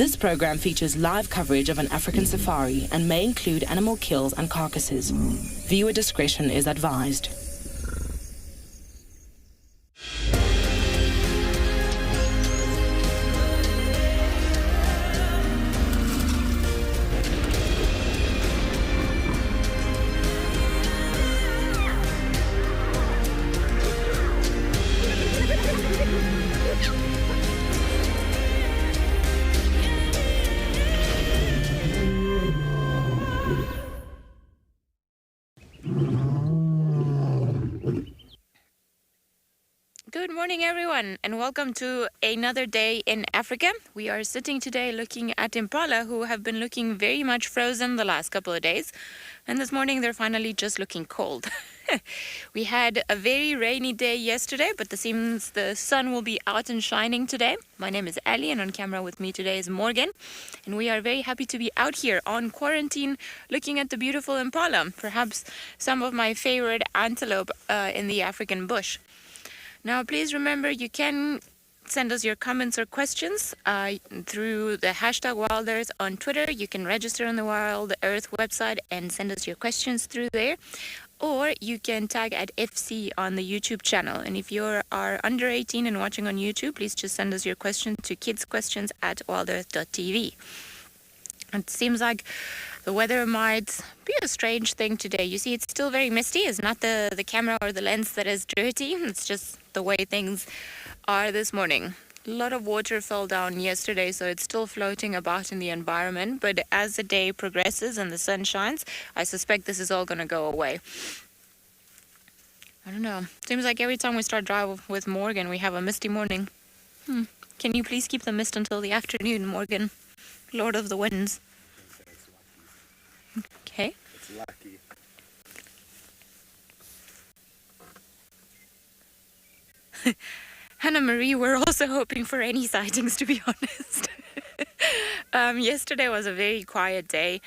This program features live coverage of an African safari and may include animal kills and carcasses. Viewer discretion is advised. Good morning, everyone, and welcome to another day in Africa. We are sitting today looking at impala, who have been looking very much frozen the last couple of days. And this morning, they're finally just looking cold. We had a very rainy day yesterday, but it seems the sun will be out and shining today. My name is Ali, and on camera with me today is Morgan. And we are very happy to be out here on quarantine looking at the beautiful impala, perhaps some of my favorite antelope in the African bush. Now, please remember, you can send us your comments or questions through the hashtag WildEarth on Twitter. You can register on the WildEarth website and send us your questions through there. Or you can tag at FC on the YouTube channel. And if you are under 18 and watching on YouTube, please just send us your question to kidsquestions@wildearth.tv. It seems like the weather might be a strange thing today. You see, it's still very misty. It's not the camera or the lens that is dirty. It's just the way things are this morning. A lot of water fell down yesterday, so it's still floating about in the environment. But as the day progresses and the sun shines, I suspect this is all going to go away. I don't know. Seems like every time we start drive with Morgan, we have a misty morning. Can you please keep the mist until the afternoon, Morgan? Lord of the Winds. Okay. It's lucky. Hannah Marie, we're also hoping for any sightings, to be honest. Yesterday was a very quiet day.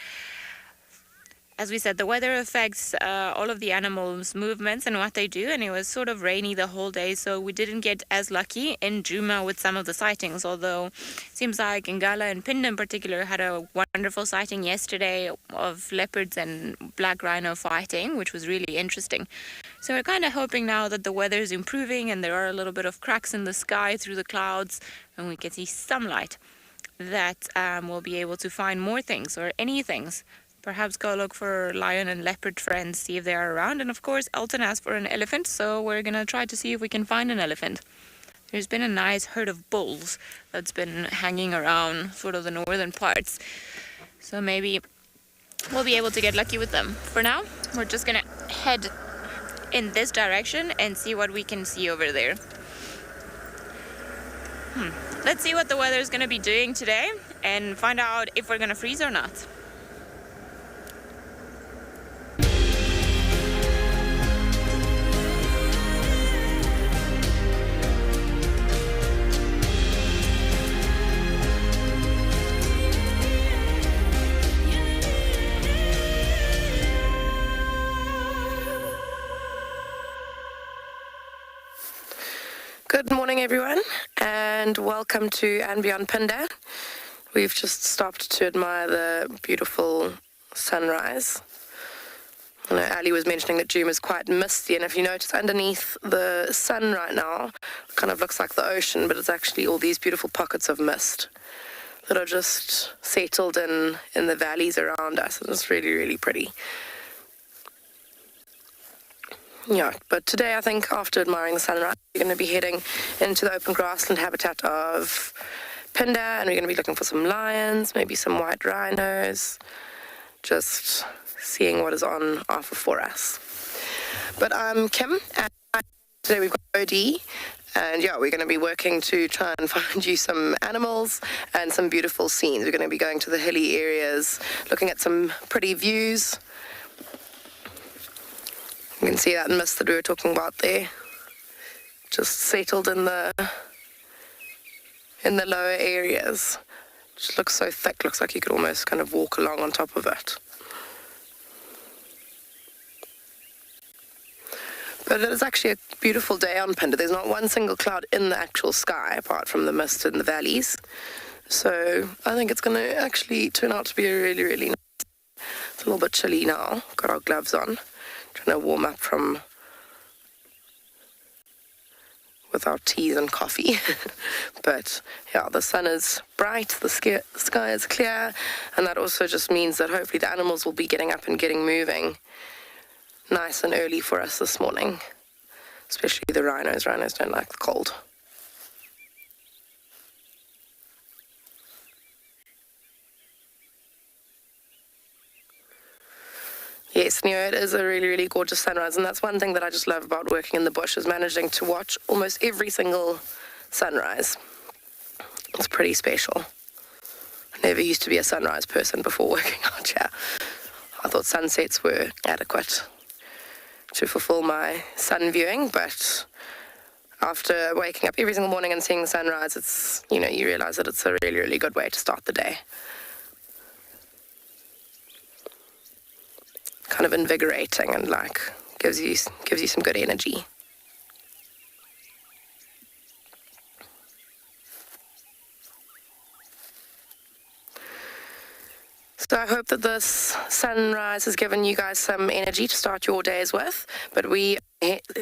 As we said, the weather affects all of the animals' movements and what they do, and it was sort of rainy the whole day, so we didn't get as lucky in Juma with some of the sightings, although it seems like Ngala and Pinda in particular had a wonderful sighting yesterday of leopards and black rhino fighting, which was really interesting. So we're kind of hoping now that the weather is improving and there are a little bit of cracks in the sky through the clouds and we can see some light, that we'll be able to find more things or any things. Perhaps go look for lion and leopard friends, see if they are around. And of course, Elton asked for an elephant, so we're going to try to see if we can find an elephant. There's been a nice herd of bulls that's been hanging around sort of the northern parts. So maybe we'll be able to get lucky with them. For now, we're just going to head in this direction and see what we can see over there. Let's see what the weather is going to be doing today and find out if we're going to freeze or not. Good morning, everyone, and welcome to andBeyond Pinda. We've just stopped to admire the beautiful sunrise. I know Ali was mentioning that Juma is quite misty, and if you notice underneath the sun right now, it kind of looks like the ocean, but it's actually all these beautiful pockets of mist that are just settled in the valleys around us, and it's really, really pretty. Yeah, but today I think after admiring the sunrise, we're going to be heading into the open grassland habitat of Pinda, and we're going to be looking for some lions, maybe some white rhinos, just seeing what is on offer for us. But I'm Kim, and today we've got OD, and yeah, we're going to be working to try and find you some animals and some beautiful scenes. We're going to be going to the hilly areas, looking at some pretty views. You can see that mist that we were talking about there, just settled in the lower areas. It just looks so thick, looks like you could almost kind of walk along on top of it. But it is actually a beautiful day on Pinda. There's not one single cloud in the actual sky apart from the mist in the valleys. So I think it's going to actually turn out to be a really, really nice. It's a little bit chilly now. Got our gloves on. Trying to warm up with our teas and coffee. But yeah, the sun is bright, the sky is clear, and that also just means that hopefully the animals will be getting up and getting moving nice and early for us this morning, especially the rhinos. Rhinos don't like the cold. Yes, Neo, it is a really, really gorgeous sunrise, and that's one thing that I just love about working in the bush, is managing to watch almost every single sunrise. It's pretty special. I never used to be a sunrise person before working out here. I thought sunsets were adequate to fulfill my sun viewing, but after waking up every single morning and seeing the sunrise, it's, you realize that it's a really, really good way to start the day. Kind of invigorating and gives you some good energy. So I hope that this sunrise has given you guys some energy to start your days with, but we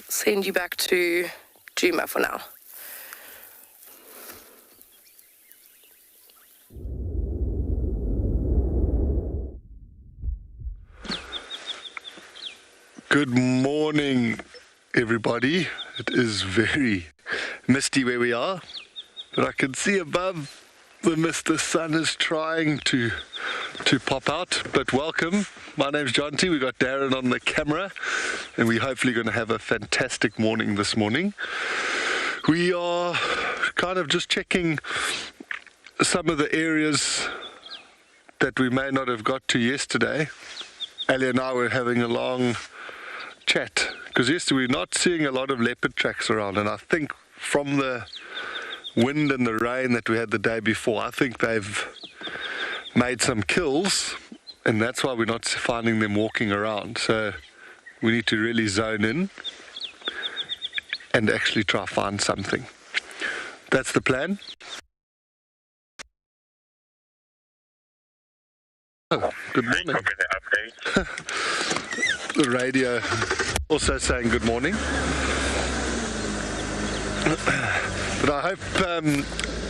send you back to Juma for now. Good morning, everybody. It is very misty where we are, but I can see above the mist the sun is trying to pop out. But welcome. My name's Jonty. We got Darren on the camera, and we're hopefully going to have a fantastic morning this morning. We are kind of just checking some of the areas that we may not have got to yesterday. Ali and I were having a long chat, because yesterday we're not seeing a lot of leopard tracks around, and I think from the wind and the rain that we had the day before, I think they've made some kills, and that's why we're not finding them walking around. So we need to really zone in and actually try find something. That's the plan. Oh, good morning. The radio also saying good morning. But I hope,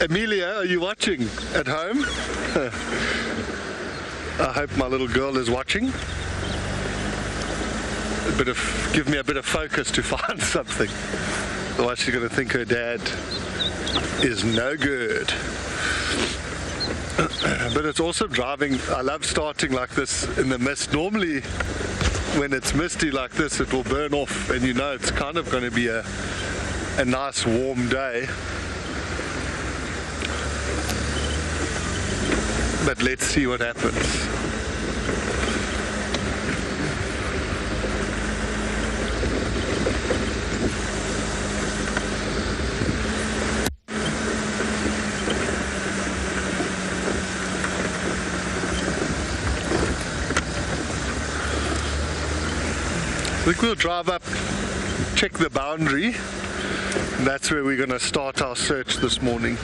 Amelia, are you watching at home? I hope my little girl is watching. Give me a bit of focus to find something. Otherwise she's going to think her dad is no good. But it's also driving. I love starting like this in the mist. Normally when it's misty like this, it will burn off, and it's kind of going to be a nice warm day. But let's see what happens. I think we'll drive up, check the boundary, and that's where we're going to start our search this morning.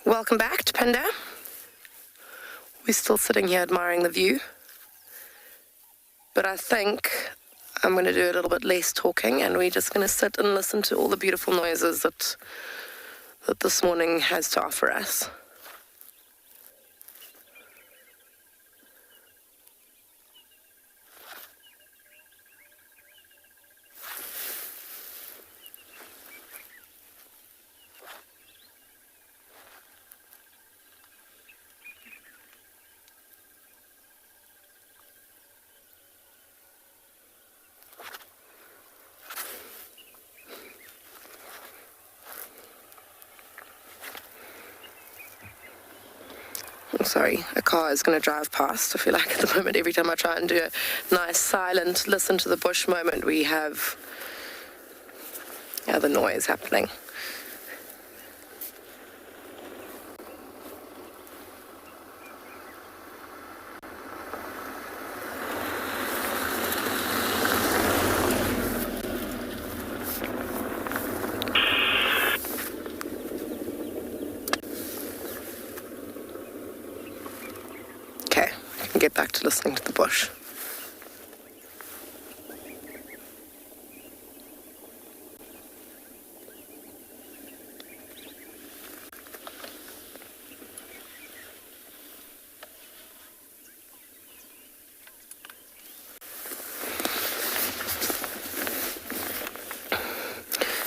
Welcome back to Pinda. We're still sitting here admiring the view, but I think I'm going to do a little bit less talking, and we're just going to sit and listen to all the beautiful noises that this morning has to offer us. I'm sorry, a car is going to drive past. I feel like at the moment, every time I try and do a nice, silent, listen to the bush moment, we have the noise happening. back to listening to the bush.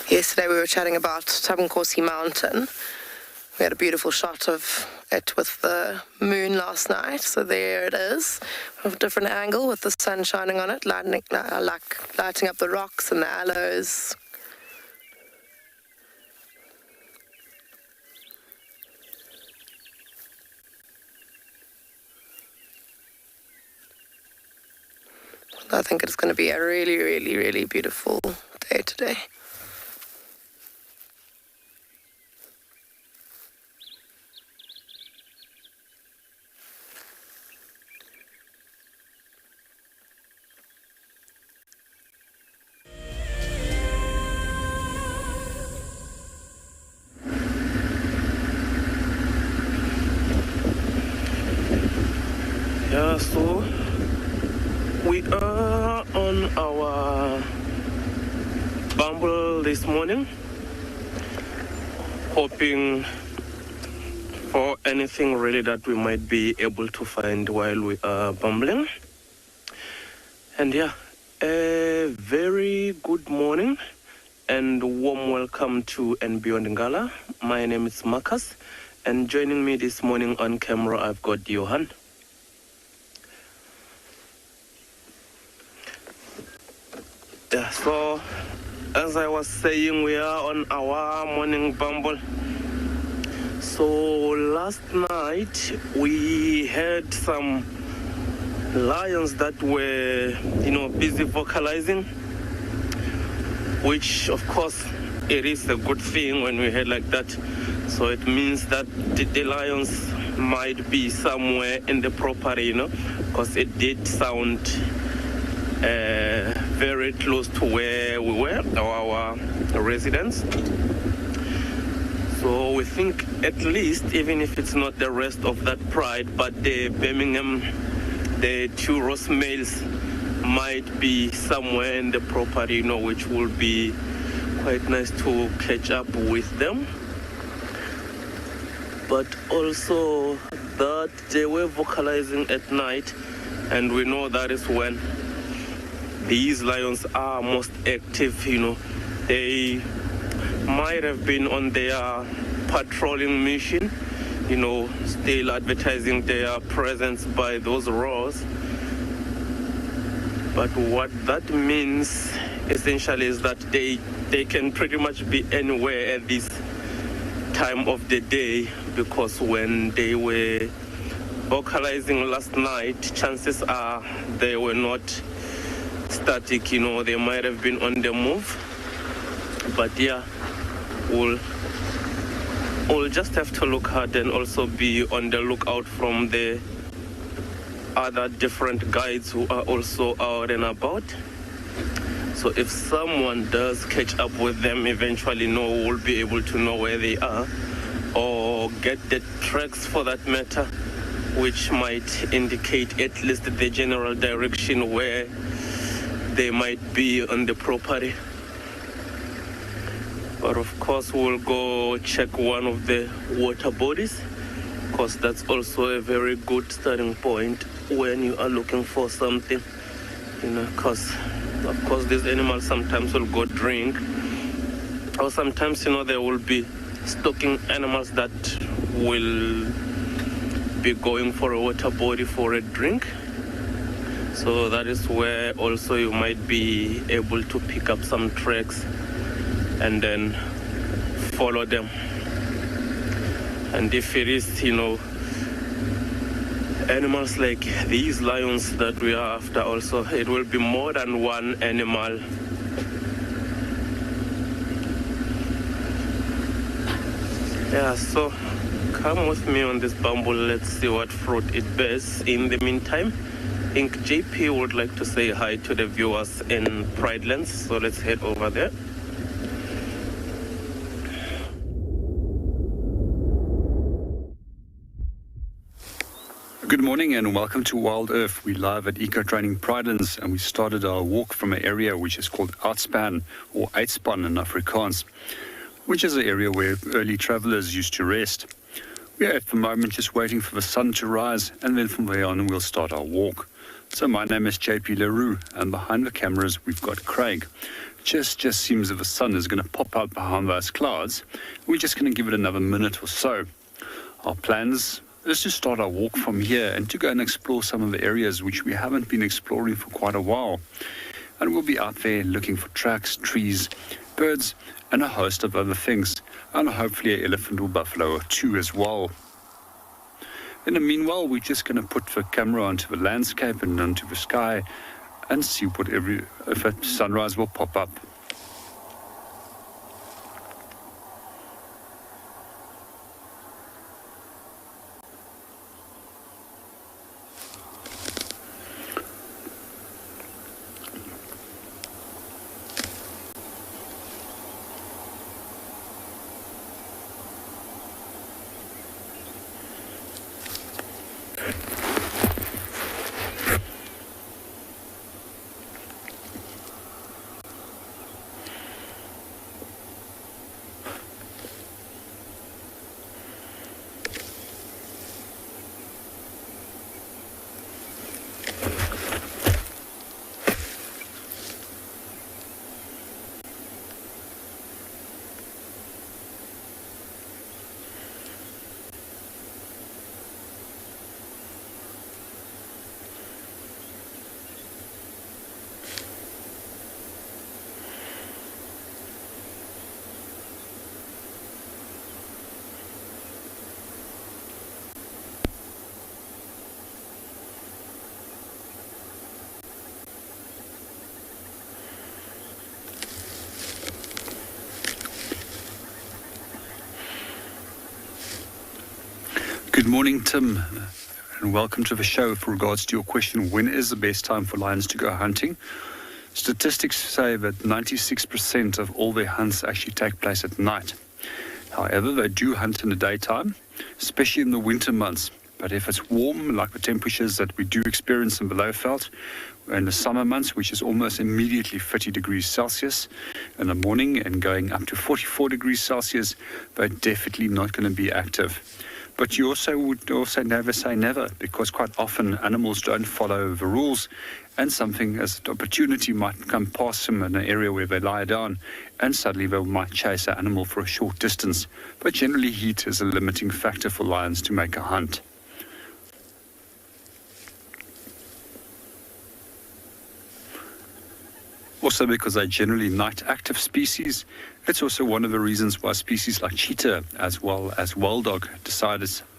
Yesterday we were chatting about Tabankosi Mountain. We had a beautiful shot of it with the moon last night. So there it is, from a different angle with the sun shining on it, lighting up the rocks and the aloes. I think it's going to be a really, really, really beautiful day today. Yeah, so we are on our bumble this morning, hoping for anything really that we might be able to find while we are bumbling. And yeah, a very good morning and warm welcome to andBeyond Ngala. My name is Marcus, and joining me this morning on camera I've got Johan. Yeah, so as I was saying, we are on our morning bumble. So last night we had some lions that were, busy vocalizing, which of course it is a good thing when we head like that. So it means that the lions might be somewhere in the property, because it did sound very close to where we were, our residence. So we think at least, even if it's not the rest of that pride, but the Birmingham, the two Ross males might be somewhere in the property, which will be quite nice to catch up with them. But also that they were vocalizing at night, and we know that is when these lions are most active. They might have been on their patrolling mission, still advertising their presence by those roars. But what that means essentially is that they can pretty much be anywhere at this time of the day, because when they were vocalizing last night, chances are they were not static, they might have been on the move. But yeah, we'll just have to look hard and also be on the lookout from the other different guides who are also out and about. So if someone does catch up with them, eventually we'll be able to know where they are, or get the tracks for that matter, which might indicate at least the general direction where they might be on the property. But of course we'll go check one of the water bodies, because that's also a very good starting point when you are looking for something, because of course these animals sometimes will go drink, or sometimes there will be stalking animals that will be going for a water body for a drink. So that is where also you might be able to pick up some tracks and then follow them. And if it is, animals like these lions that we are after also, it will be more than one animal. Yeah, so come with me on this bumble. Let's see what fruit it bears. In the meantime, I think JP would like to say hi to the viewers in Pridelands, so let's head over there. Good morning and welcome to WildEarth. We're live at Eco Training Pridelands and we started our walk from an area which is called Uitspan or Uitspan in Afrikaans, which is an area where early travellers used to rest. We are at the moment just waiting for the sun to rise and then from there on we'll start our walk. So my name is JP Leroux and behind the cameras we've got Craig. Just seems that the sun is going to pop out behind those clouds. We're just going to give it another minute or so. Our plans is to start our walk from here and to go and explore some of the areas which we haven't been exploring for quite a while. And we'll be out there looking for tracks, trees, birds and a host of other things. And hopefully an elephant or buffalo or two as well. In the meanwhile, we're just going to put the camera onto the landscape and onto the sky and see if a sunrise will pop up. Good morning, Tim, and welcome to the show. With regards to your question, when is the best time for lions to go hunting? Statistics say that 96% of all their hunts actually take place at night. However, they do hunt in the daytime, especially in the winter months. But if it's warm, like the temperatures that we do experience in the Lowveld, in the summer months, which is almost immediately 30 degrees Celsius in the morning and going up to 44 degrees Celsius, they're definitely not going to be active. But you would also never say never, because quite often animals don't follow the rules and something as an opportunity might come past them in an area where they lie down and suddenly they might chase an animal for a short distance. But generally heat is a limiting factor for lions to make a hunt. Also because they're generally night active species, it's also one of the reasons why species like cheetah as well as wild dog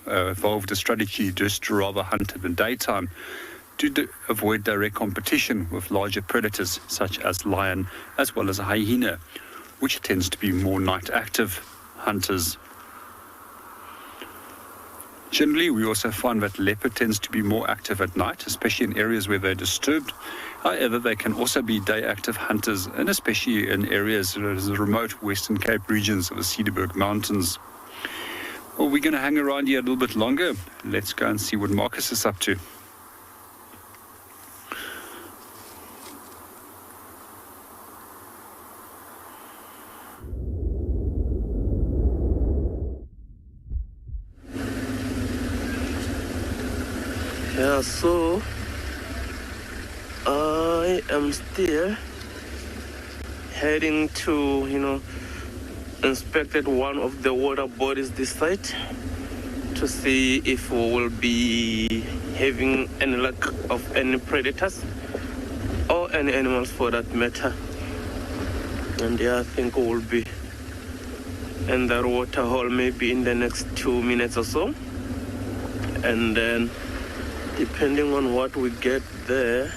evolved a strategy just to rather hunt in the daytime to avoid direct competition with larger predators such as lion as well as a hyena, which tends to be more night active hunters. Generally, we also find that leopard tends to be more active at night, especially in areas where they're disturbed. However, they can also be day active hunters, and especially in areas such as the remote Western Cape regions of the Cederberg Mountains. Well, we're going to hang around here a little bit longer. Let's go and see what Marcus is up to. Yeah, so I am still heading to, inspected one of the water bodies this site to see if we will be having any luck of any predators or any animals for that matter. And yeah, I think we will be in that water hole maybe in the next 2 minutes or so. And then depending on what we get there,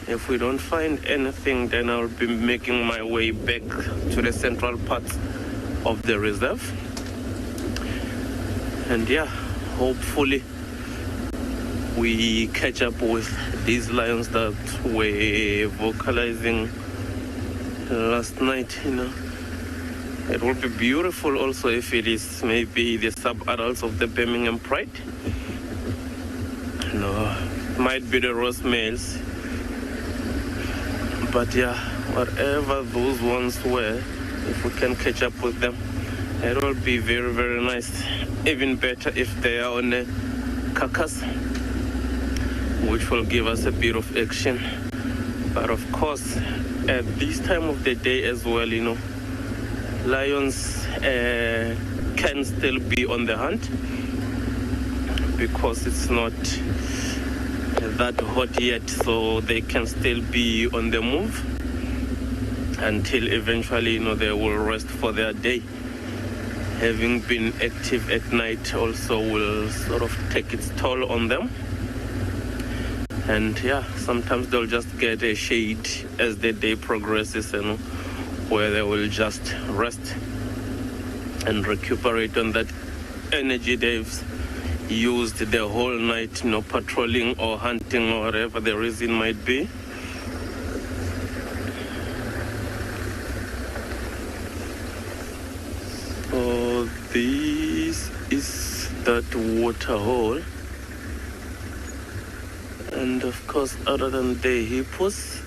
if we don't find anything, then I'll be making my way back to the central part of the reserve. And yeah, hopefully we catch up with these lions that were vocalizing last night, It will be beautiful also if it is maybe the sub-adults of the Birmingham Pride. might be the roast males. But yeah, whatever those ones were, if we can catch up with them, it will be very, very nice. Even better if they are on a carcass, which will give us a bit of action. But of course, at this time of the day as well, lions can still be on the hunt because it's not that hot yet, so they can still be on the move until eventually, they will rest for their day. Having been active at night also will sort of take its toll on them. And yeah, sometimes they'll just get a shade as the day progresses, where they will just rest and recuperate on that energy they've used the whole night, patrolling or hunting or whatever the reason might be. So this is that waterhole. And of course, other than the hippos,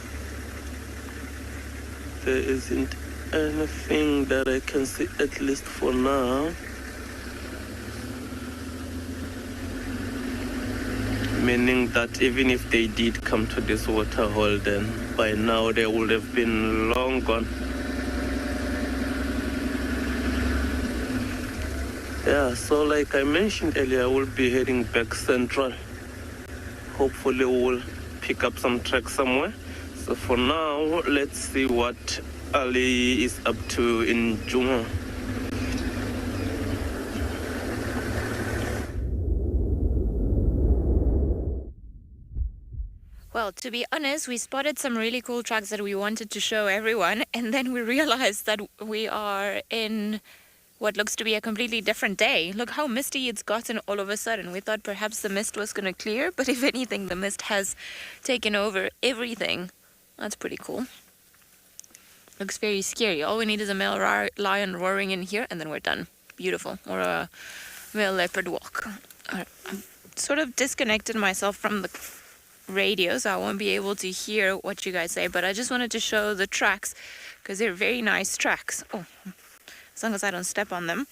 there isn't anything that I can see, at least for now. Meaning that even if they did come to this waterhole, then by now they would have been long gone. Yeah, so like I mentioned earlier, we'll be heading back central. Hopefully we'll pick up some tracks somewhere. So for now, let's see what Ali is up to in Juma. Well, to be honest, we spotted some really cool tracks that we wanted to show everyone, and then we realized that we are in what looks to be a completely different day. Look how misty it's gotten all of a sudden. We thought perhaps the mist was going to clear, but if anything, the mist has taken over everything. That's pretty cool. Looks very scary. All we need is a male lion roaring in here, and then we're done. Beautiful. Or a male leopard walk. I've sort of disconnected myself from the radio, so I won't be able to hear what you guys say, but I just wanted to show the tracks because they're very nice tracks. Oh, as long as I don't step on them.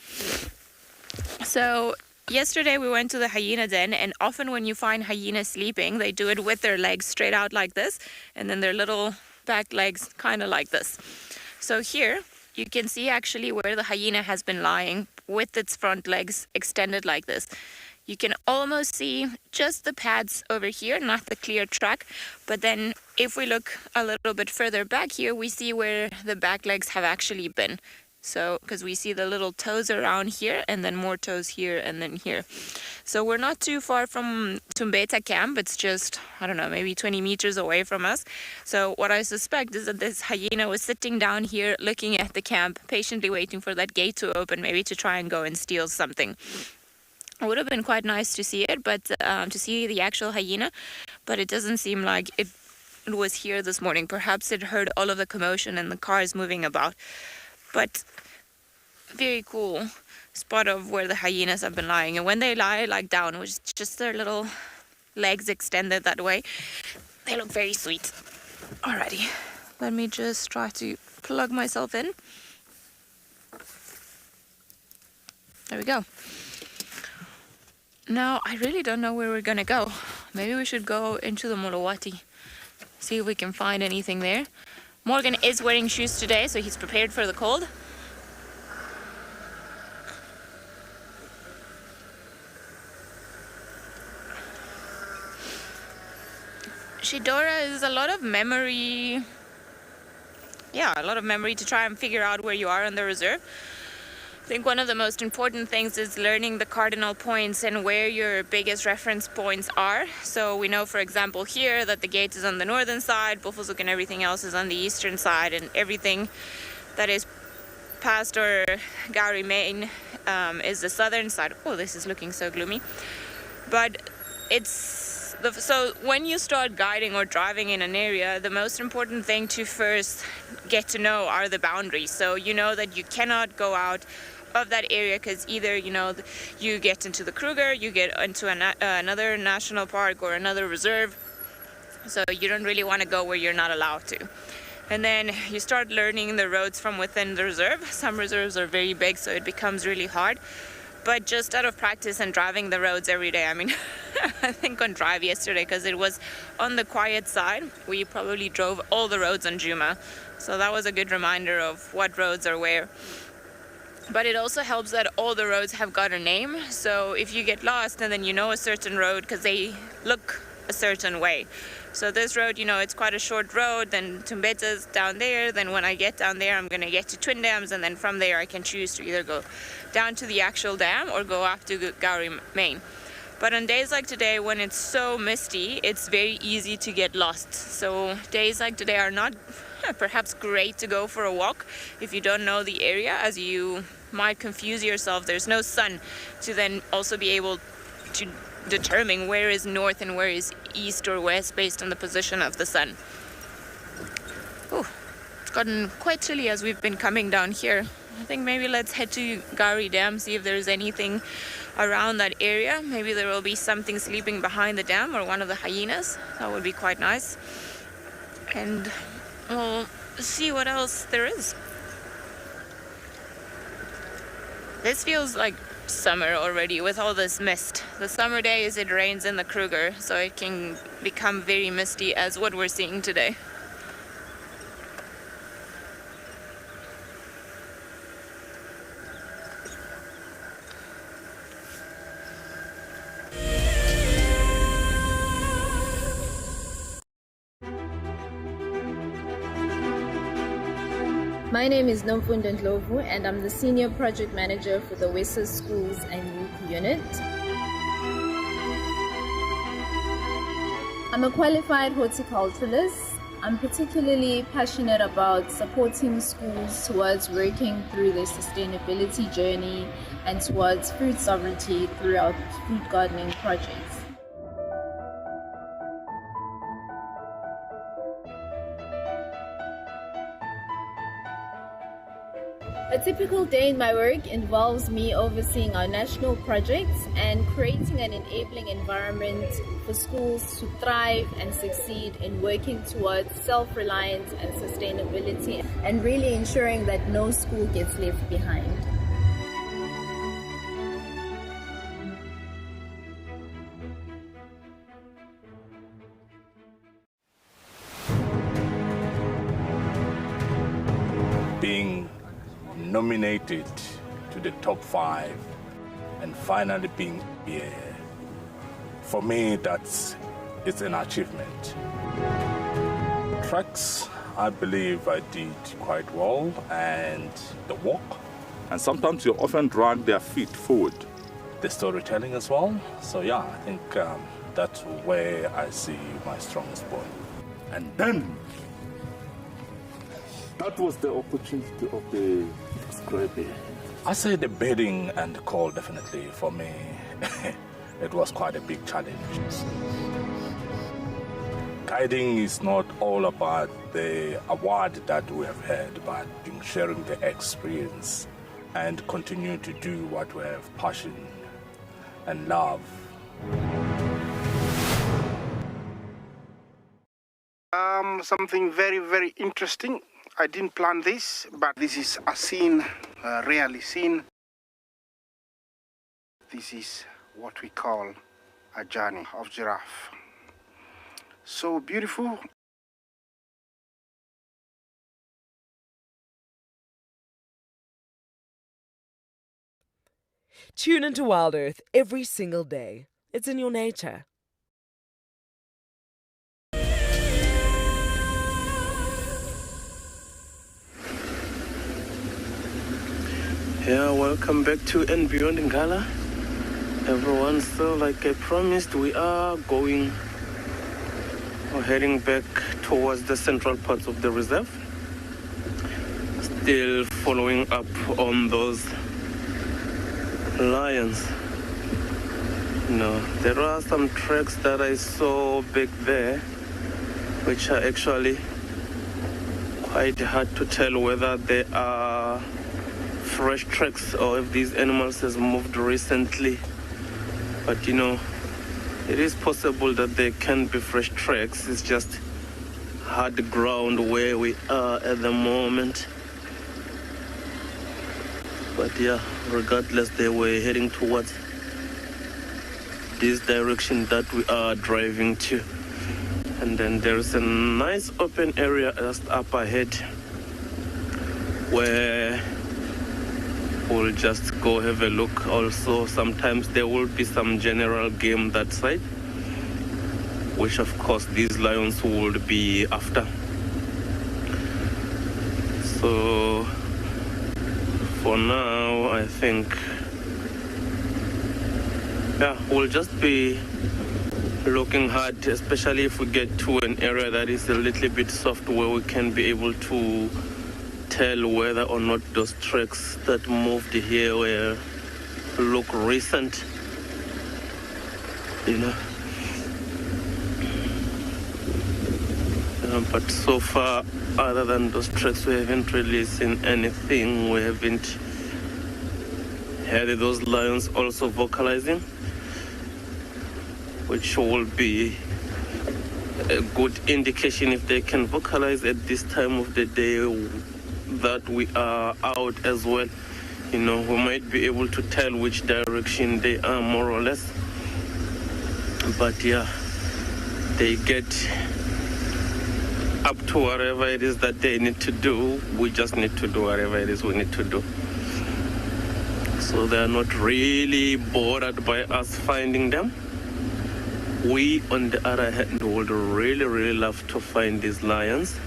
So yesterday we went to the hyena den, and often when you find hyenas sleeping, they do it with their legs straight out like this, and then their little back legs kind of like this. So here you can see actually where the hyena has been lying with its front legs extended like this. You can almost see just the pads over here, not the clear track. But then if we look a little bit further back here, we see where the back legs have actually been. So, because we see the little toes around here, and then more toes here, and then here. So we're not too far from Tumbeta camp. It's just, I don't know, maybe 20 meters away from us. So what I suspect is that this hyena was sitting down here looking at the camp, patiently waiting for that gate to open, maybe to try and go and steal something. It would have been quite nice to see it, but to see the actual hyena, but it doesn't seem like it was here this morning. Perhaps it heard all of the commotion and the cars moving about. But very cool spot of where the hyenas have been lying. And when they lie like down, which is just their little legs extended that way, they look very sweet. Alrighty, let me just try to plug myself in. There we go. Now, I really don't know where we're gonna go. Maybe we should go into the Molowati, see if we can find anything there. Morgan is wearing shoes today, so he's prepared for the cold. Shidora is a lot of memory. Yeah, a lot of memory to try and figure out where you are in the reserve. I think one of the most important things is learning the cardinal points and where your biggest reference points are. So we know, for example, here that the gate is on the northern side, Buffelshoek and everything else is on the eastern side, and everything that is past or Gowrie Main is the southern side. Oh, this is looking so gloomy. But so when you start guiding or driving in an area, the most important thing to first get to know are the boundaries. So you know that you cannot go out of that area, because either, you know, you get into the Kruger, you get into another national park or another reserve, so you don't really want to go where you're not allowed to. And then you start learning the roads from within the reserve. Some reserves are very big, so it becomes really hard. But just out of practice and driving the roads every day, I mean, I think on drive yesterday, because it was on the quiet side, we probably drove all the roads on Juma. So that was a good reminder of what roads are where. But it also helps that all the roads have got a name. So if you get lost and then you know a certain road because they look a certain way. So this road, you know, it's quite a short road, then Tumbeta's down there, then when I get down there I'm going to get to Twin Dams, and then from there I can choose to either go down to the actual dam or go up to Gowrie Main. But on days like today, when it's so misty, it's very easy to get lost. So days like today are not perhaps great to go for a walk if you don't know the area, as you might confuse yourself. There's no sun to then also be able to determine where is north and where is east or west based on the position of the sun. Oh, it's gotten quite chilly as we've been coming down here. I think maybe let's head to Gowrie Dam, see if there's anything around that area. Maybe there will be something sleeping behind the dam or one of the hyenas. That would be quite nice. And we'll see what else there is. This feels like summer already with all this mist. The summer days it rains in the Kruger, so it can become very misty as what we're seeing today. My name is Nomfundo Ndlovu, and I'm the Senior Project Manager for the WISA Schools and Youth Unit. I'm a qualified horticulturalist. I'm particularly passionate about supporting schools towards working through their sustainability journey and towards food sovereignty throughout food gardening projects. A typical day in my work involves me overseeing our national projects and creating an enabling environment for schools to thrive and succeed in working towards self-reliance and sustainability, and really ensuring that no school gets left behind. Being nominated to the top 5 and finally being here, for me it's an achievement. Tracks, I believe I did quite well, and the walk, and sometimes you often drag their feet forward. The storytelling as well. So yeah, I think that's where I see my strongest point. And then that was the opportunity of the scraping. I say the bedding and the call, definitely for me. It was quite a big challenge. Guiding is not all about the award that we have had, but in sharing the experience and continue to do what we have passion and love. Something very, very interesting. I didn't plan this, but this is a scene rarely seen. This is what we call a journey of giraffe. So beautiful. Tune into WildEarth every single day. It's in your nature. Yeah, welcome back to andBeyond Ngala. Everyone, so like I promised, we are going or heading back towards the central parts of the reserve. Still following up on those lions. No, there are some tracks that I saw back there, which are actually quite hard to tell whether they are fresh tracks or if these animals has moved recently. But you know, it is possible that there can be fresh tracks. It's just hard ground where we are at the moment. But yeah, regardless, they were heading towards this direction that we are driving to. And then there's a nice open area just up ahead where we'll just go have a look. Also, sometimes there will be some general game that side, which of course these lions would be after. So for now, I think, yeah, we'll just be looking hard, especially if we get to an area that is a little bit soft where we can be able to tell whether or not those tracks that moved here were look recent, you know. But so far, other than those tracks, we haven't really seen anything. We haven't had those lions also vocalizing, which will be a good indication if they can vocalize at this time of the day that we are out as well. You know, we might be able to tell which direction they are more or less. But yeah, they get up to whatever it is that they need to do. We just need to do whatever it is we need to do. So they are not really bothered by us finding them. We, on the other hand, would really, really love to find these lions.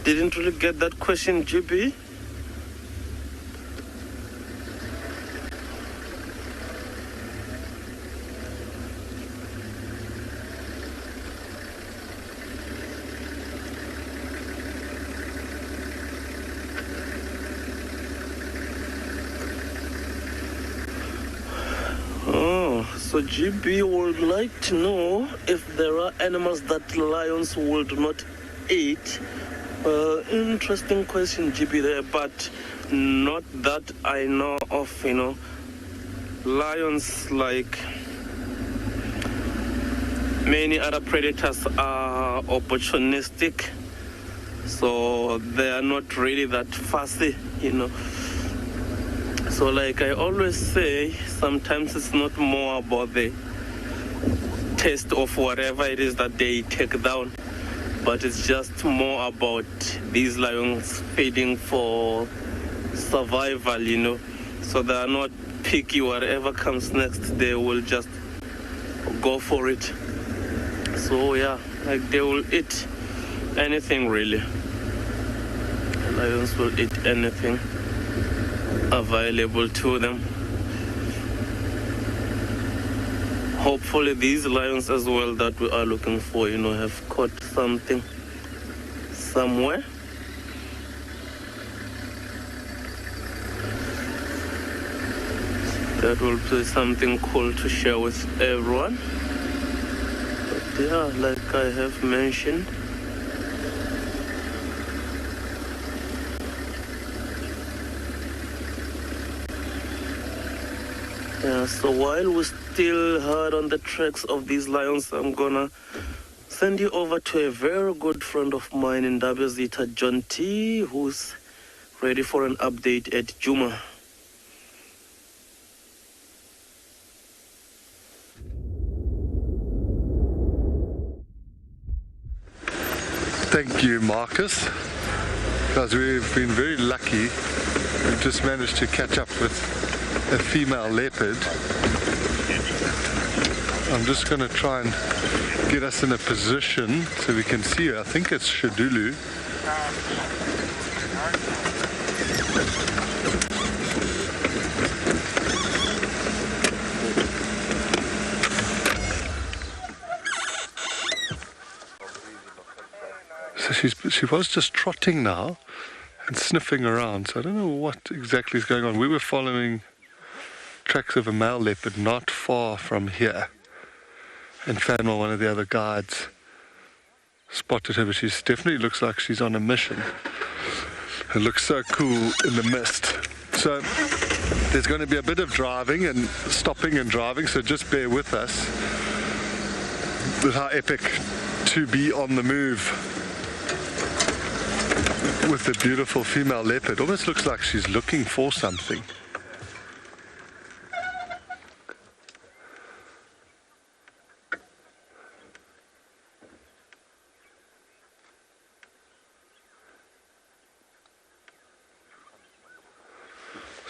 Didn't really get that question, GB. So GB would like to know if there are animals that lions would not eat. Interesting question, GB, there, but not that I know of, you know. Lions, like many other predators, are opportunistic, so they are not really that fussy, you know. So like I always say, sometimes it's not more about the taste of whatever it is that they take down, but it's just more about these lions feeding for survival, you know. So they are not picky. Whatever comes next, they will just go for it. So yeah, like they will eat anything really. Lions will eat anything available to them. Hopefully these lions as well that we are looking for, you know, have caught something somewhere. That will be something cool to share with everyone. But yeah, like I have mentioned, yeah, so while we're still hard on the tracks of these lions, I'm gonna send you over to a very good friend of mine in WZita, Jonty, who's ready for an update at Juma. Thank you, Marcus. Guys, we've been very lucky. We've just managed to catch up with a female leopard. I'm just going to try and get us in a position so we can see her. I think it's Shidulu. So she was just trotting now and sniffing around, so I don't know what exactly is going on. We were following tracks of a male leopard not far from here, And Fanwell, one of the other guides, spotted her, but she definitely looks like she's on a mission. It looks so cool in the mist. So there's going to be a bit of driving and stopping and driving, so just bear with us with how epic to be on the move with the beautiful female leopard. Almost looks like she's looking for something.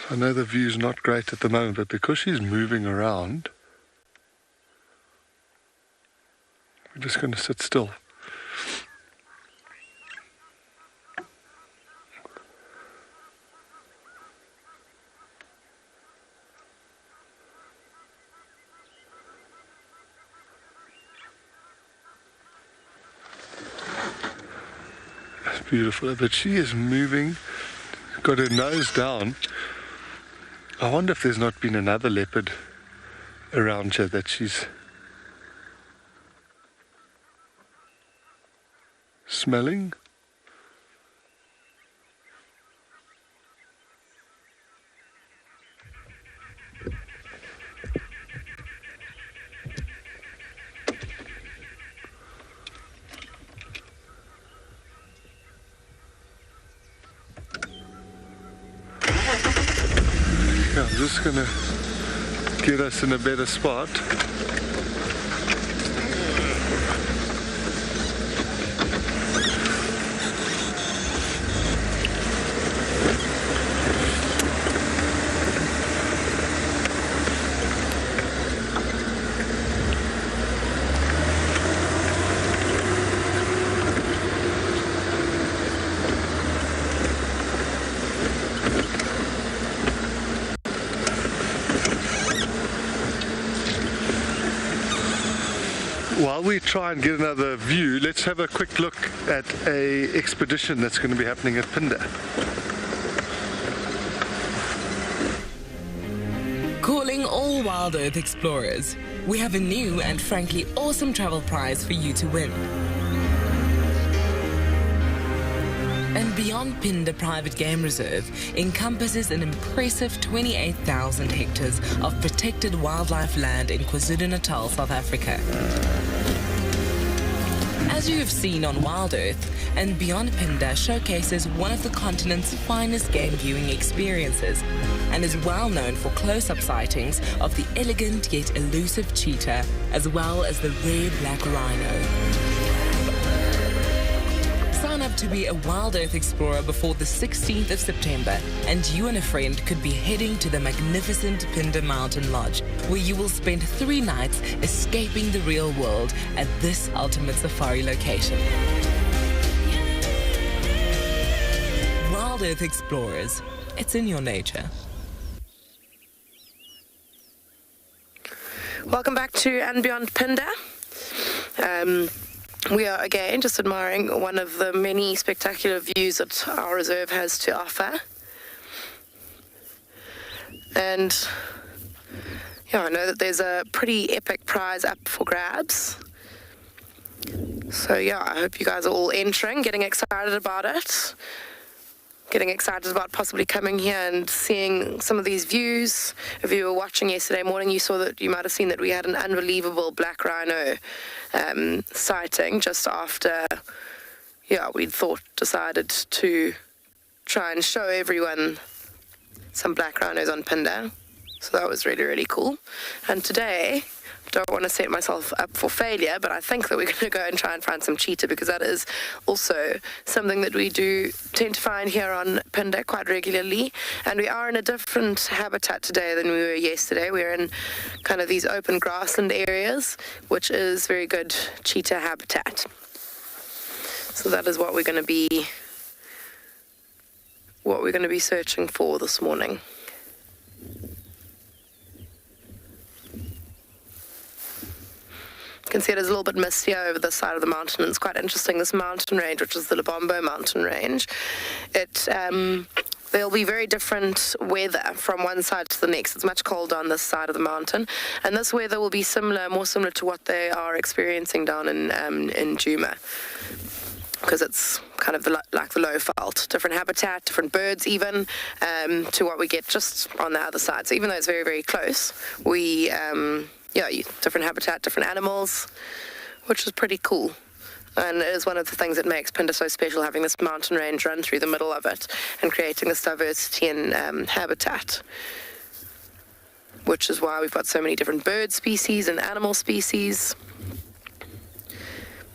I know the view's not great at the moment, but because she's moving around, we're just going to sit still. That's beautiful, but she is moving, got her nose down. I wonder if there's not been another leopard around here that she's smelling. I'm just going to get us in a better spot. While we try and get another view, let's have a quick look at an expedition that's going to be happening at Pinda. Calling all WildEarth explorers, we have a new and frankly awesome travel prize for you to win. andBeyond Phinda Private Game Reserve encompasses an impressive 28,000 hectares of protected wildlife land in KwaZulu-Natal, South Africa. As you have seen on WildEarth, andBeyond Pinda showcases one of the continent's finest game viewing experiences and is well known for close-up sightings of the elegant yet elusive cheetah as well as the rare black rhino. Sign up to be a WildEarth explorer before the 16th of September, and you and a friend could be heading to the magnificent Pinda Mountain Lodge, where you will spend 3 nights escaping the real world at this ultimate safari location. WildEarth explorers, it's in your nature. Welcome back to andBeyond Pinda. We are again just admiring one of the many spectacular views that our reserve has to offer. And yeah, I know that there's a pretty epic prize up for grabs. So yeah, I hope you guys are all entering, getting excited about it. Getting excited about possibly coming here and seeing some of these views. If you were watching yesterday morning, you might have seen that we had an unbelievable black rhino sighting just after, we'd decided to try and show everyone some black rhinos on Pinda. So that was really, really cool. And today, I don't want to set myself up for failure, but I think that we're going to go and try and find some cheetah, because that is also something that we do tend to find here on Pinda quite regularly. And we are in a different habitat today than we were yesterday. We're in kind of these open grassland areas, which is very good cheetah habitat. So that is what we're going to be searching for this morning. You can see it is a little bit misty over the side of the mountain, and it's quite interesting. This mountain range, which is the Lebombo mountain range, there's there'll be very different weather from one side to the next. It's much colder on this side of the mountain, and this weather will be more similar to what they are experiencing down in Juma, because it's kind of like the low veld, different habitat, different birds even, to what we get just on the other side. So even though it's very, very close, we, different habitat, different animals, which is pretty cool. And it is one of the things that makes Pinda so special, having this mountain range run through the middle of it and creating this diversity in habitat, which is why we've got so many different bird species and animal species.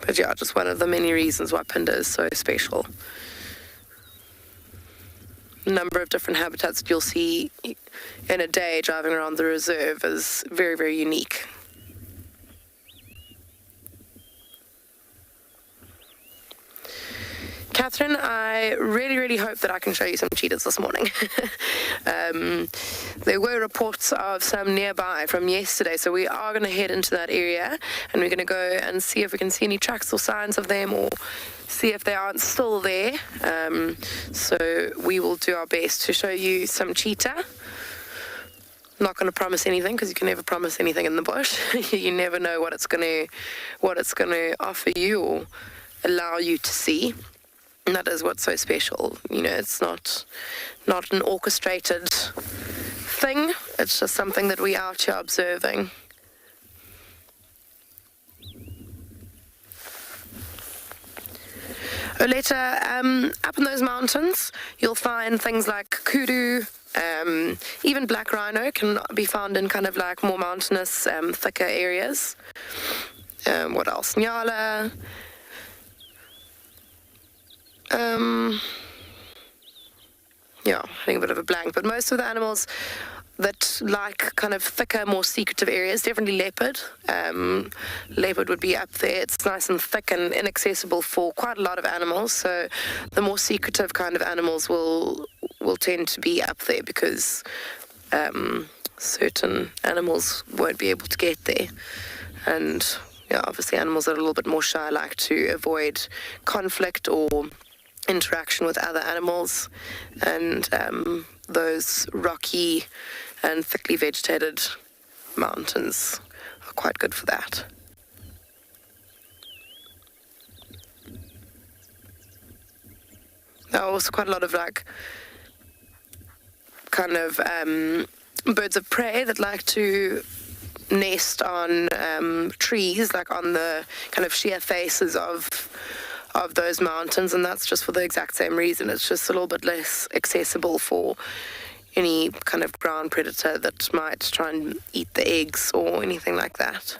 But yeah, just one of the many reasons why Pinda is so special. Number of different habitats that you'll see in a day driving around the reserve is very, very unique. Catherine, I really, really hope that I can show you some cheetahs this morning. There were reports of some nearby from yesterday, so we are going to head into that area and we're going to go and see if we can see any tracks or signs of them, or see if they aren't still there. So we will do our best to show you some cheetah. Not going to promise anything, because you can never promise anything in the bush. You never know what it's going to offer you or allow you to see. And that is what's so special. You know, it's not an orchestrated thing. It's just something that we are out here observing. Later, up in those mountains, you'll find things like kudu, even black rhino can be found in kind of like more mountainous, thicker areas. What else? Nyala. Having a bit of a blank, but most of the animals that like kind of thicker, more secretive areas, definitely leopard. Leopard would be up there. It's nice and thick and inaccessible for quite a lot of animals, so the more secretive kind of animals will tend to be up there, because certain animals won't be able to get there. And obviously animals that are a little bit more shy like to avoid conflict or interaction with other animals, and those rocky and thickly vegetated mountains are quite good for that. There are also quite a lot of like kind of birds of prey that like to nest on trees, like on the kind of sheer faces of those mountains, and that's just for the exact same reason. It's just a little bit less accessible for any kind of ground predator that might try and eat the eggs or anything like that.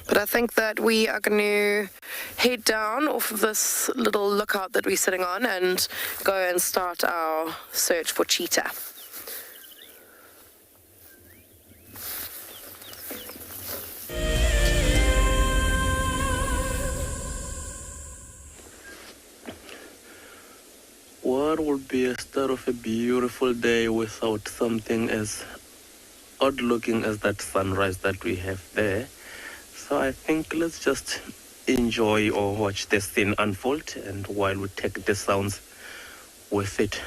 But I think that we are going to head down off of this little lookout that we're sitting on and go and start our search for cheetah. What would be a start of a beautiful day without something as odd-looking as that sunrise that we have there? So I think let's just enjoy or watch the scene unfold, and while we take the sounds with it.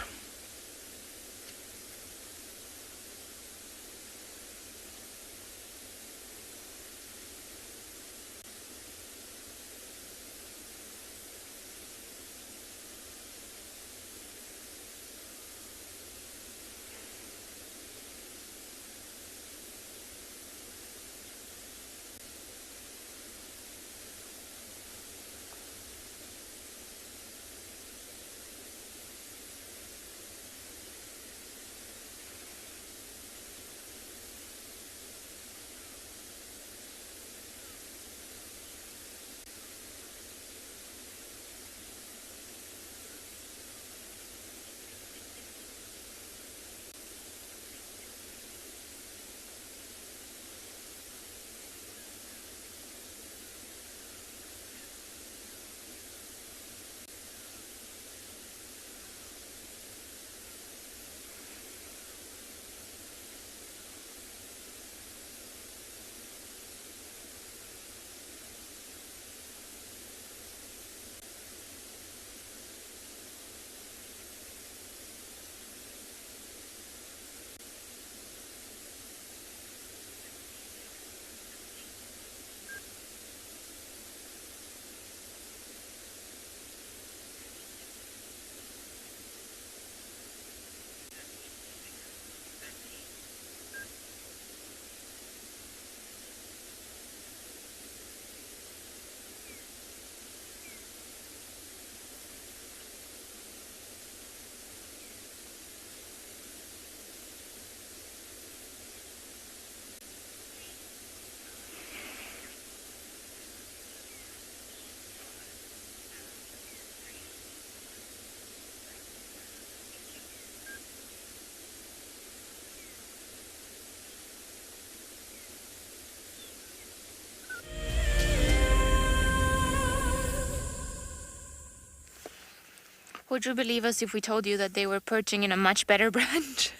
would you believe us if we told you that they were perching in a much better branch?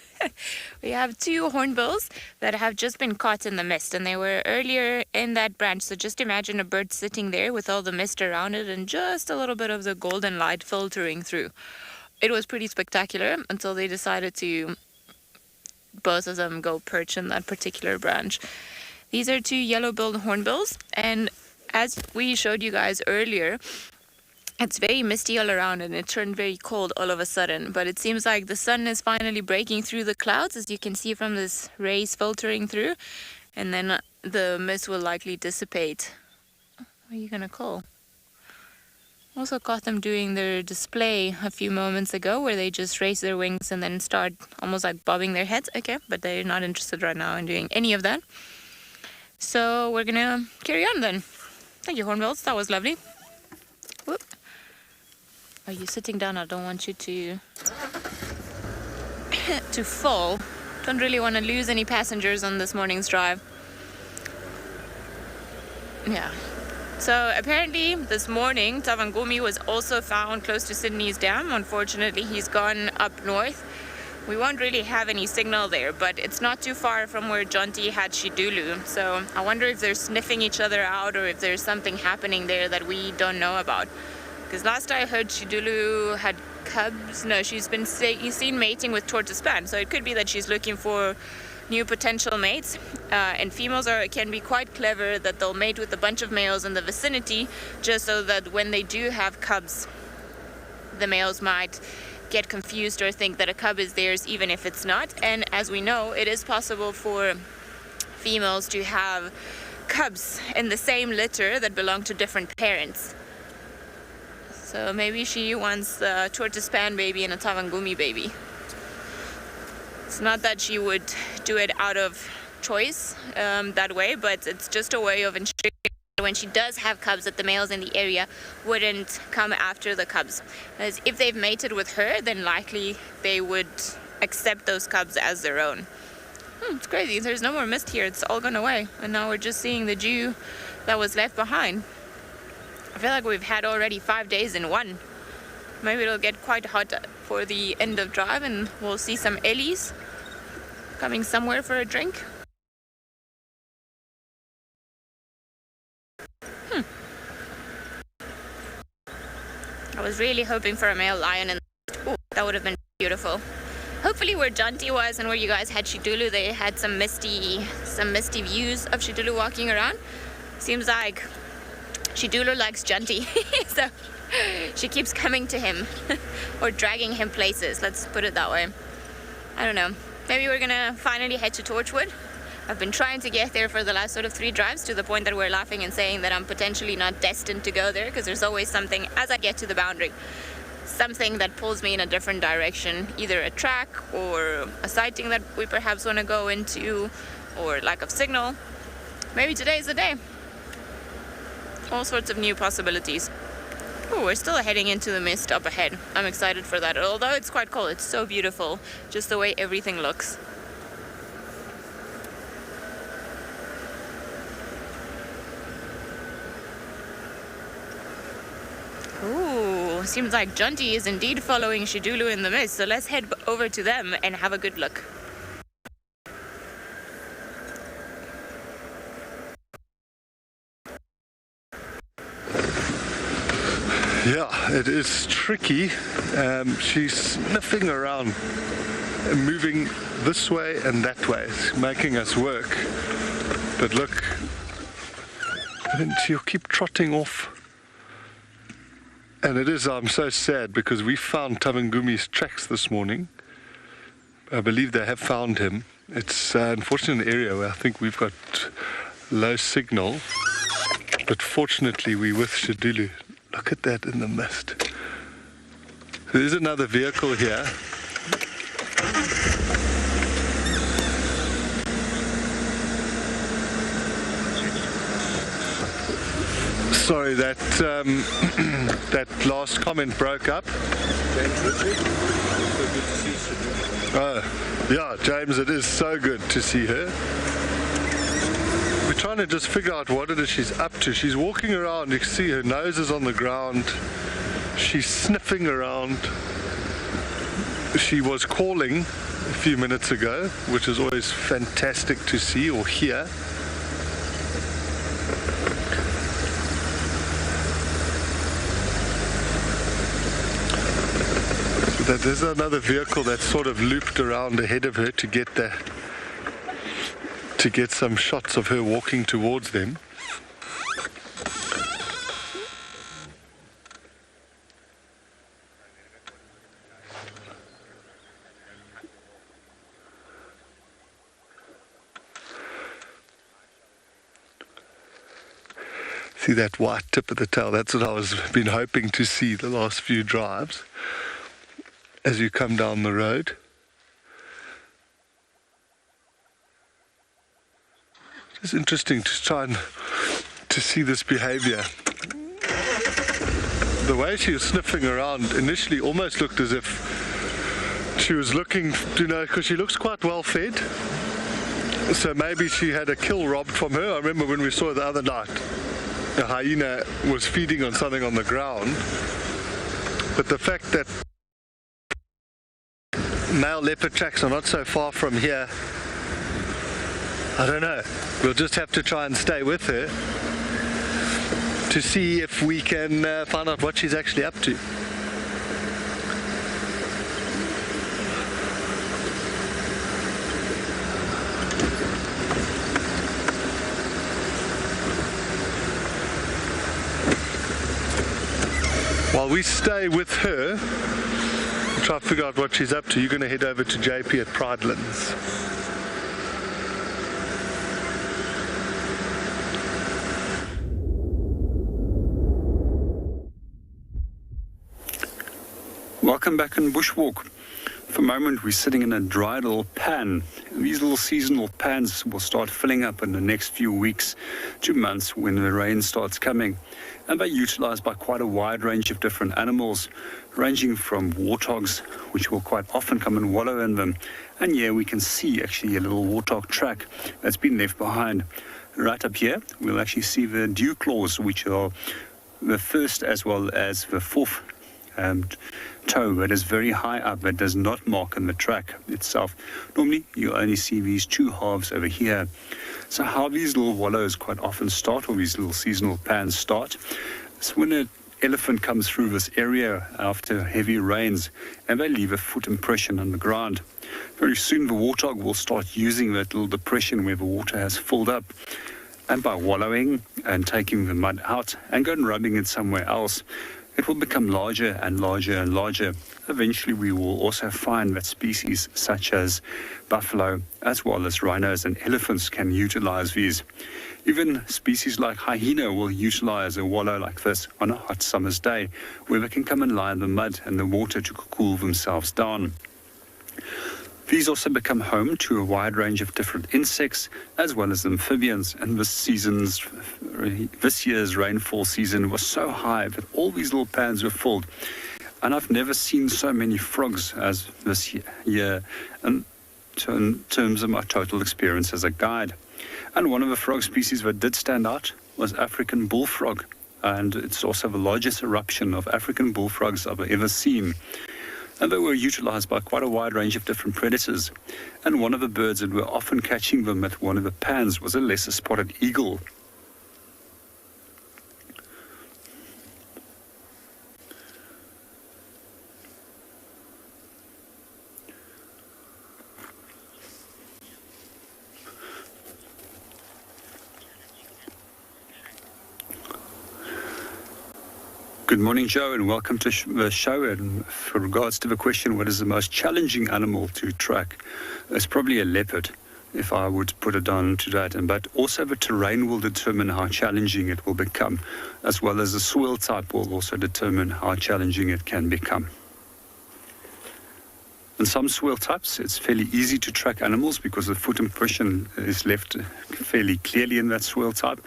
We have 2 hornbills that have just been caught in the mist, and they were earlier in that branch. So just imagine a bird sitting there with all the mist around it and just a little bit of the golden light filtering through. It was pretty spectacular until they decided to, both of them, go perch in that particular branch. These are 2 yellow-billed hornbills, and as we showed you guys earlier, it's very misty all around and it turned very cold all of a sudden, but it seems like the sun is finally breaking through the clouds, as you can see from this rays filtering through, and then the mist will likely dissipate. What are you gonna call? Also caught them doing their display a few moments ago where they just raise their wings and then start almost like bobbing their heads. Okay, but they're not interested right now in doing any of that. So we're gonna carry on then. Thank you, hornbills. That was lovely. Whoop. Are you sitting down? I don't want you to fall. Don't really want to lose any passengers on this morning's drive. Yeah. So apparently this morning Tavangumi was also found close to Sydney's dam. Unfortunately, he's gone up north. We won't really have any signal there, but it's not too far from where Jonty had Shidulu. So I wonder if they're sniffing each other out or if there's something happening there that we don't know about. Because last I heard, Shidulu had cubs. No, she's been seen mating with tortoise span. So it could be that she's looking for new potential mates. And females can be quite clever, that they'll mate with a bunch of males in the vicinity, just so that when they do have cubs, the males might get confused or think that a cub is theirs, even if it's not. And as we know, it is possible for females to have cubs in the same litter that belong to different parents. So maybe she wants a tortoise span baby and a Tavangumi baby. It's not that she would do it out of choice that way, but it's just a way of ensuring that when she does have cubs, that the males in the area wouldn't come after the cubs. As if they've mated with her, then likely they would accept those cubs as their own. It's crazy. There's no more mist here. It's all gone away. And now we're just seeing the dew that was left behind. I feel like we've had already 5 days in one. Maybe it'll get quite hot for the end of drive and we'll see some ellies coming somewhere for a drink. I was really hoping for a male lion, and that would have been beautiful. Hopefully where Jonty was and where you guys had Shidulu, they had some misty views of Shidulu walking around. Seems like Shidulu likes Jonty, so she keeps coming to him or dragging him places, let's put it that way. I don't know. Maybe we're gonna finally head to Torchwood. I've been trying to get there for the last sort of 3 drives, to the point that we're laughing and saying that I'm potentially not destined to go there, because there's always something, as I get to the boundary, something that pulls me in a different direction, either a track or a sighting that we perhaps want to go into, or lack of signal. Maybe today's the day. All sorts of new possibilities. Oh, we're still heading into the mist up ahead. I'm excited for that. Although it's quite cold, it's so beautiful, just the way everything looks. Ooh, seems like Jonty is indeed following Shidulu in the mist, so let's head over to them and have a good look. Yeah, it is tricky. She's sniffing around, moving this way and that way, making us work. But look, and she'll keep trotting off. And it is, I'm so sad, because we found Tavangumi's tracks this morning. I believe they have found him. It's unfortunately an area where I think we've got low signal. But fortunately we're with Shidulu. Look at that in the mist. There's another vehicle here. Sorry, that that last comment broke up. Oh, yeah, James, it is so good to see her. We're trying to just figure out what it is she's up to. She's walking around, you can see her nose is on the ground. She's sniffing around. She was calling a few minutes ago, which is always fantastic to see or hear. So there's another vehicle that's sort of looped around ahead of her to get some shots of her walking towards them. See that white tip of the tail? That's what I was been hoping to see the last few drives as you come down the road. It's interesting to try and to see this behavior. The way she was sniffing around initially almost looked as if she was looking, because she looks quite well fed. So maybe she had a kill robbed from her. I remember when we saw her the other night, a hyena was feeding on something on the ground. But the fact that male leopard tracks are not so far from here, I don't know. We'll just have to try and stay with her to see if we can find out what she's actually up to. While we stay with her and try to figure out what she's up to, you're going to head over to JP at Pridelands. Welcome back on Bushwalk. For a moment, we're sitting in a dry little pan. These little seasonal pans will start filling up in the next few weeks to months when the rain starts coming. And they're utilized by quite a wide range of different animals, ranging from warthogs, which will quite often come and wallow in them. And here we can see actually a little warthog track that's been left behind. Right up here, we'll actually see the dew claws, which are the first as well as the fourth toe that is very high up, that does not mark on the track itself. Normally you only see these two halves over here. So how these little wallows quite often start, or these little seasonal pans start, is when an elephant comes through this area after heavy rains and they leave a foot impression on the ground. Very soon the warthog will start using that little depression where the water has filled up, and by wallowing and taking the mud out and going and rubbing it somewhere else, it will become larger and larger and larger. Eventually we will also find that species such as buffalo as well as rhinos and elephants can utilize these. Even species like hyena will utilize a wallow like this on a hot summer's day, where they can come and lie in the mud and the water to cool themselves down. These also become home to a wide range of different insects as well as amphibians, and this year's rainfall season was so high that all these little pans were filled. And I've never seen so many frogs as this year in terms of my total experience as a guide. And one of the frog species that did stand out was African bullfrog, and it's also the largest eruption of African bullfrogs I've ever seen. And they were utilized by quite a wide range of different predators. And one of the birds that were often catching them at one of the pans was a lesser spotted eagle. Good morning, Joe, and welcome to the show. And for regards to the question, what is the most challenging animal to track? It's probably a leopard, if I would put it down to that. But also the terrain will determine how challenging it will become, as well as the soil type will also determine how challenging it can become. In some soil types, it's fairly easy to track animals because the foot impression is left fairly clearly in that soil type.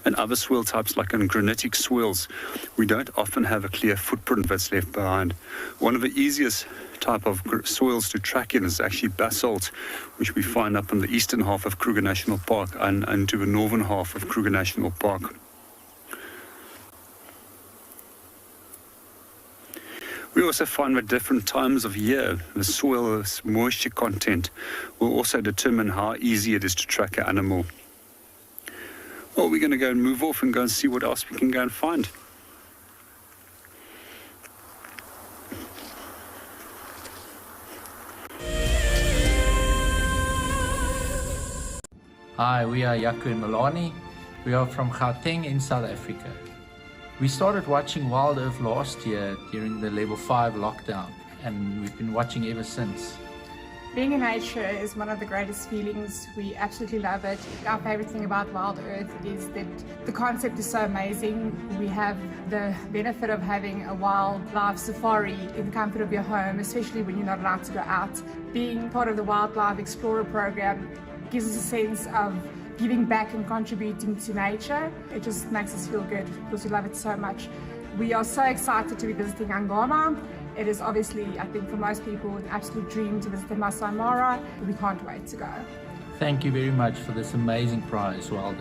And other soil types, like in granitic soils, we don't often have a clear footprint that's left behind. One of the easiest type of soils to track in is actually basalt, which we find up in the eastern half of Kruger National Park and to the northern half of Kruger National We also find that different times of year, the soil's moisture content will also determine how easy it is to track an animal. Well, we're going to go and move off and go and see what else we can go and find. Hi, we are Yaku and Milani. We are from Gauteng in South Africa. We started watching WildEarth last year during the level 5 lockdown, and we've been watching ever since. Being in nature is one of the greatest feelings. We absolutely love it. Our favorite thing about WildEarth is that the concept is so amazing. We have the benefit of having a wildlife safari in the comfort of your home, especially when you're not allowed to go out. Being part of the Wildlife Explorer program gives us a sense of giving back and contributing to nature. It just makes us feel good because we love it so much. We are so excited to be visiting Ngala. It is obviously, I think for most people, an absolute dream to visit the Masai Mara. We can't wait to go. Thank you very much for this amazing prize, WildEarth.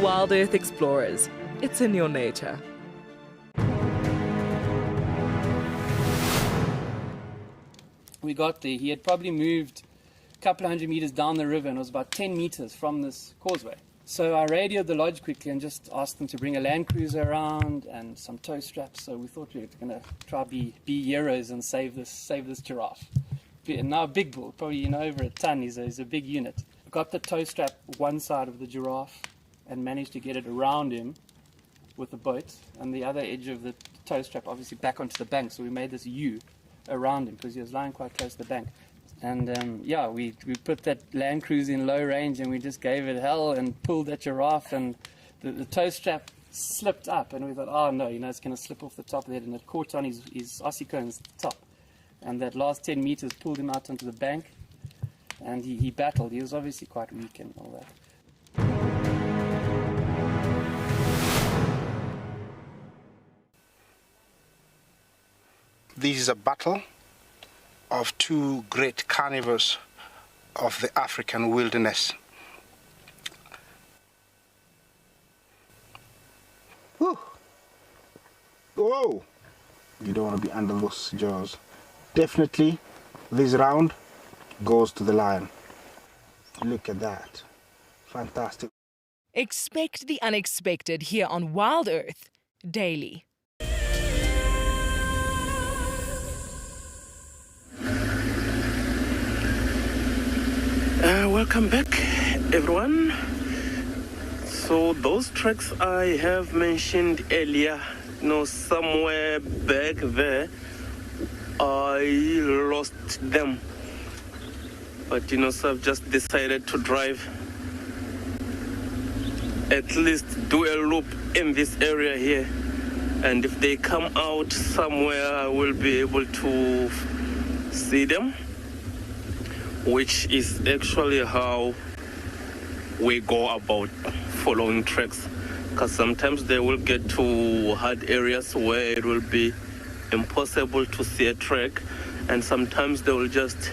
WildEarth Explorers. It's in your nature. We got there, he had probably moved a couple of hundred meters down the river and was about 10 meters from this causeway. So I radioed the lodge quickly and just asked them to bring a land cruiser around and some tow straps. So we thought we were going to try be heroes and save this giraffe. And now a big bull, probably over a ton, he's a big unit. Got the tow strap one side of the giraffe and managed to get it around him with the boat, and the other edge of the tow strap obviously back onto the bank. So we made this U around him because he was lying quite close to the bank. And we put that land cruiser in low range and we just gave it hell and pulled that giraffe, and the tow strap slipped up and we thought, oh no, it's going to slip off the top of the head, and it caught on his ossicone's top. And that last 10 meters pulled him out onto the bank, and he battled. He was obviously quite weak and all that. This is a battle of two great carnivores of the African wilderness. Whew. Whoa! You don't want to be under those jaws. Definitely, this round goes to the lion. Look at that. Fantastic. Expect the unexpected here on WildEarth daily. Welcome back, everyone. So those tracks I have mentioned earlier, somewhere back there, I lost them. But so I've just decided to drive, at least do a loop in this area here. And if they come out somewhere, I will be able to see them, which is actually how we go about following tracks, because sometimes they will get to hard areas where it will be impossible to see a track, and sometimes they will just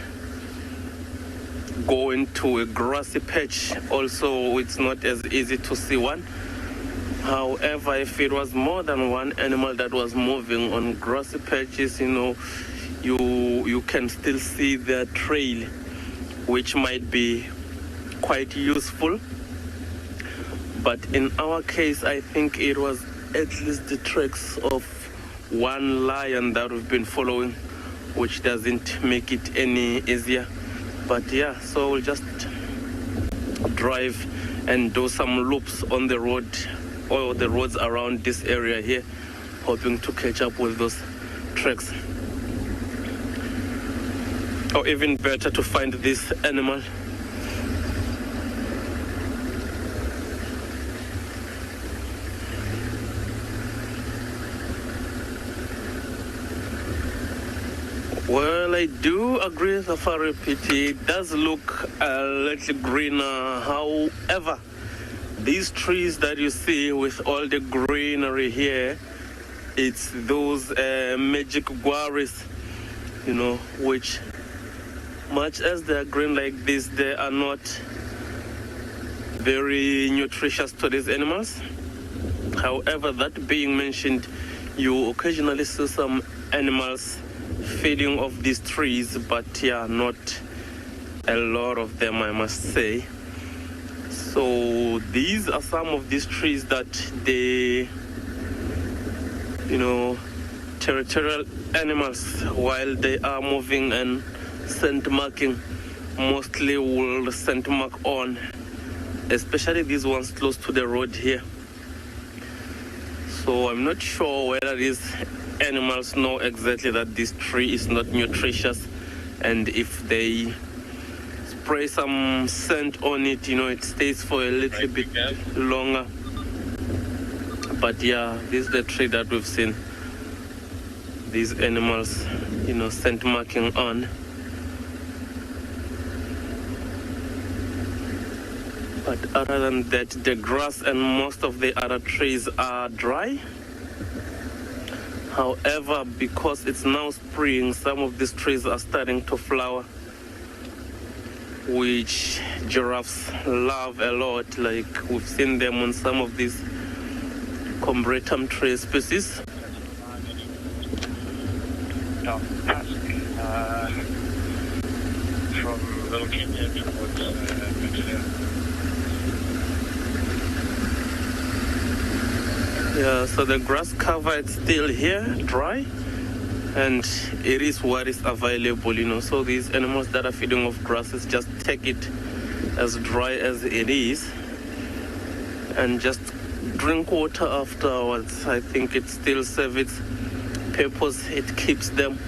go into a grassy patch. Also, it's not as easy to see one. However, if it was more than one animal that was moving on grassy patches, you can still see their trail, which might be quite useful. But in our case, I think it was at least the tracks of one lion that we've been following, which doesn't make it any easier. But yeah, so we'll just drive and do some loops on the road or the roads around this area here, hoping to catch up with those tracks. Or even better, to find this animal. Well, I do agree with Safari PT. It does look a little greener. However, these trees that you see with all the greenery here, it's those magic guaris, which, much as they're green like this, they are not very nutritious to these animals. However, that being mentioned, you occasionally see some animals feeding off these trees, but yeah, not a lot of them, I must say. So these are some of these trees that the, territorial animals, while they are moving and scent marking, mostly will scent mark on, especially these ones close to the road here. So I'm not sure whether these animals know exactly that this tree is not nutritious, and if they spray some scent on it, it stays for a little bit longer. But yeah, this is the tree that we've seen these animals, scent marking on. But other than that, the grass and most of the other trees are dry. However, because it's now spring, some of these trees are starting to flower, which giraffes love a lot. Like we've seen them on some of these combretum tree species. From Little Kenya towards Pinda. Yeah, so the grass cover is still here, dry, and it is what is available, So these animals that are feeding off grasses just take it as dry as it is and just drink water afterwards. I think it still serves its purpose. It keeps them,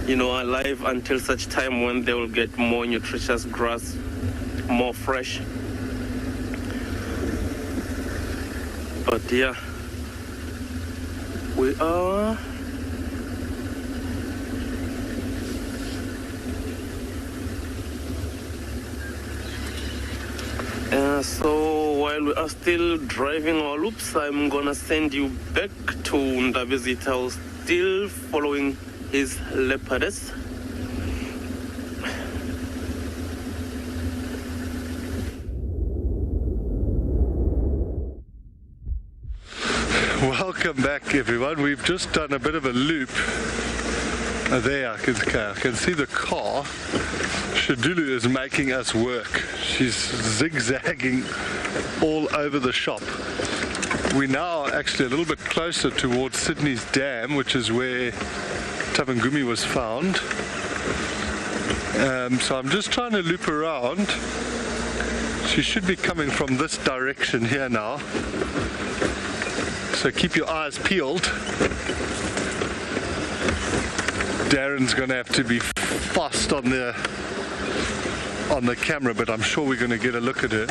alive until such time when they will get more nutritious grass, more fresh. But yeah, we are so while we are still driving our loops, I'm gonna send you back to Ndabezita, still following his leopardess. Welcome back, everyone. We've just done a bit of a loop. There, I can see the car. Shidulu is making us work. She's zigzagging all over the shop. We're now actually a little bit closer towards Sydney's dam, which is where Tavangumi was found. So I'm just trying to loop around. She should be coming from this direction here now. So keep your eyes peeled. Darren's going to have to be fast on the camera, but I'm sure we're going to get a look at her.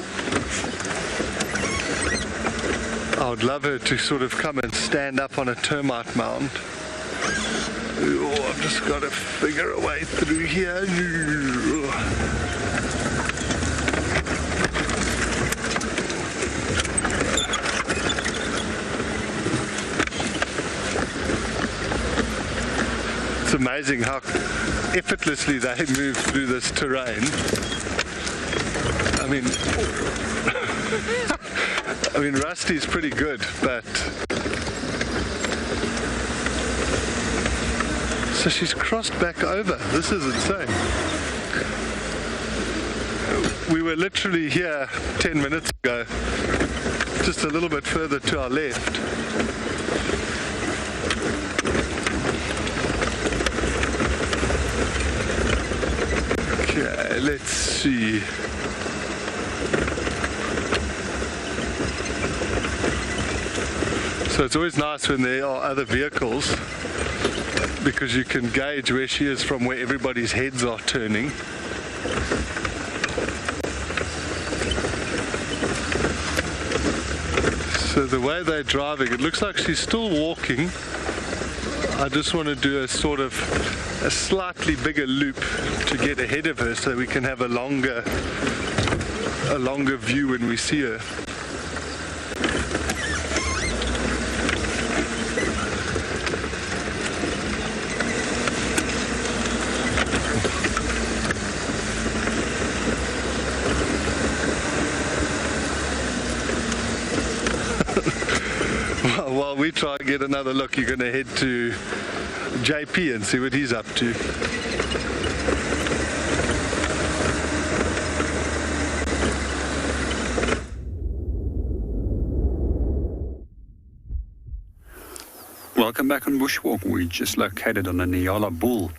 I would love her to sort of come and stand up on a termite mound. Oh, I've just got to figure a way through here. It's amazing how effortlessly they move through this terrain. I mean, Rusty's pretty good, but so she's crossed back over. This is insane. We were literally here 10 minutes ago, just a little bit further to our left. Okay, let's see. So it's always nice when there are other vehicles because you can gauge where she is from where everybody's heads are turning. So the way they're driving, it looks like she's still walking. I just want to do a sort of a slightly bigger loop to get ahead of her so we can have a longer view when we see her. While we try and get another look, you're going to head to JP and see what he's up to. Welcome back on Bushwalk. We just located on a Nyala bull.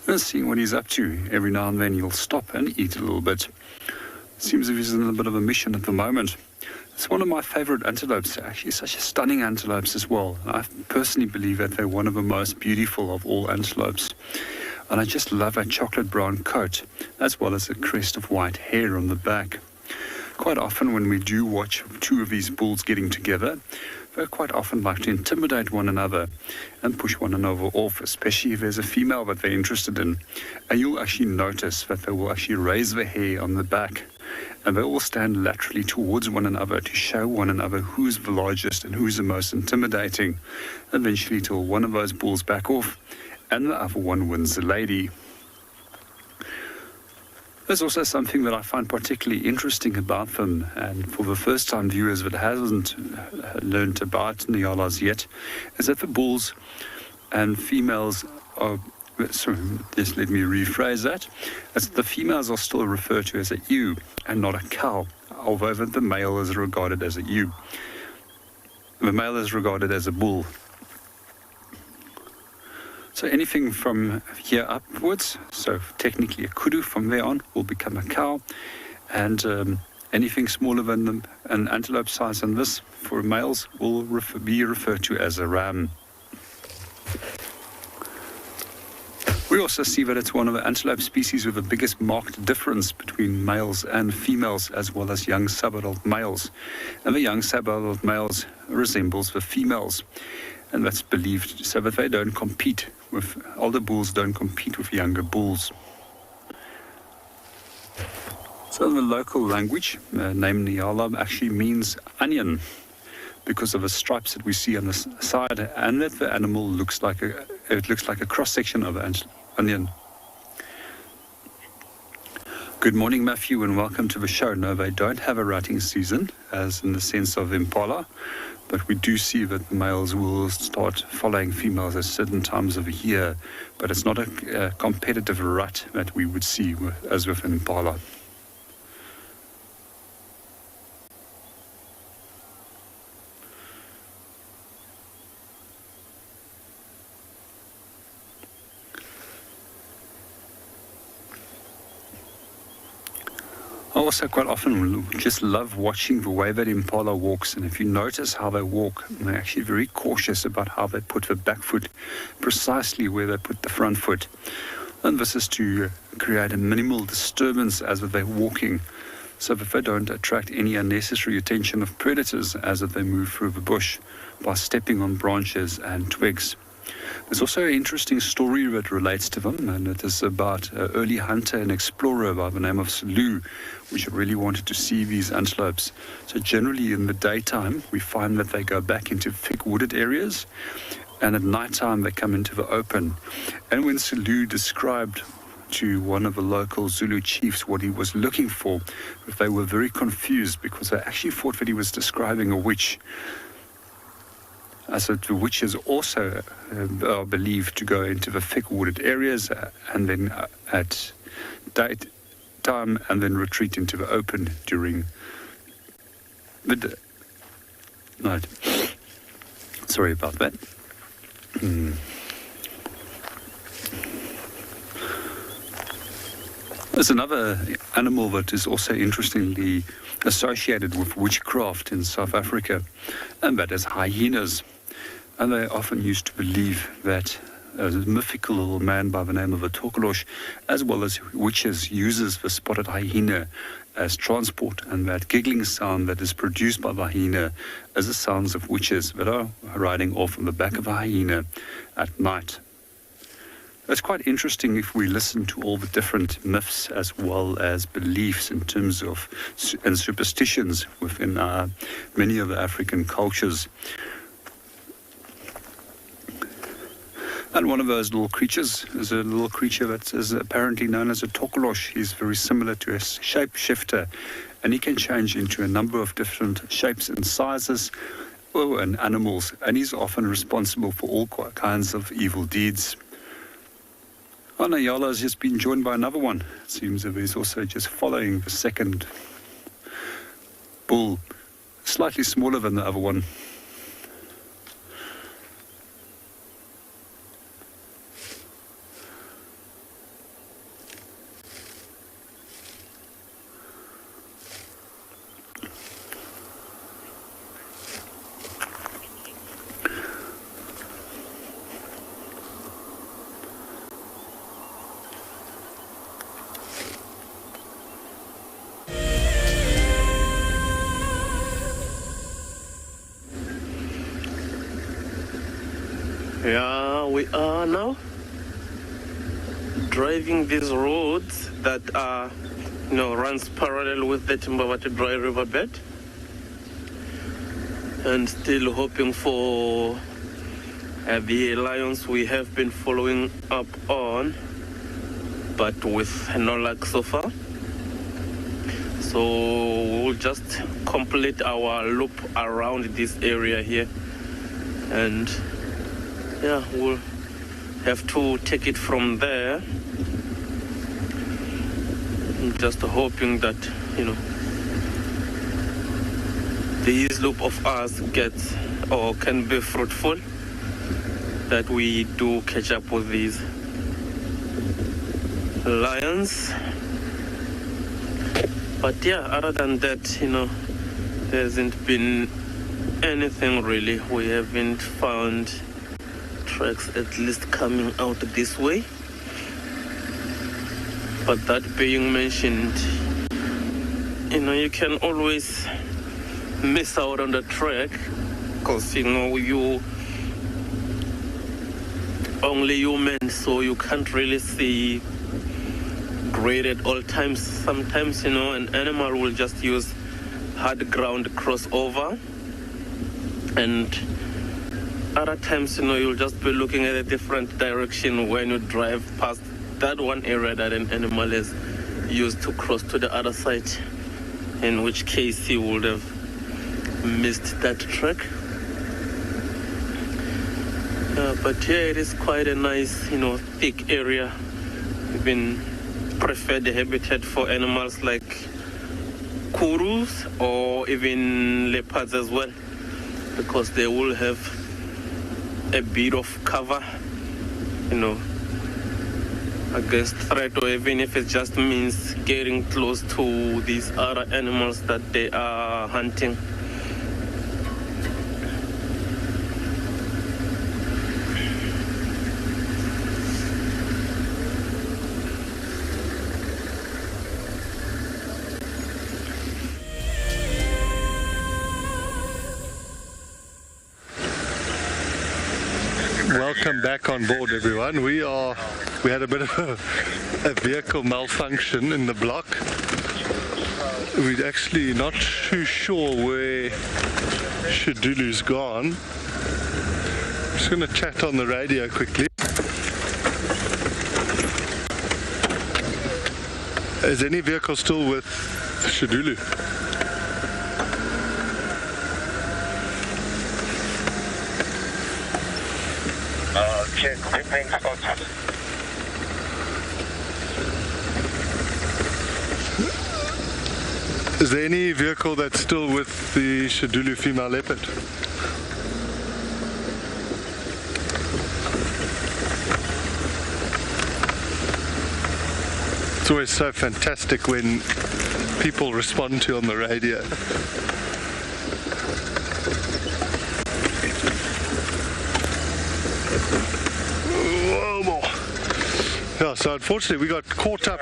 Let's see what he's up to. Every now and then he'll stop and eat a little bit. Seems as if he's in a bit of a mission at the moment. It's one of my favorite antelopes, actually such stunning antelopes as well. I personally believe that they're one of the most beautiful of all antelopes. And I just love that chocolate brown coat, as well as the crest of white hair on the back. Quite often when we do watch two of these bulls getting together, they quite often like to intimidate one another and push one another off, especially if there's a female that they're interested in. And you'll actually notice that they will actually raise their hair on the back, and they will stand laterally towards one another to show one another who's the largest and who's the most intimidating, eventually till one of those bulls back off and the other one wins the lady. There's also something that I find particularly interesting about them, and for the first time viewers that hasn't learned about Nyalas yet, is that the bulls and females are, sorry, just let me rephrase that, as the females are still referred to as a ewe and not a cow, although the male is regarded as a ewe. The male is regarded as a bull. So anything from here upwards, so technically a kudu from there on, will become a cow, and anything smaller than an antelope size than this for males will be referred to as a ram. We also see that it's one of the antelope species with the biggest marked difference between males and females, as well as young sub-adult males. And the young sub-adult males resembles the females. And that's believed so that they don't compete with, older bulls don't compete with younger bulls. So in the local language, the name Nyala actually means onion, because of the stripes that we see on the side, and that the animal looks like a cross-section of an onion. Good morning, Matthew, and welcome to the show. No, they don't have a rutting season, as in the sense of impala, but we do see that the males will start following females at certain times of the year, but it's not a competitive rut that we would see as with an impala. I also quite often just love watching the way that impala walks, and if you notice how they walk, they're actually very cautious about how they put the back foot precisely where they put the front foot. And this is to create a minimal disturbance as they're walking, so that they don't attract any unnecessary attention of predators as they move through the bush by stepping on branches and twigs. There's also an interesting story that relates to them, and it is about an early hunter and explorer by the name of Tswalu, which really wanted to see these antelopes. So generally in the daytime, we find that they go back into thick wooded areas, and at nighttime they come into the open. And when Tswalu described to one of the local Zulu chiefs what he was looking for, they were very confused because they actually thought that he was describing a witch. So the witches also are believed to go into the thick wooded areas and then at daytime and then retreat into the open during the night. Sorry about that. There's another animal that is also interestingly associated with witchcraft in South Africa, and that is hyenas. And they often used to believe that a mythical little man by the name of a Tokolosh, as well as witches, uses the spotted hyena as transport, and that giggling sound that is produced by the hyena is the sounds of witches that are riding off on the back of a hyena at night. It's quite interesting if we listen to all the different myths as well as beliefs in terms of and superstitions within many of the African cultures. And one of those little creatures is a little creature that is apparently known as a tokolosh. He's very similar to a shapeshifter, and he can change into a number of different shapes and sizes, and animals, and he's often responsible for all kinds of evil deeds. Oh, Nyala has just been joined by another one. It seems that he's also just following the second bull, slightly smaller than the other one. Yeah, we are now driving these roads that are, runs parallel with the Timbawati dry riverbed, and still hoping for the lions we have been following up on, but with no luck so far. So we'll just complete our loop around this area here, and yeah, we'll have to take it from there. I'm just hoping that, this loop of us gets or can be fruitful, that we do catch up with these lions. But yeah, other than that, there hasn't been anything really. We haven't found tracks at least coming out this way. But that being mentioned, you can always miss out on the track, because you only human, so you can't really see great at all times. Sometimes an animal will just use hard ground crossover, and other times, you'll just be looking at a different direction when you drive past that one area that an animal is used to cross to the other side, in which case you would have missed that track. But here it is quite a nice, thick area. Even preferred habitat for animals like kurus or even leopards as well, because they will have a bit of cover, against threat, or even if it just means getting close to these other animals that they are hunting. Welcome back on board, everyone. We had a bit of a vehicle malfunction in the block. We're actually not too sure where Shidulu's gone. I'm just going to chat on the radio quickly. Is any vehicle still with Shidulu? Check, dipping spots. Is there any vehicle that's still with the Shidulu female leopard? It's always so fantastic when people respond to you on the radio. Yeah, so unfortunately we got caught up.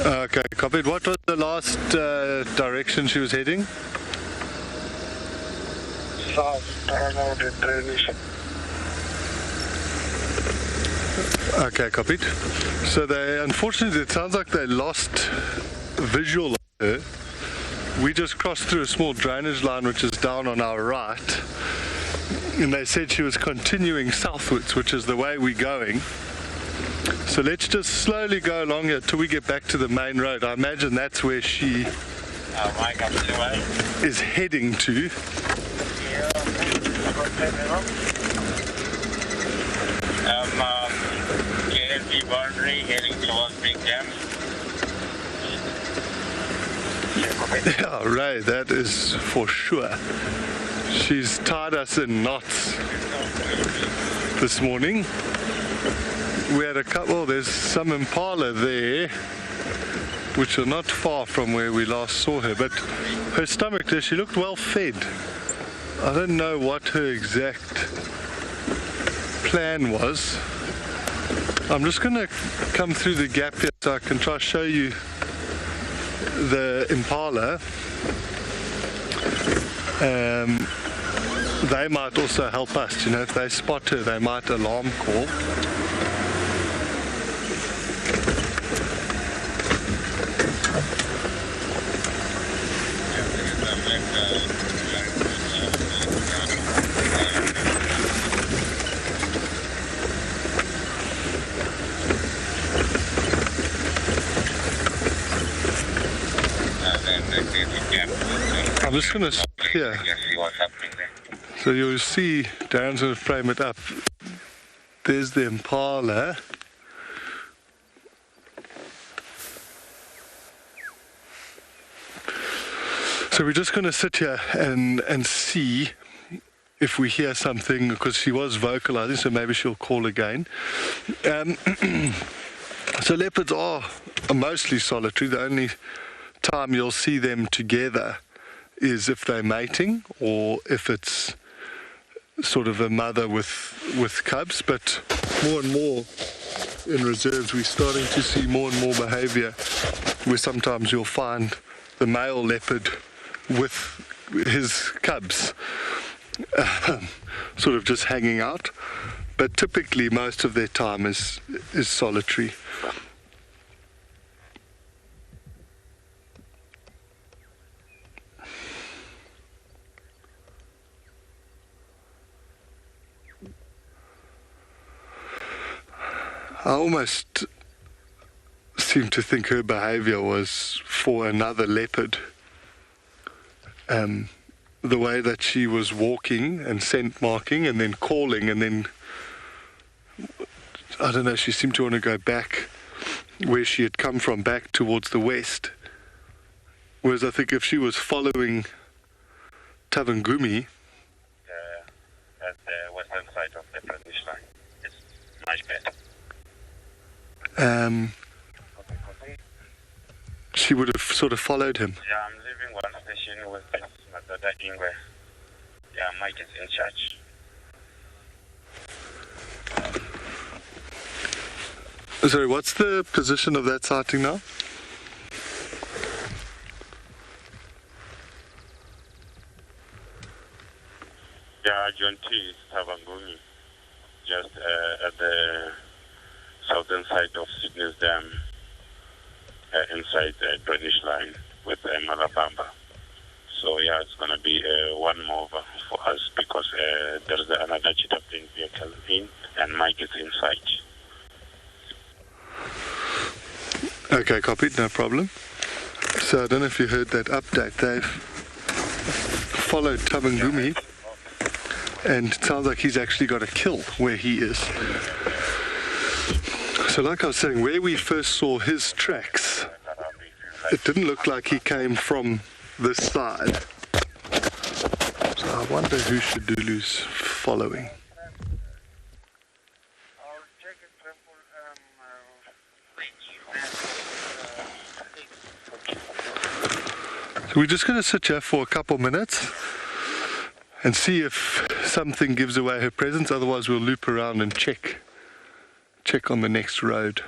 Okay, copied. What was the last direction she was heading? South, parallel the drainage. Okay, copied. So they, unfortunately, it sounds like they lost visual of her. We just crossed through a small drainage line which is down on our right, and they said she was continuing southwards, which is the way we're going. So So let's just slowly go along here till we get back to the main road. I imagine that's where she is heading to. KLP boundary heading towards Big Dam. Yeah, Ray, that is for sure. She's tied us in knots this morning. We had a couple, there's some impala there, which are not far from where we last saw her, but her stomach there, she looked well fed. I don't know what her exact plan was. I'm just going to come through the gap here so I can try to show you the impala. They might also help us, you know, if they spot her, they might alarm call. I'm just going to stop here. So you'll see, Darren's going to frame it up. There's the impala. So we're just going to sit here and see if we hear something, because she was vocalizing, so maybe she'll call again. So leopards are mostly solitary. The only time you'll see them together is if they're mating or if it's sort of a mother with cubs, but more and more in reserves we're starting to see more and more behavior where sometimes you'll find the male leopard with his cubs sort of just hanging out, but typically most of their time is solitary. I almost seem to think her behavior was for another leopard. The way that she was walking and scent marking and then calling, and then, I don't know, she seemed to want to go back where she had come from, back towards the west. Whereas I think if she was following Tavangumi, at the western side of the British line, it's much better. She would have sort of followed him. Yeah, I'm leaving one station with my daughter Ingwe. Yeah, Mike is in charge. Sorry, what's the position of that sighting now? Yeah, Jonty is Tavangumi, just at the southern side of Sydney's Dam, inside the British line with Malabamba. So yeah, it's going to be one move for us because there's another cheetah plane vehicle in and Mike is inside. Okay, copied, no problem. So I don't know if you heard that update. They've followed Tavangumi, and it sounds like he's actually got a kill where he is. So like I was saying, where we first saw his tracks, it didn't look like he came from this side. So I wonder who Shidulu's following. So we're just going to sit here for a couple minutes and see if something gives away her presence. Otherwise we'll loop around and check on the next road.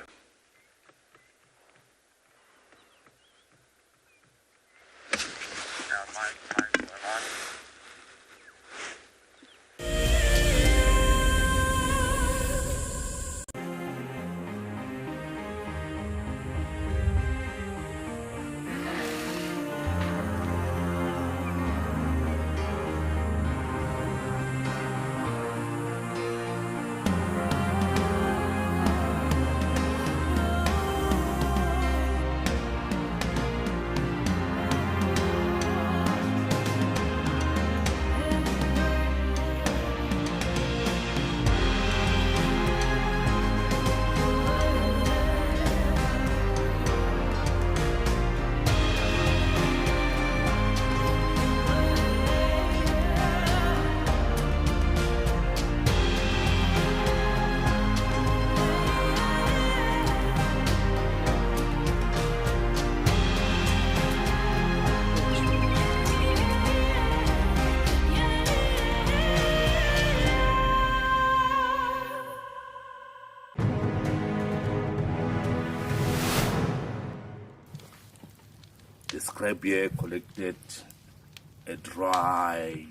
the scrap here collected a dry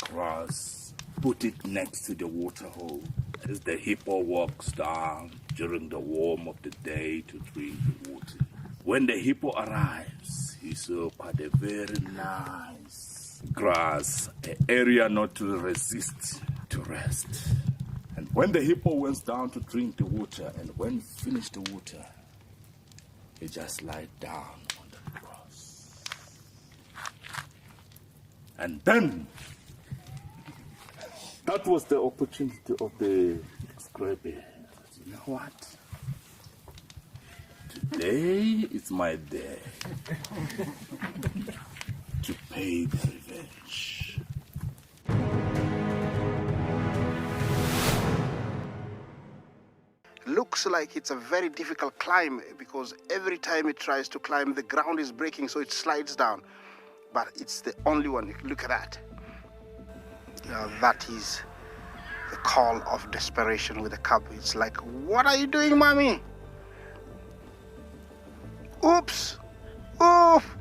grass, put it next to the waterhole as the hippo walks down during the warm of the day to drink the water. When the hippo arrives, he saw quite a very nice grass, an area not to resist to rest. And when the hippo went down to drink the water, and when he finished the water, he just lied down on the grass. And then, that was the opportunity of the scrappy. You know what? Today is my day to pay the revenge. Looks like it's a very difficult climb because every time it tries to climb, the ground is breaking, so it slides down. But it's the only one. Look at that. That is the call of desperation with a cub. It's like, what are you doing, mommy? Oops! Oof!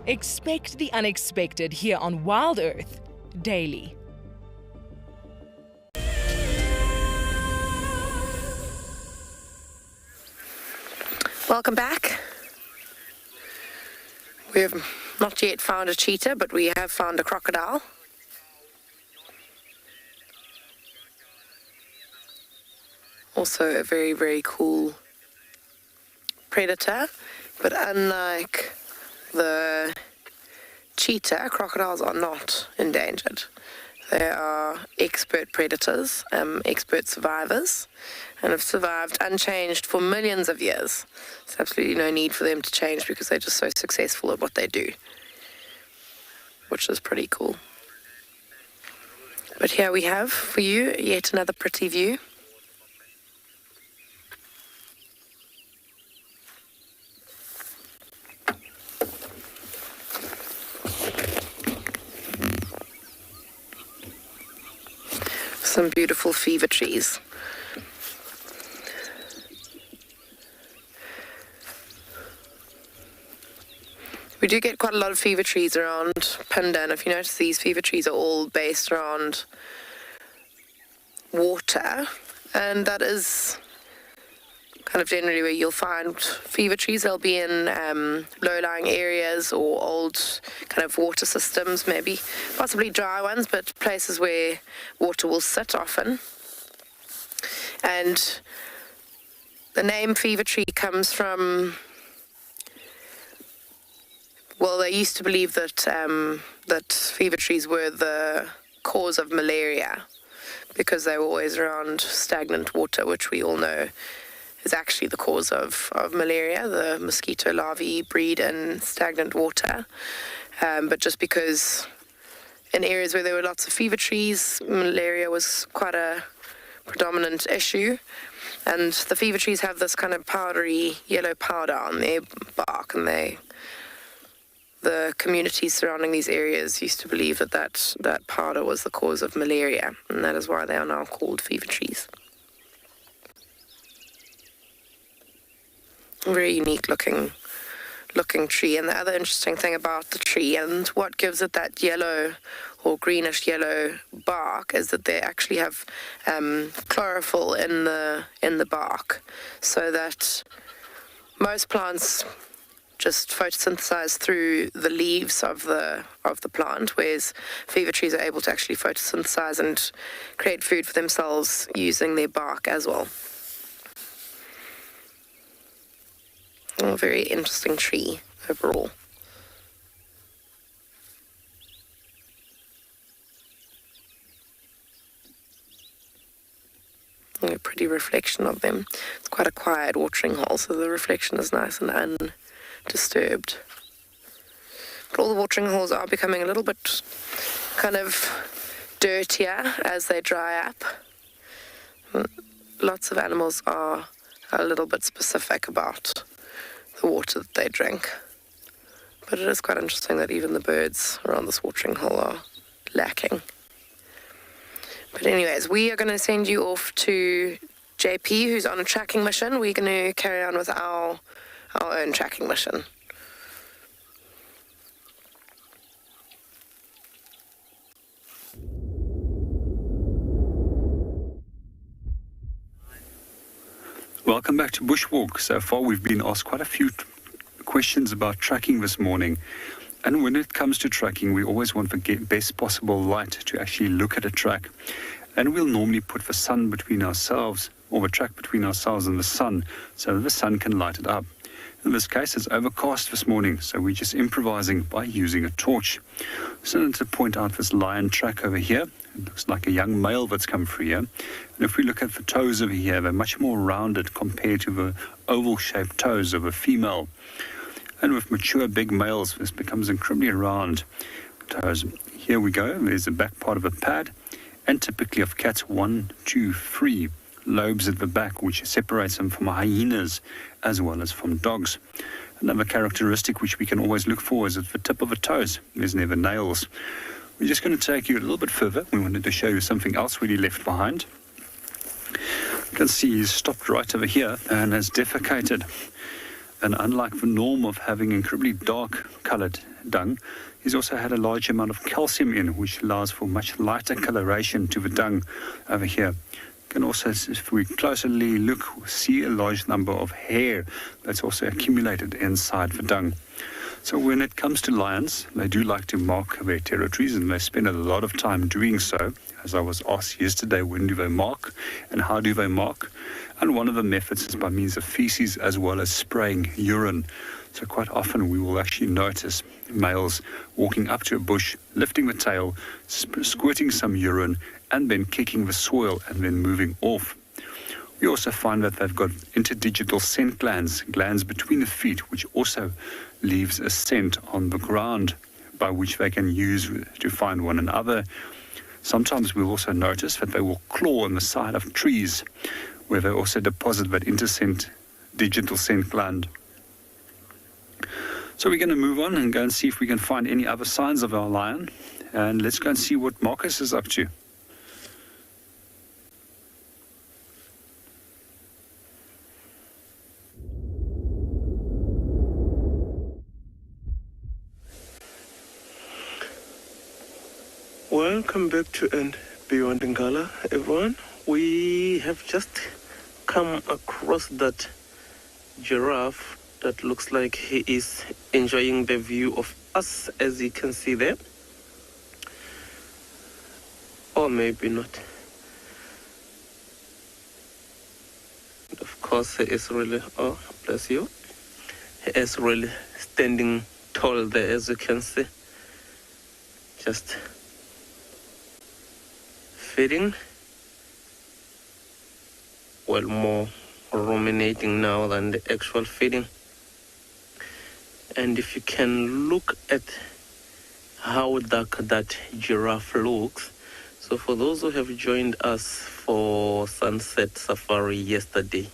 Expect the unexpected here on WildEarth daily. Welcome back. We have not yet found a cheetah, but we have found a crocodile. Also a very, very cool predator, but unlike the cheetah, crocodiles are not endangered. They are expert predators, expert survivors, and have survived unchanged for millions of years. There's absolutely no need for them to change because they're just so successful at what they do, which is pretty cool. But here we have for you yet another pretty view. Some beautiful fever trees. We do get quite a lot of fever trees around Pinda, and if you notice, these fever trees are all based around water, and that is kind of generally where you'll find fever trees. They'll be in low-lying areas or old kind of water systems, maybe possibly dry ones, but places where water will sit often. And the name fever tree comes from, well, they used to believe that that fever trees were the cause of malaria because they were always around stagnant water, which we all know is actually the cause of malaria. The mosquito larvae breed in stagnant water. But just because in areas where there were lots of fever trees, malaria was quite a predominant issue. And the fever trees have this kind of powdery yellow powder on their bark, and the communities surrounding these areas used to believe that powder was the cause of malaria, and that is why they are now called fever trees. A very unique looking tree. And the other interesting thing about the tree and what gives it that yellow or greenish yellow bark is that they actually have chlorophyll in the bark, so that most plants just photosynthesize through the leaves of the plant, whereas fever trees are able to actually photosynthesize and create food for themselves using their bark as well. A very interesting tree overall. A pretty reflection of them. It's quite a quiet watering hole, so the reflection is nice and undisturbed. But all the watering holes are becoming a little bit kind of dirtier as they dry up. Lots of animals are a little bit specific about the water that they drink. But it is quite interesting that even the birds around this watering hole are lacking. But anyways, we are going to send you off to JP, who's on a tracking mission. We're going to carry on with our our own tracking mission. Welcome back to Bushwalk. So far we've been asked quite a few questions about tracking this morning. And when it comes to tracking, we always want the best possible light to actually look at a track. And we'll normally put the sun between ourselves, or the track between ourselves and the sun, so the sun can light it up. In this case, it's overcast this morning, so we're just improvising by using a torch. So I wanted to point out this lion track over here. It looks like a young male that's come through here. And if we look at the toes over here, they're much more rounded compared to the oval-shaped toes of a female. And with mature big males, this becomes incredibly round toes. Here we go. There's the back part of a pad, and typically of cats, 1, 2, 3 lobes at the back, which separates them from hyenas as well as from dogs. Another characteristic which we can always look for is at the tip of the toes. There's never nails. We're just going to take you a little bit further. We wanted to show you something else really left behind. You can see he's stopped right over here and has defecated. And unlike the norm of having incredibly dark coloured dung, he's also had a large amount of calcium in, which allows for much lighter coloration to the dung over here. You can also, if we closely look, see a large number of hair that's also accumulated inside the dung. So when it comes to lions, they do like to mark their territories, and they spend a lot of time doing so. As I was asked yesterday, when do they mark and how do they mark? And one of the methods is by means of feces as well as spraying urine. So quite often we will actually notice males walking up to a bush, lifting the tail, squirting some urine, and then kicking the soil and then moving off. We also find that they've got interdigital scent glands between the feet, which also leaves a scent on the ground by which they can use to find one another. Sometimes we'll also notice that they will claw on the side of trees, where they also deposit that interdigital scent gland. So we're going to move on and go and see if we can find any other signs of our lion. And let's go and see what Marcus is up to. Welcome back to andBeyond Ngala, everyone. We have just come across that giraffe that looks like he is enjoying the view of us, as you can see there. Or maybe not. Of course, he is really, oh, bless you. He is really standing tall there, as you can see. Just feeding. Well, more ruminating now than the actual feeding. And if you can look at how dark that giraffe looks. So for those who have joined us for Sunset Safari yesterday,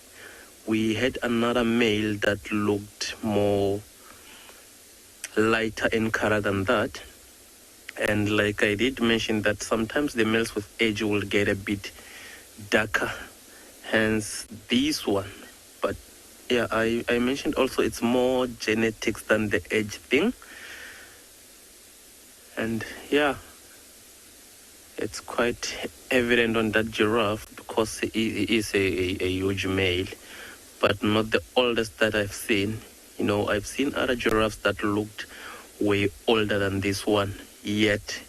we had another male that looked more lighter in color than that. And like I did mention that sometimes the males with age will get a bit darker, hence this one. But yeah, I mentioned also it's more genetics than the age thing. And yeah, it's quite evident on that giraffe because he is a huge male, but not the oldest that I've seen. You know, I've seen other giraffes that looked way older than this one, yet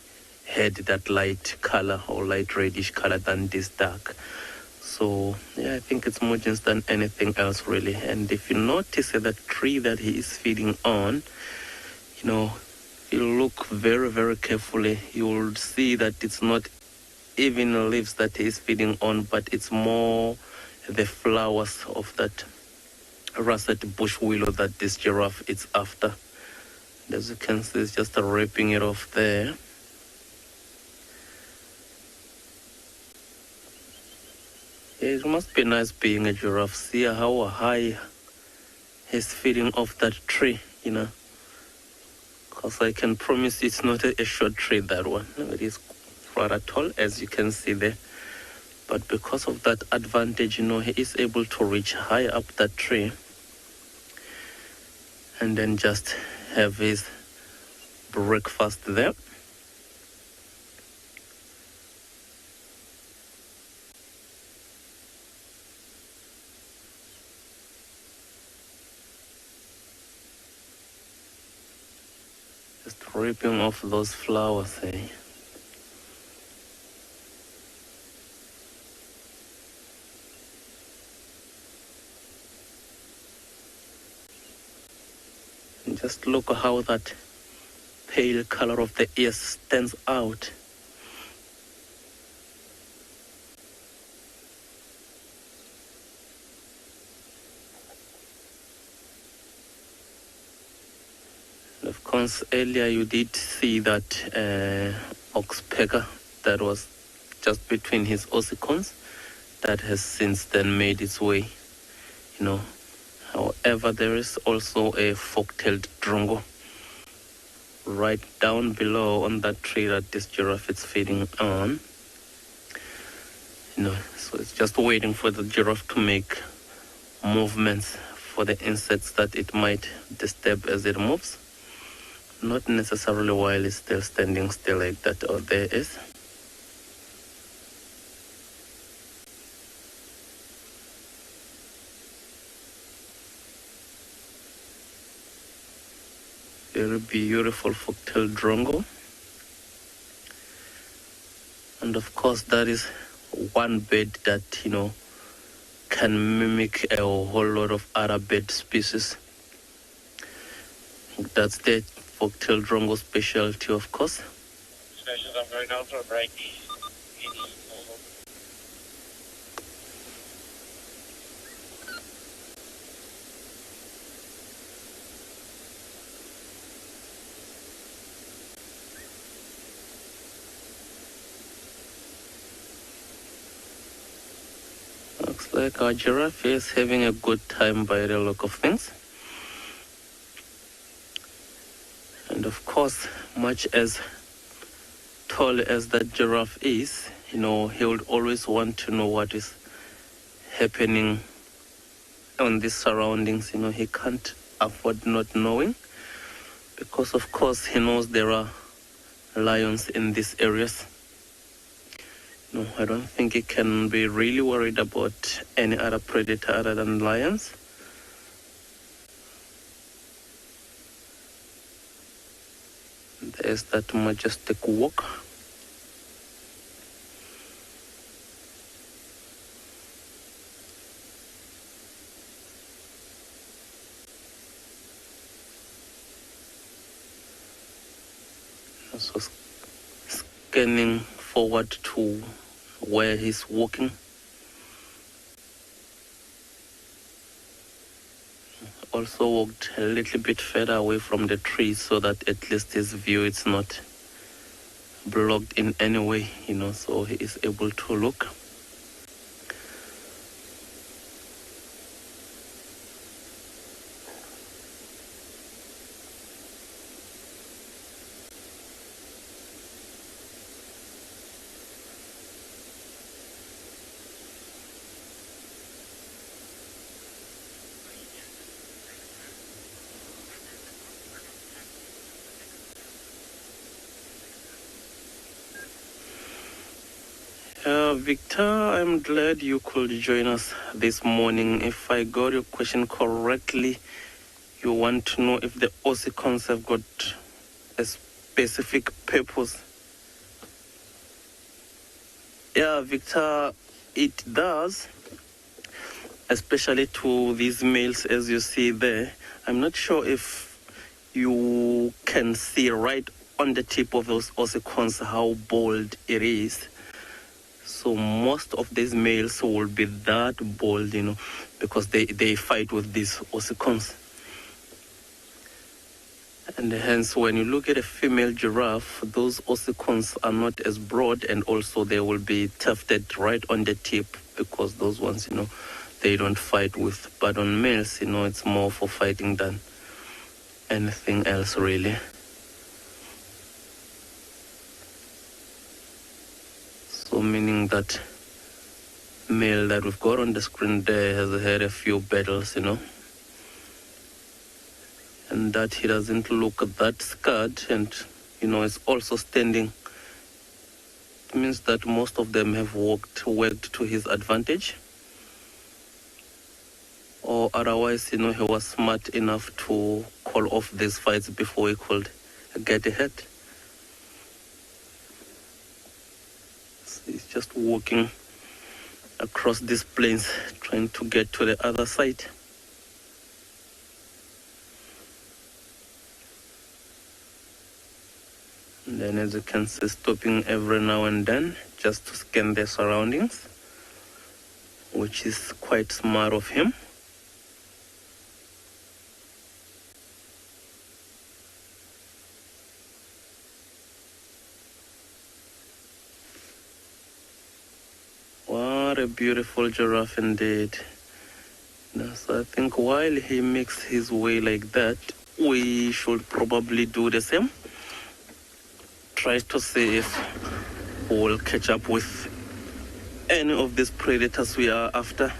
had that light color or light reddish color than this dark. So yeah, I think it's more just than anything else really. And if you notice that tree that he is feeding on, you know, you look very, very carefully, you will see that it's not even leaves that he is feeding on, but it's more the flowers of that russet bush willow that this giraffe is after. As you can see, it's just ripping it off there. It must be nice being a giraffe. See how high he's feeding off that tree, you know. Because I can promise it's not a short tree, that one. It is rather tall, as you can see there. But because of that advantage, you know, he is able to reach high up that tree. and then just have his breakfast there. Just ripping off those flowers, eh? And just look how that pale color of the ears stands out. And of course, earlier you did see that oxpecker that was just between his ossicons that has since then made its way, you know. However, there is also a fork-tailed drongo right down below on that tree that this giraffe is feeding on. You know, so it's just waiting for the giraffe to make movements for the insects that it might disturb as it moves. Not necessarily while it's still standing still like that. Oh, there is. Very beautiful fork-tailed drongo. And of course, that is one bird that, you know, can mimic a whole lot of other bird species. That's the fork-tailed drongo specialty, of course. Looks like our giraffe is having a good time by the look of things. And of course, much as tall as that giraffe is, you know, he would always want to know what is happening on these surroundings. You know, he can't afford not knowing, because of course he knows there are lions in these areas. No, I don't think he can be really worried about any other predator other than lions. There's that majestic walk. Also scanning forward to where he's walking. Also walked a little bit further away from the tree so that at least his view is not blocked in any way, you know, so he is able to look. Victor, I'm glad you could join us this morning. If I got your question correctly, you want to know if the ossicons have got a specific purpose. Yeah, Victor, it does, especially to these males, as you see there. I'm not sure if you can see right on the tip of those ossicons how bold it is. So most of these males will be that bold, you know, because they fight with these ossicons. And hence, when you look at a female giraffe, those ossicons are not as broad, and also they will be tufted right on the tip, because those ones, you know, they don't fight with. But on males, you know, it's more for fighting than anything else, really. So meaning that male that we've got on the screen there has had a few battles, you know. and that he doesn't look that scared and, is also standing. It means that most of them have worked to his advantage. Or otherwise, he was smart enough to call off these fights before he could get ahead. So he's just walking across these plains, trying to get to the other side. And then, as you can see, stopping every now and then just to scan their surroundings, which is quite smart of him. What a beautiful giraffe indeed. So I think while he makes his way like that, we should probably do the same. Try to see if we'll catch up with any of these predators we are after.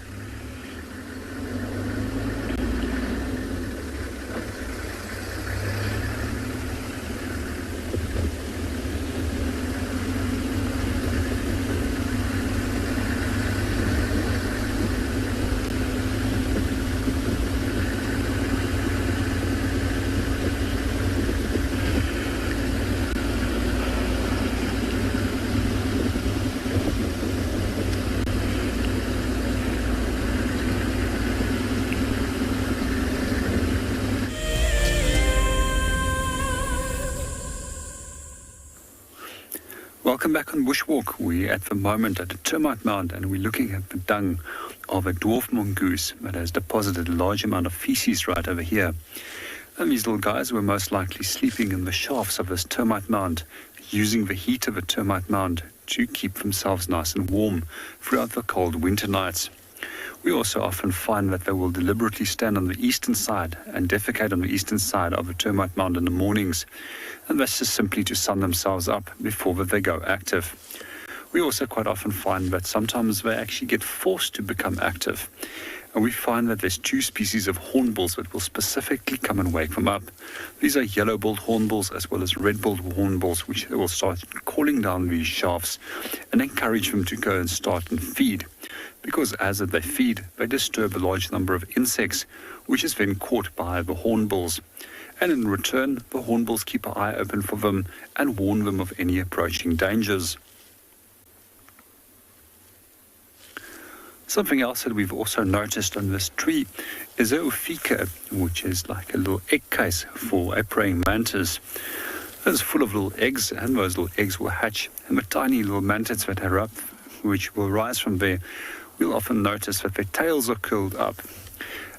Welcome back on Bushwalk. We're at the moment at a termite mound and we're looking at the dung of a dwarf mongoose that has deposited a large amount of feces right over here. And these little guys were most likely sleeping in the shafts of this termite mound, using the heat of a termite mound to keep themselves nice and warm throughout the cold winter nights. We also often find that they will deliberately stand on the eastern side and defecate on the eastern side of a termite mound in the mornings, and that's just simply to sun themselves up before they go active. We also quite often find that sometimes they actually get forced to become active, and we find that there's two species of hornbills that will specifically come and wake them up. These are yellow-billed hornbills as well as red-billed hornbills, which will start calling down these shafts and encourage them to go and start and feed. Because as they feed, they disturb a large number of insects, which is then caught by the hornbills. And in return, the hornbills keep an eye open for them and warn them of any approaching dangers. Something else that we've also noticed on this tree is a ufika, which is like a little egg case for a praying mantis. It's full of little eggs, and those little eggs will hatch, and the tiny little mantids that are up, which will rise from there, we'll often notice that their tails are curled up.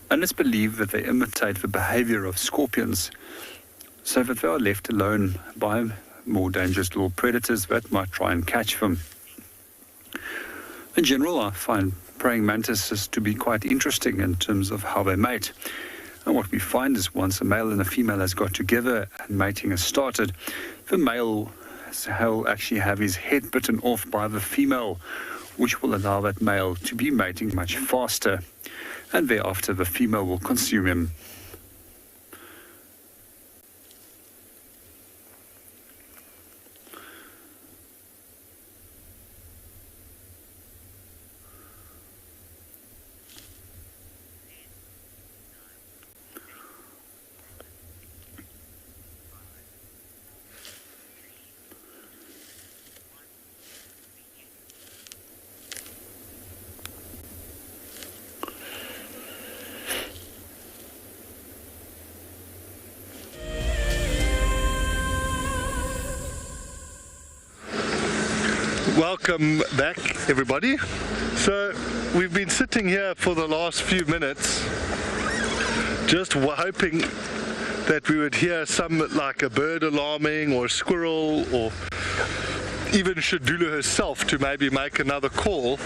And it's believed that they imitate the behavior of scorpions, so that they are left alone by more dangerous little predators that might try and catch them. In general, I find praying mantises to be quite interesting in terms of how they mate. And what we find is once a male and a female has got together and mating has started, the male will actually have his head bitten off by the female, which will allow that male to be mating much faster, and thereafter the female will consume him. Welcome back, everybody. So we've been sitting here for the last few minutes just hoping that we would hear some, like a bird alarming or a squirrel or even Shidulu herself to maybe make another call,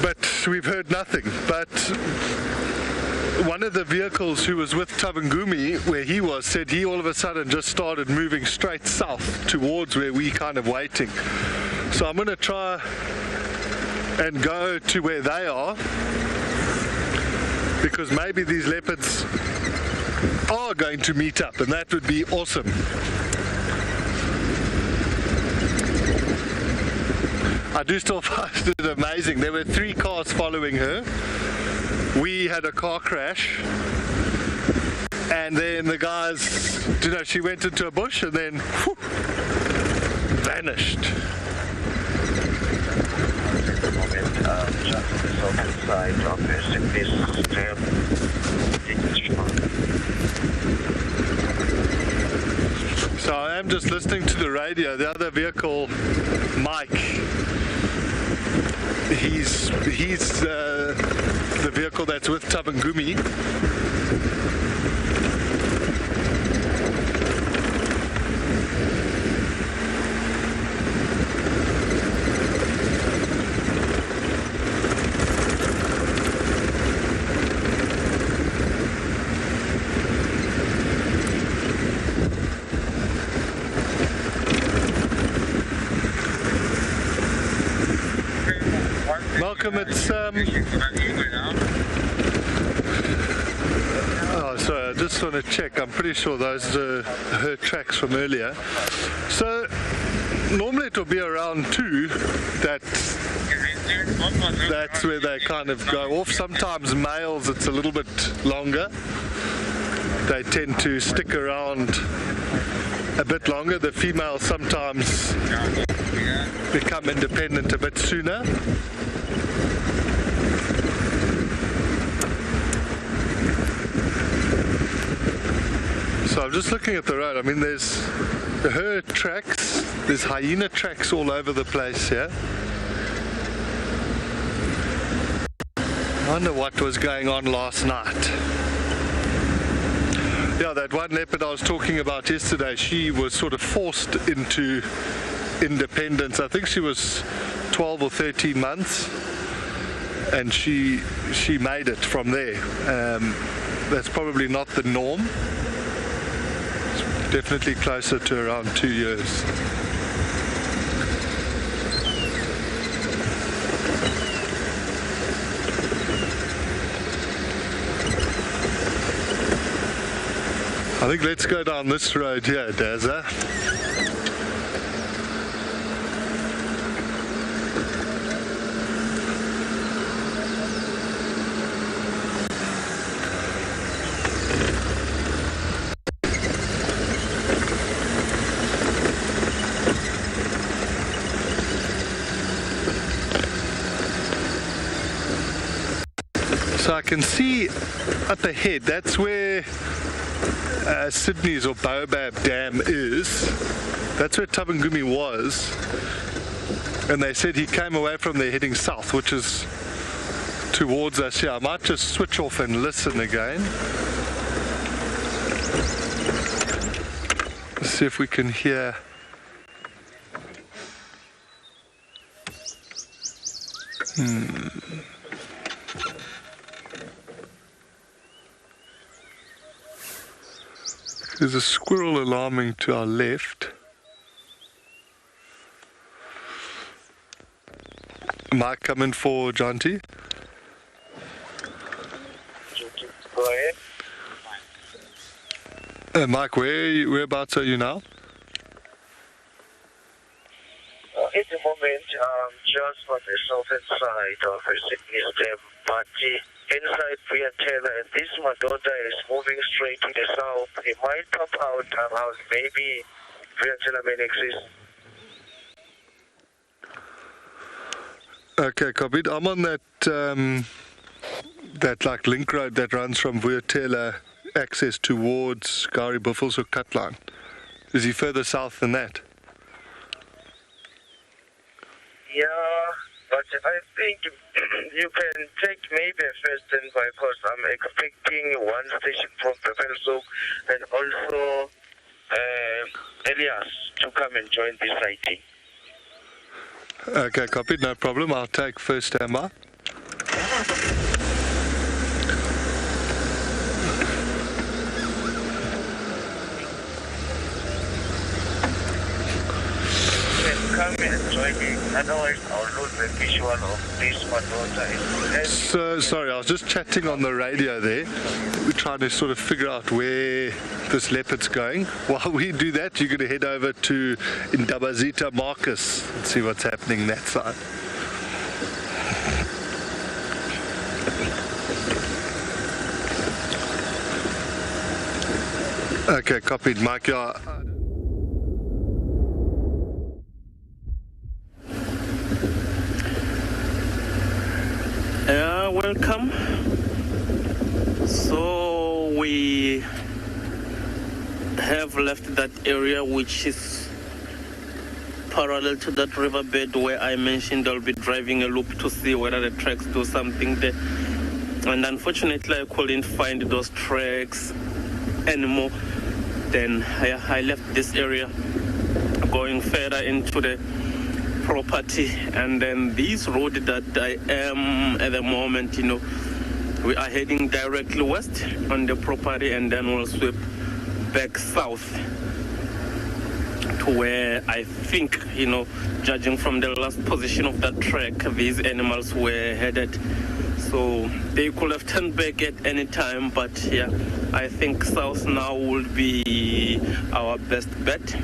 but we've heard nothing. But one of the vehicles who was with Tavangumi, where he was, said he all of a sudden just started moving straight south towards where we kind of waiting. So I'm going to try and go to where they are, because maybe these leopards are going to meet up, and that would be awesome. I do still find it amazing. There were 3 cars following her. We had a car crash, and then the guys, you know, she went into a bush and then whew, vanished. So I am just listening to the radio. The other vehicle, Mike, he's the vehicle that's with Tabangumi. Malcolm, it's oh, sorry, I just want to check. I'm pretty sure those are her tracks from earlier. So normally it will be around 2 that's where they kind of go off. Sometimes males it's a little bit longer. They tend to stick around a bit longer. The females sometimes become independent a bit sooner. So I'm just looking at the road. I mean, there's her tracks, there's hyena tracks all over the place here. I wonder what was going on last night. Yeah, that one leopard I was talking about yesterday, she was sort of forced into independence. I think she was 12 or 13 months, and she made it from there. That's probably not the norm. It's definitely closer to around 2 years. I think let's go down this road here, Dazza. So I can see up ahead, that's where Sydney's or Baobab Dam is. That's where Tabangumi was, and they said he came away from there heading south, which is towards us here. I might just switch off and listen again. Let's see if we can hear. There's a squirrel alarming to our left. Mike, come in for Jonty. Go ahead. Mike, whereabouts are you now? At the moment, just on the southern side of Sydney's Dam, but inside Pridelands, and this Madonna is moving straight to the south. It might pop out around maybe Pridelands may exist. Okay, copied. I'm on that like link road that runs from Vuatela access towards Gari Buffels or Cutline. Is he further south than that? Yeah, but I think you can take maybe a first standby because I'm expecting one station from Buffelshoek and also Elias to come and join this sighting. Okay, copied, no problem. I'll take first standby. Come joining. Otherwise, I'll lose the visual of this Madota. So, sorry, I was just chatting on the radio there. We're trying to sort of figure out where this leopard's going. While we do that, you're going to head over to Indabazita Marcus and see what's happening that side. Okay, copied, Mike. Yeah. Welcome. So we have left that area which is parallel to that riverbed where I mentioned I'll be driving a loop to see whether the tracks do something there. And unfortunately I couldn't find those tracks anymore. Then I left this area going further into the property, and then this road that I am at the moment, we are heading directly west on the property, and then we'll sweep back south to where I think, judging from the last position of that track, these animals were headed. So they could have turned back at any time, but yeah, I think south now would be our best bet.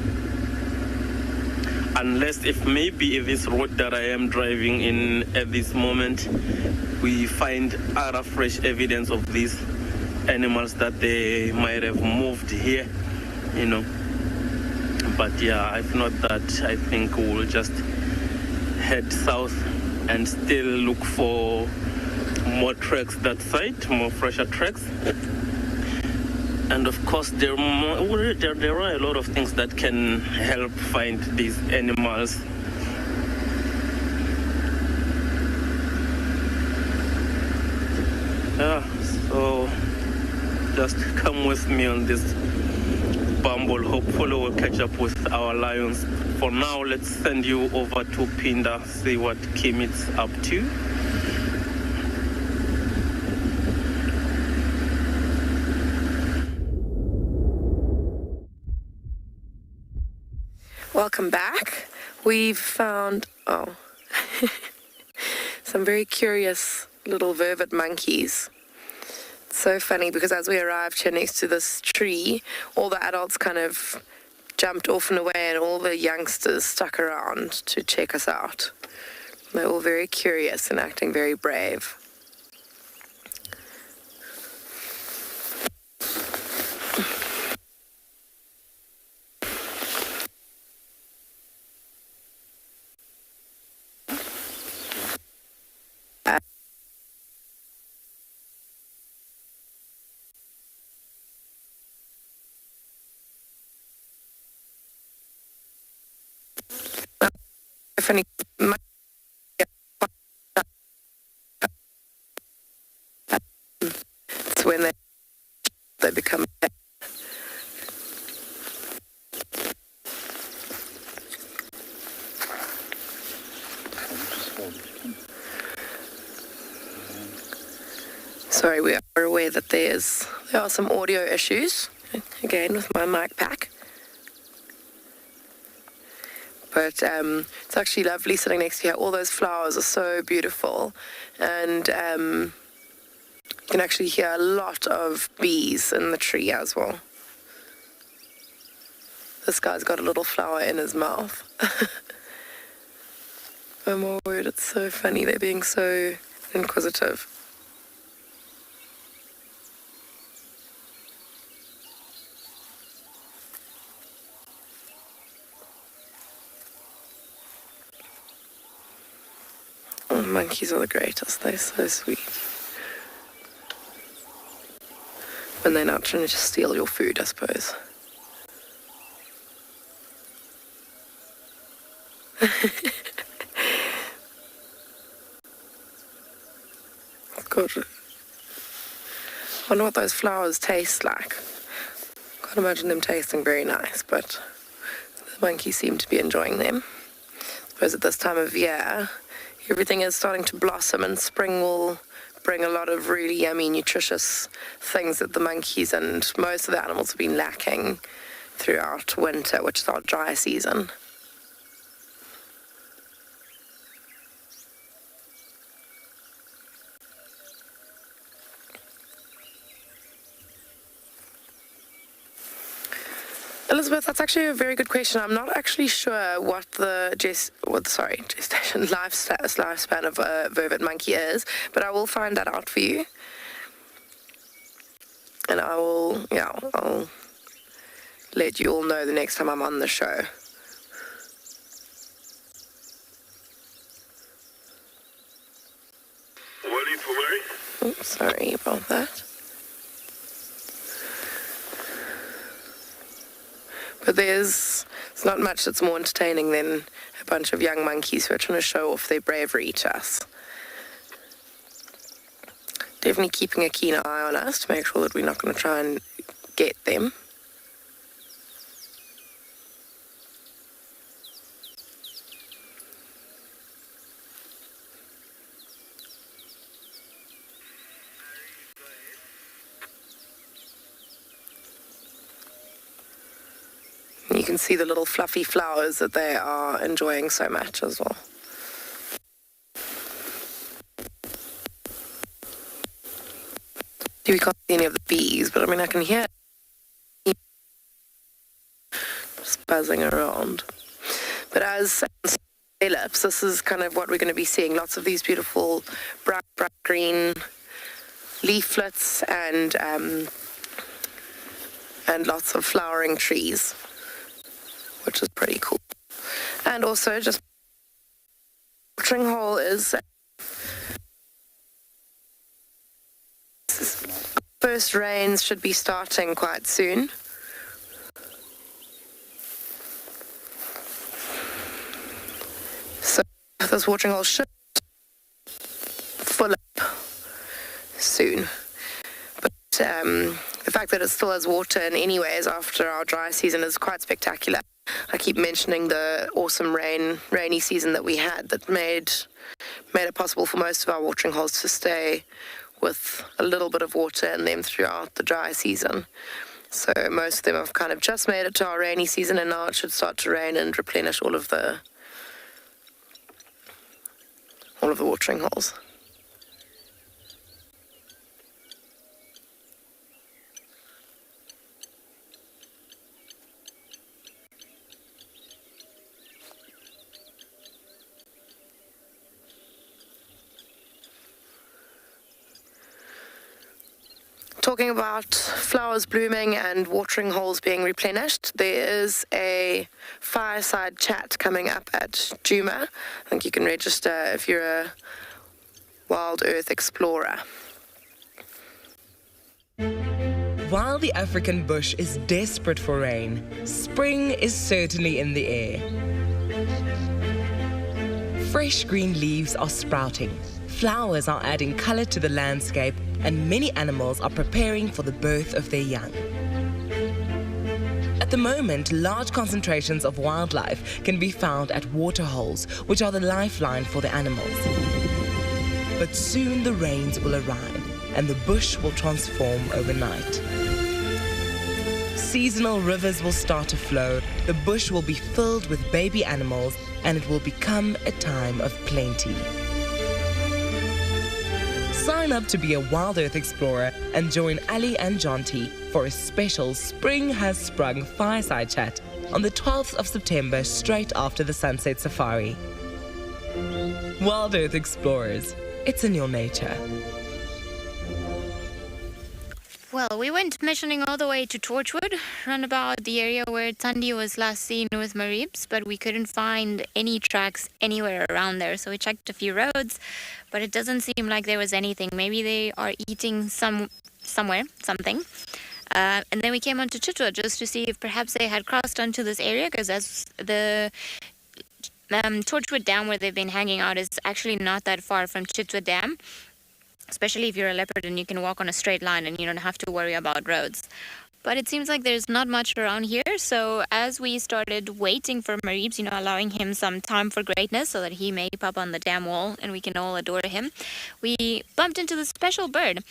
Unless if maybe this road that I am driving in at this moment, we find other fresh evidence of these animals that they might have moved here, But yeah, if not that, I think we'll just head south and still look for more tracks that side, more fresher tracks. And of course, there are a lot of things that can help find these animals. Yeah, so just come with me on this bumble. Hopefully we'll catch up with our lions. For now, let's send you over to Pinda, see what Kimit's up to. Welcome back. We've found, some very curious little vervet monkeys. It's so funny because as we arrived here next to this tree, all the adults kind of jumped off and away and all the youngsters stuck around to check us out. They're all very curious and acting very brave. Funny. It's when they become. Sorry, we are aware that there are some audio issues again with my mic pack. But it's actually lovely sitting next to you. All those flowers are so beautiful. And you can actually hear a lot of bees in the tree as well. This guy's got a little flower in his mouth. Oh my word, it's so funny. They're being so inquisitive. Oh, monkeys are the greatest. They're so sweet. When they're not trying to just steal your food, I suppose. God. I wonder what those flowers taste like. Can't imagine them tasting very nice, but the monkeys seem to be enjoying them. I suppose at this time of year, everything is starting to blossom, and spring will bring a lot of really yummy, nutritious things that the monkeys and most of the animals have been lacking throughout winter, which is our dry season. Elizabeth, that's actually a very good question. I'm not actually sure what the gestation lifespan of a vervet monkey is, but I will find that out for you. And I'll let you all know the next time I'm on the show. Waiting for Mary? Oh, sorry about that. But it's not much that's more entertaining than a bunch of young monkeys who are trying to show off their bravery to us. Definitely keeping a keen eye on us to make sure that we're not going to try and get them. You can see the little fluffy flowers that they are enjoying so much as well. We can't see any of the bees, but I mean I can hear just buzzing around. But as develops, this is kind of what we're going to be seeing. Lots of these beautiful bright green leaflets and lots of flowering trees, which is pretty cool. And also just watering hole is first rains should be starting quite soon. So this watering hole should fill up soon. But the fact that it still has water in anyways after our dry season is quite spectacular. I keep mentioning the awesome rainy season that we had that made it possible for most of our watering holes to stay with a little bit of water in them throughout the dry season. So most of them have kind of just made it to our rainy season, and now it should start to rain and replenish all of the watering holes. Talking about flowers blooming and watering holes being replenished, there is a fireside chat coming up at Juma. I think you can register if you're a WildEarth explorer. While the African bush is desperate for rain, spring is certainly in the air. Fresh green leaves are sprouting, flowers are adding color to the landscape, and many animals are preparing for the birth of their young. At the moment, large concentrations of wildlife can be found at waterholes, which are the lifeline for the animals. But soon the rains will arrive, and the bush will transform overnight. Seasonal rivers will start to flow, the bush will be filled with baby animals, and it will become a time of plenty. Sign up to be a WildEarth explorer and join Ali and Jonty for a special Spring Has Sprung fireside chat on the 12th of September, straight after the Sunset Safari. WildEarth Explorers, it's in your nature. Well, we went missioning all the way to Torchwood, round about the area where Thandi was last seen with Maribs, but we couldn't find any tracks anywhere around there. So we checked a few roads, but it doesn't seem like there was anything. Maybe they are eating something. And then we came onto Chitwa just to see if perhaps they had crossed onto this area, because as the Torchwood Dam where they've been hanging out is actually not that far from Chitwa Dam. Especially if you're a leopard and you can walk on a straight line and you don't have to worry about roads. But it seems like there's not much around here. So as we started waiting for Maribs, allowing him some time for greatness so that he may pop on the dam wall and we can all adore him, we bumped into this special bird.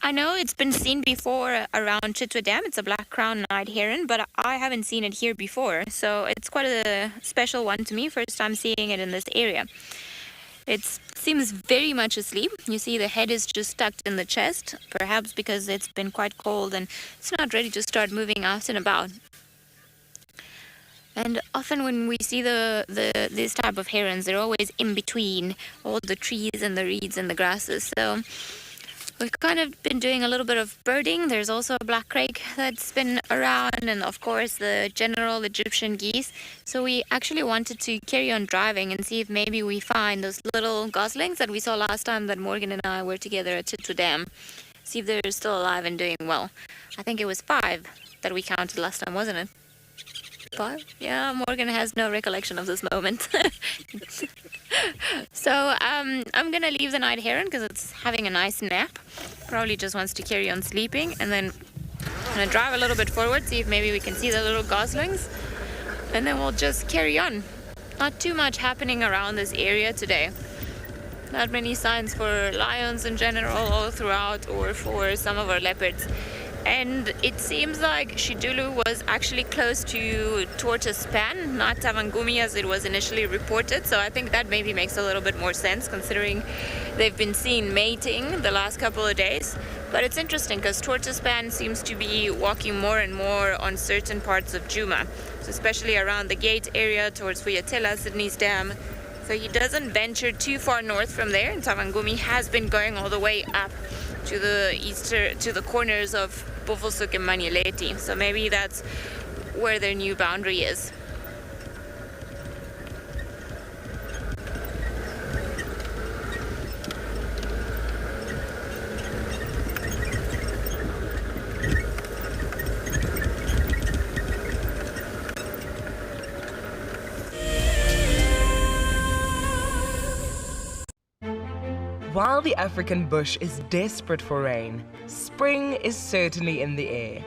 I know it's been seen before around Chitwa Dam. It's a black crown-eyed heron, but I haven't seen it here before. So it's quite a special one to me. First time seeing it in this area. It seems very much asleep. You see the head is just tucked in the chest, perhaps because it's been quite cold and it's not ready to start moving out and about. And often when we see this type of herons, they're always in between all the trees and the reeds and the grasses. So we've kind of been doing a little bit of birding. There's also a black crake that's been around, and of course the general Egyptian geese. So we actually wanted to carry on driving and see if maybe we find those little goslings that we saw last time that Morgan and I were together at Tswalu Dam. See if they're still alive and doing well. I think it was 5 that we counted last time, wasn't it? 5? Yeah, Morgan has no recollection of this moment. So I'm gonna leave the night heron because it's having a nice nap. Probably just wants to carry on sleeping, and then I'm gonna drive a little bit forward, see if maybe we can see the little goslings, and then we'll just carry on. Not too much happening around this area today. Not many signs for lions in general all throughout, or for some of our leopards. And it seems like Shidulu was actually close to tortoise span, not Tavangumi as it was initially reported. So I think that maybe makes a little bit more sense considering they've been seen mating the last couple of days. But it's interesting because tortoise span seems to be walking more and more on certain parts of Juma, so especially around the gate area towards Vuyatela, Sydney's Dam. So he doesn't venture too far north from there, and Tavangumi has been going all the way up to the corners of Bofosuk and Manyeleti. So maybe that's where their new boundary is. While the African bush is desperate for rain, spring is certainly in the air.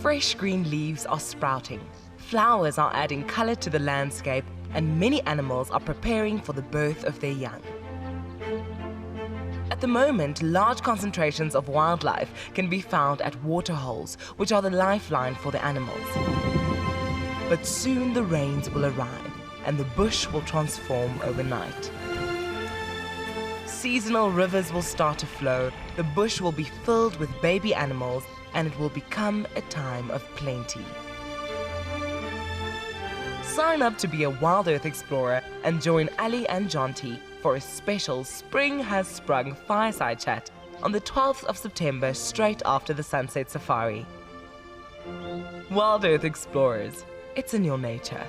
Fresh green leaves are sprouting, flowers are adding color to the landscape, and many animals are preparing for the birth of their young. At the moment, large concentrations of wildlife can be found at waterholes, which are the lifeline for the animals. But soon the rains will arrive, and the bush will transform overnight. Seasonal rivers will start to flow, the bush will be filled with baby animals, and it will become a time of plenty. Sign up to be a WildEarth explorer and join Ali and Jonty for a special Spring Has Sprung fireside chat on the 12th of September, straight after the Sunset Safari. WildEarth Explorers, it's in your nature.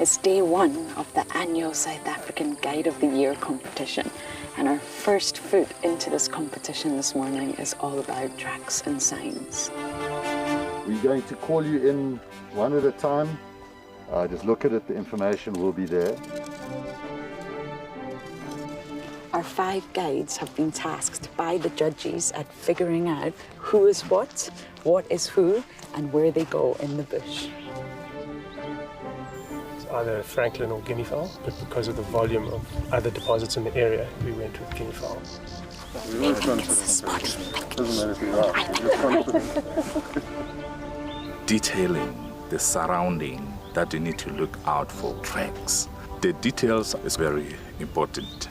It's day 1 of the annual South African Guide of the Year competition, and our first foot into this competition this morning is all about tracks and signs. We're going to call you in one at a time. Just look at it, the information will be there. Our 5 guides have been tasked by the judges at figuring out who is what is who, and where they go in the bush. Either Franklin or guinea fowl, but because of the volume of other deposits in the area, we went with guinea fowl. Detailing the surrounding that you need to look out for tracks. The details is very important.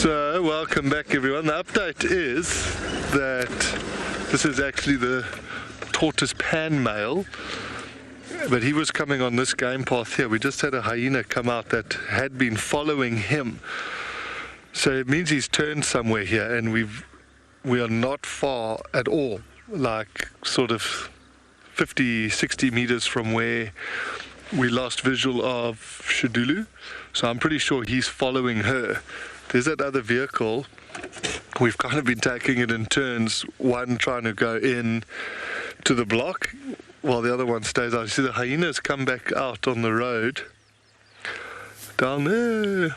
So, welcome back everyone. The update is that this is actually the tortoise pan male, but he was coming on this game path here. We just had a hyena come out that had been following him. So it means he's turned somewhere here, and we are not far at all, like sort of 50, 60 meters from where we lost visual of Shidulu. So I'm pretty sure he's following her. There's that other vehicle we've kind of been taking it in turns, one trying to go in to the block while the other one stays out. You see the hyenas come back out on the road down there.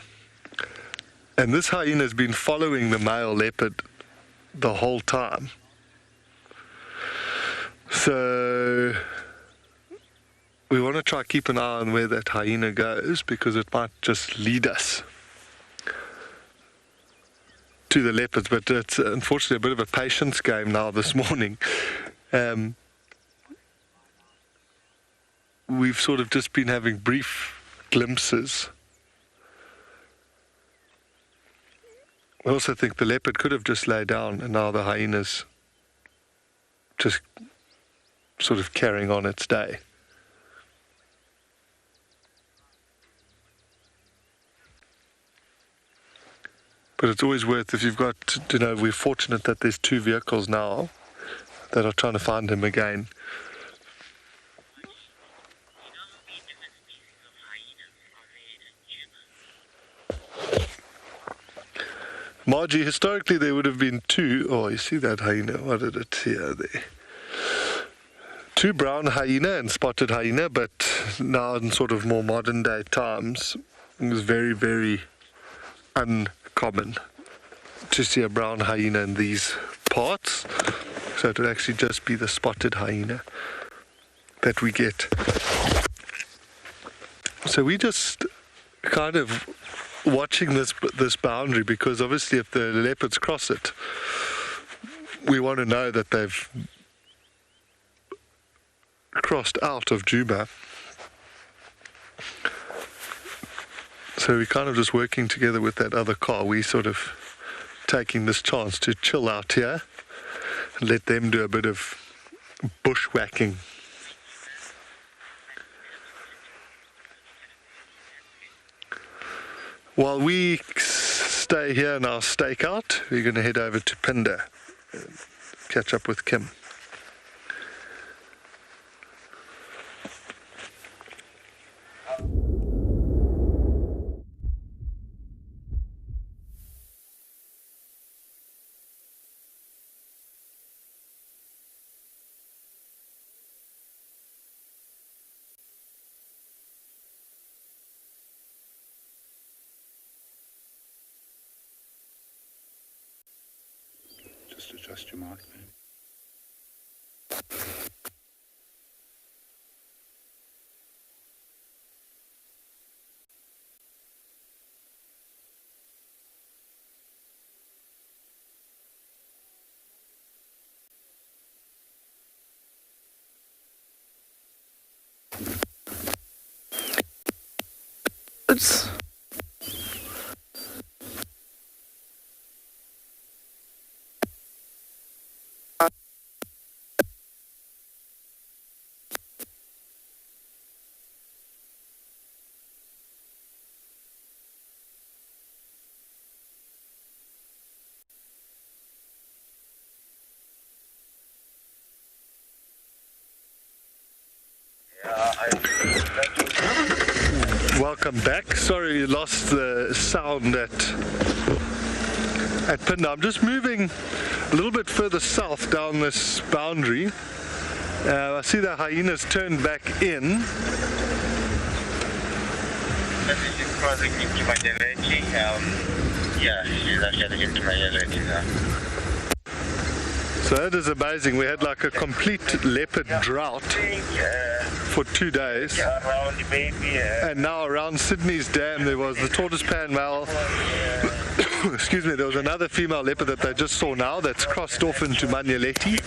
And this hyena has been following the male leopard the whole time. So we want to try to keep an eye on where that hyena goes, because it might just lead us to the leopards. But it's unfortunately a bit of a patience game now this morning. We've sort of just been having brief glimpses. I also think the leopard could have just laid down, and now the hyena's just sort of carrying on its day. But it's always worth, if you've got, you know, we're fortunate that there's 2 vehicles now that are trying to find him again. Margie, historically there would have been 2, oh, you see that hyena, what did it here there? 2 brown hyena and spotted hyena, but now in sort of more modern day times, it was very, very uncommon to see a brown hyena in these parts. So it would actually just be the spotted hyena that we get. So we just kind of watching this boundary, because obviously if the leopards cross it, we want to know that they've crossed out of Juma. So we're kind of just working together with that other car. We sort of taking this chance to chill out here and let them do a bit of bushwhacking. While we stay here in our stakeout, we're going to head over to Pinda, catch up with Kim. Just adjust your mic, man. Oops. Welcome back. Sorry you lost the sound at Pinda. I'm just moving a little bit further south down this boundary. I see the hyenas turned back in. Crossing into my direction. Yeah, she's actually into my direction now. So that is amazing. We had like a complete leopard drought for 2 days. And now around Sydney's dam there was the tortoise pan male. Excuse me, there was another female leopard that they just saw now that's crossed off into Manyeleti.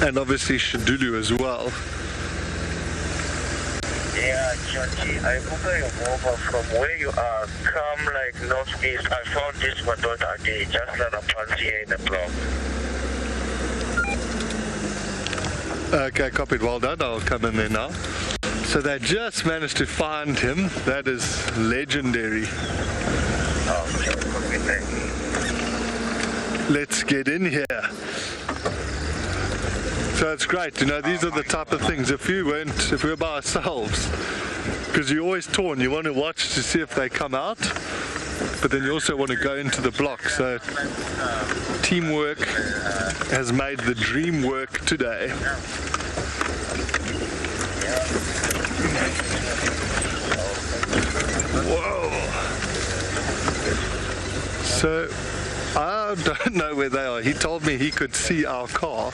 And obviously Shidulu as well. Yeah, Jonty, I booked you over from where you are. Come like northeast. I found this my daughter again, just not a panty here in the block. Okay, copied. Well done. I'll come in there now. So they just managed to find him. That is legendary. Okay, copy that. Let's get in here. So it's great, you know, these are the type of things, if we were by ourselves, Because you're always torn. You want to watch to see if they come out, but then you also want to go into the block. So teamwork has made the dream work today. Whoa! So I don't know where they are. He told me he could see our car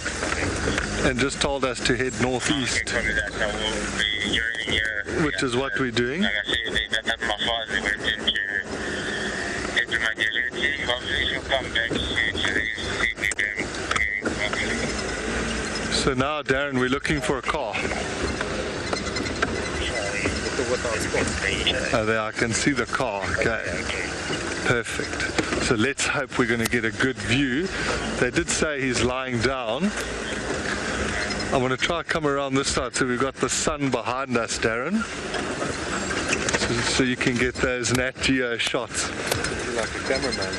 and just told us to head northeast, which is what we're doing. So now, Darren, we're looking for a car. Oh, there, I can see the car. Okay, perfect. So let's hope we're going to get a good view. They did say he's lying down. I'm going to try to come around this side so we've got the sun behind us, Darren. So you can get those Nat Geo shots. You're like a cameraman.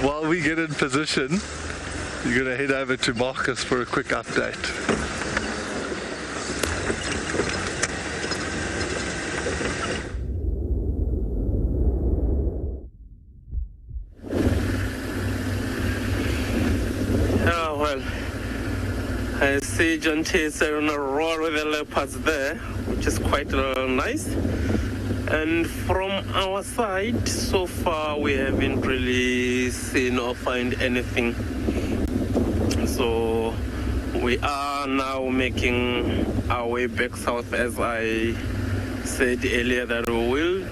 While we get in position, you're going to head over to Marcus for a quick update. Oh, well, I see Jonty is on a roll with the leopards there, which is quite nice. And from our side, so far we haven't really seen or find anything. So we are now making our way back south, as I said earlier that we will.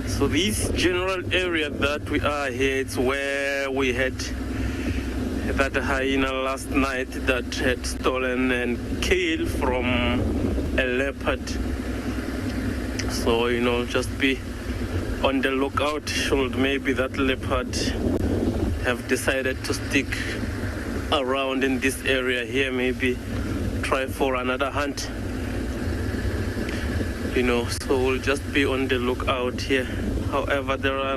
So this general area that we are here, it's where we had that hyena last night that had stolen and killed from a leopard. So, just be on the lookout should maybe that leopard have decided to stick around in this area here, maybe try for another hunt. So we'll just be on the lookout here. However, there are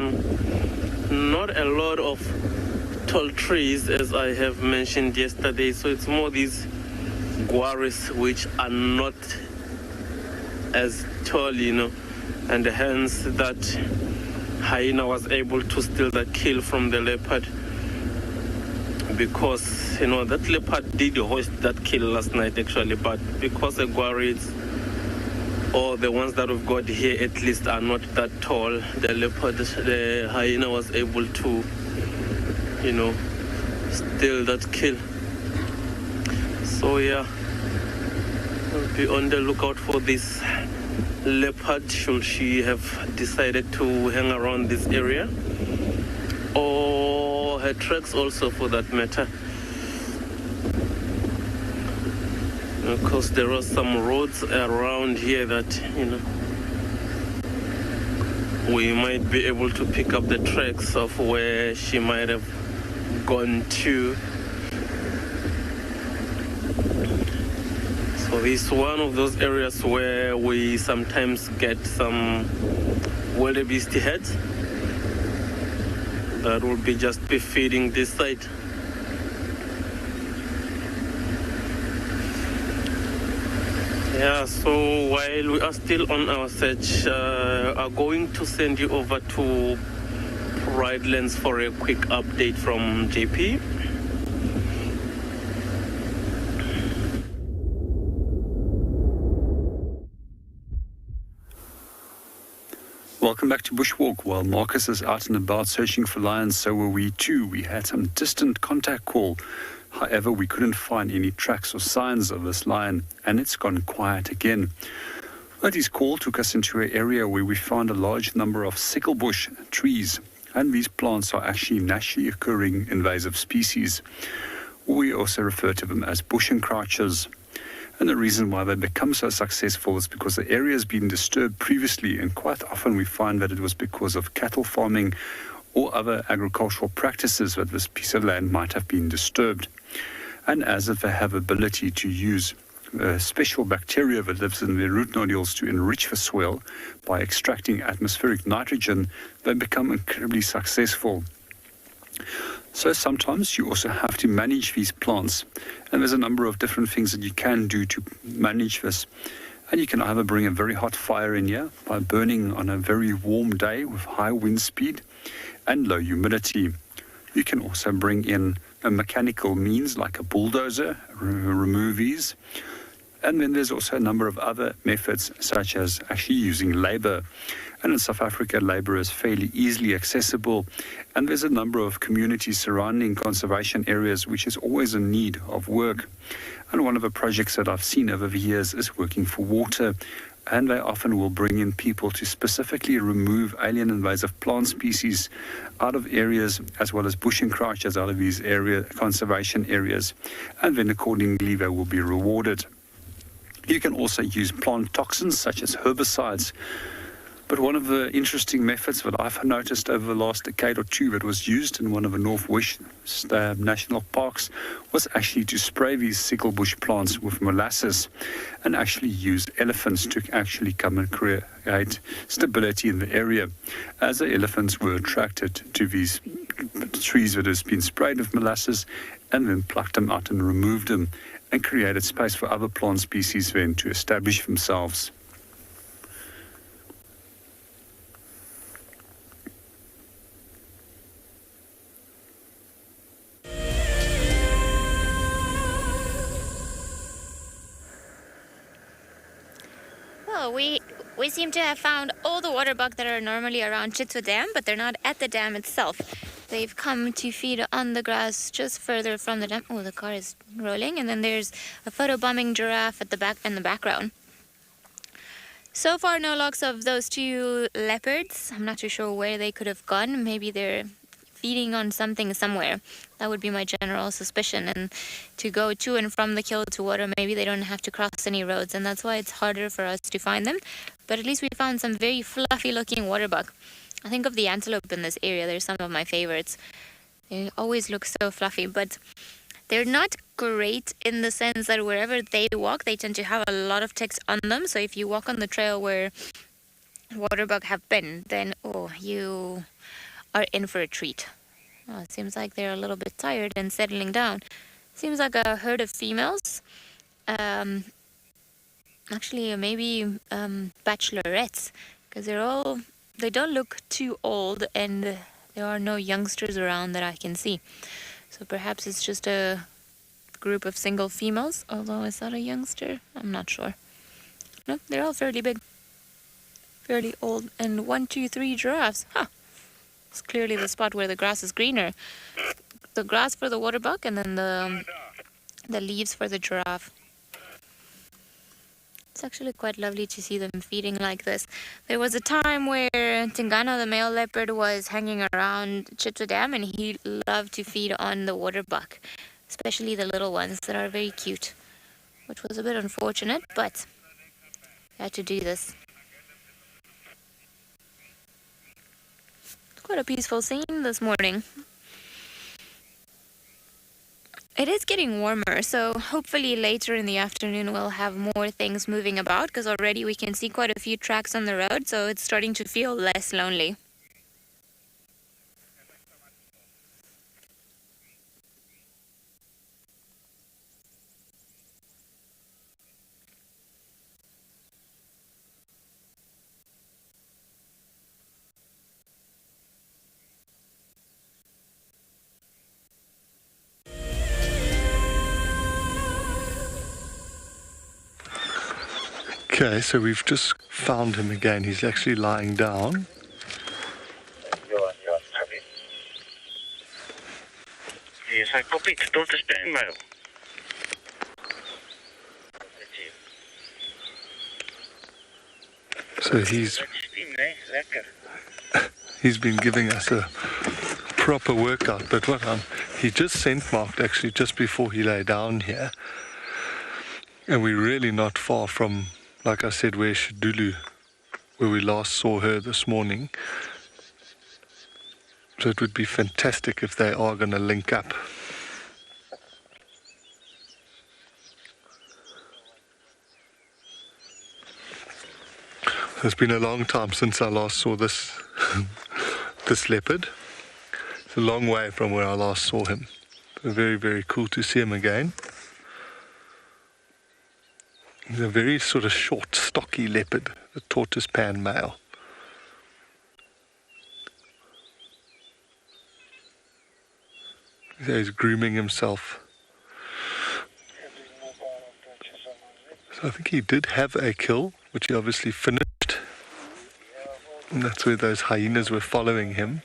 not a lot of tall trees, as I have mentioned yesterday, so it's more these guaris which are not as tall, and hence that hyena was able to steal that kill from the leopard, because that leopard did hoist that kill last night actually, but because the guaris or the ones that we've got here at least are not that tall, the hyena was able to steal that kill. So yeah, we'll be on the lookout for this leopard should she have decided to hang around this area, or her tracks also for that matter, because there are some roads around here that we might be able to pick up the tracks of where she might have gone to. So this is one of those areas where we sometimes get some wildebeest heads that will just be feeding this side. Yeah, so while we are still on our search, I'm going to send you over to Pridelands for a quick update from JP. Welcome back to Bushwalk. While Marcus is out and about searching for lions, so were we too. We had some distant contact call. However, we couldn't find any tracks or signs of this lion, and it's gone quiet again. But his call took us into an area where we found a large number of sicklebush trees, and these plants are actually naturally occurring invasive species. We also refer to them as bush encroachers. And the reason why they become so successful is because the area has been disturbed previously, and quite often we find that it was because of cattle farming or other agricultural practices that this piece of land might have been disturbed. And as if they have ability to use special bacteria that lives in their root nodules to enrich the soil by extracting atmospheric nitrogen, they become incredibly successful. So sometimes you also have to manage these plants, and there's a number of different things that you can do to manage this. And you can either bring a very hot fire in here by burning on a very warm day with high wind speed and low humidity. You can also bring in a mechanical means like a bulldozer, remove these. And then there's also a number of other methods, such as actually using labor. And in South Africa, labor is fairly easily accessible. And there's a number of communities surrounding conservation areas which is always in need of work. And one of the projects that I've seen over the years is working for water. And they often will bring in people to specifically remove alien invasive plant species out of areas, as well as bush encroachers out of these conservation areas. And then accordingly, they will be rewarded. You can also use plant toxins such as herbicides. But one of the interesting methods that I've noticed over the last decade or two that was used in one of the Northwest national parks was actually to spray these sicklebush plants with molasses and actually use elephants to actually come and create stability in the area, as the elephants were attracted to these trees that has been sprayed with molasses and then plucked them out and removed them and created space for other plant species then to establish themselves. Well, we seem to have found all the water buck that are normally around Tswalu Dam, but they're not at the dam itself. They've come to feed on the grass just further from the dam. Oh, the car is rolling. And then there's a photobombing giraffe at the back in the background. So far, no logs of those two leopards. I'm not too sure where they could have gone. Maybe they're feeding on something somewhere. That would be my general suspicion. And to go to and from the kill to water, maybe they don't have to cross any roads, and that's why it's harder for us to find them. But at least we found some very fluffy looking water buck. I think of the antelope in this area. They're some of my favorites. They always look so fluffy, but they're not great in the sense that wherever they walk, they tend to have a lot of ticks on them. So if you walk on the trail where water buck have been, then you are in for a treat. Oh, it seems like they're a little bit tired and settling down. Seems like a herd of females. Actually, maybe bachelorettes, because they don't look too old, and there are no youngsters around that I can see. So perhaps it's just a group of single females, although is that a youngster? I'm not sure. No, they're all fairly big, fairly old. And 1, 2, 3 giraffes. Huh. It's clearly the spot where the grass is greener. The grass for the water buck, and then the leaves for the giraffe. It's actually quite lovely to see them feeding like this. There was a time where Tingana, the male leopard, was hanging around Tswalu Dam, and he loved to feed on the water buck, especially the little ones that are very cute, which was a bit unfortunate, but I had to do this. Quite a peaceful scene this morning. It is getting warmer, so hopefully later in the afternoon we'll have more things moving about, because already we can see quite a few tracks on the road, so it's starting to feel less lonely. Okay, so we've just found him again. He's actually lying down. Yes, I copy. Don't stand now. So he's been giving us a proper workout, but he just scent marked actually just before he lay down here. And we're really not far from, like I said, where Shidulu, where we last saw her this morning. So it would be fantastic if they are going to link up. It's been a long time since I last saw this this leopard. It's a long way from where I last saw him. Very, very cool to see him again. He's a very sort of short, stocky leopard, the tortoise pan male. So he's grooming himself. So I think he did have a kill, which he obviously finished. And that's where those hyenas were following him.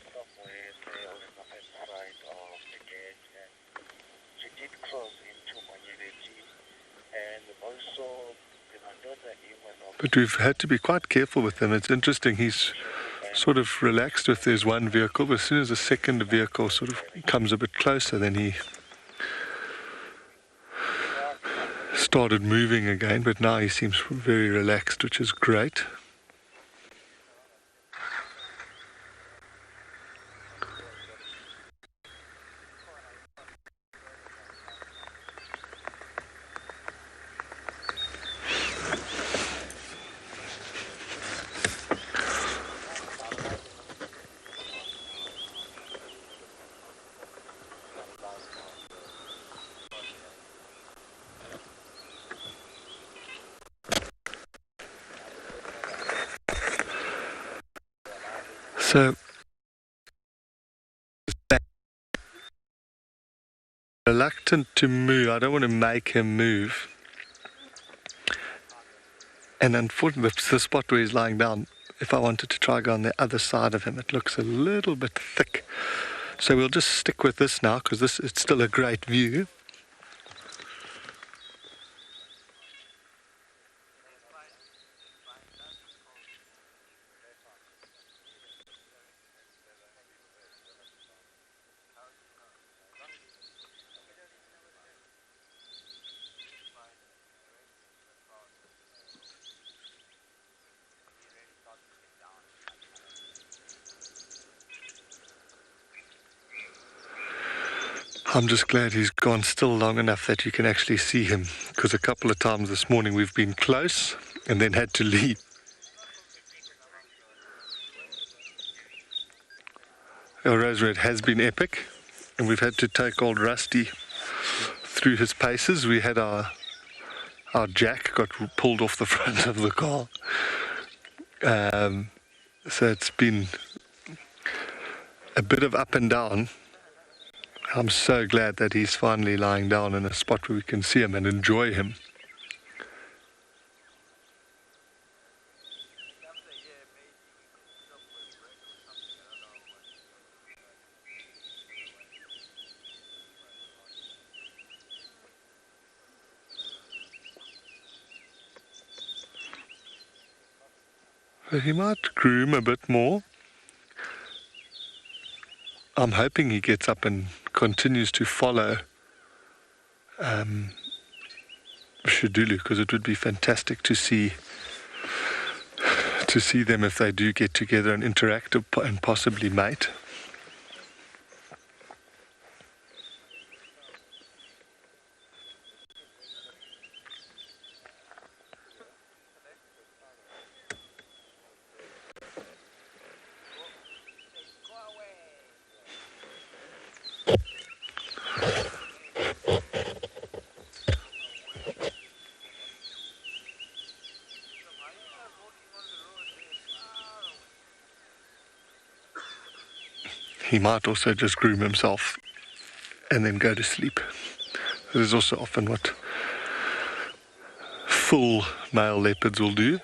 But we've had to be quite careful with him. It's interesting, he's sort of relaxed if there's one vehicle, but as soon as the second vehicle sort of comes a bit closer, then he started moving again, but now he seems very relaxed, which is great. So, reluctant to move. I don't want to make him move. And unfortunately, the spot where he's lying down, if I wanted to try go on the other side of him, it looks a little bit thick. So we'll just stick with this now, because it's still a great view. I'm just glad he's gone still long enough that you can actually see him, because a couple of times this morning we've been close and then had to leave. Our rose red has been epic, and we've had to take old Rusty through his paces. We had our jack got pulled off the front of the car. So it's been a bit of up and down. I'm so glad that he's finally lying down in a spot where we can see him and enjoy him. So he might groom a bit more. I'm hoping he gets up and continues to follow Shidulu, because it would be fantastic to see them if they do get together and interact and possibly mate. He might also just groom himself and then go to sleep. That is also often what full male leopards will do.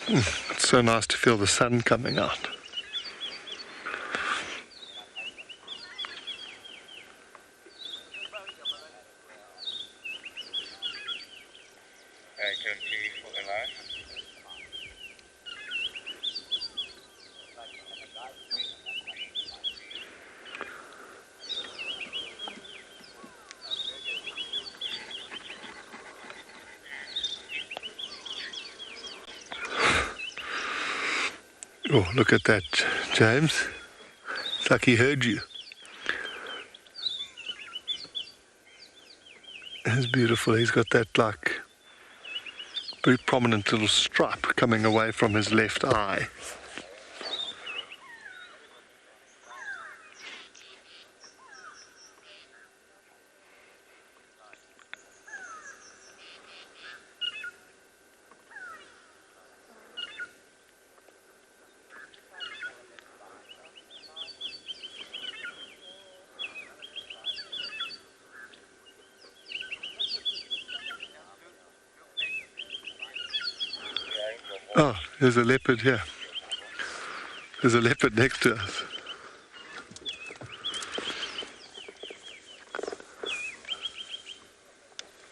It's so nice to feel the sun coming out. Oh, look at that, James. It's like he heard you. It's beautiful. He's got that like very prominent little stripe coming away from his left eye. Oh, there's a leopard here. There's a leopard next to us.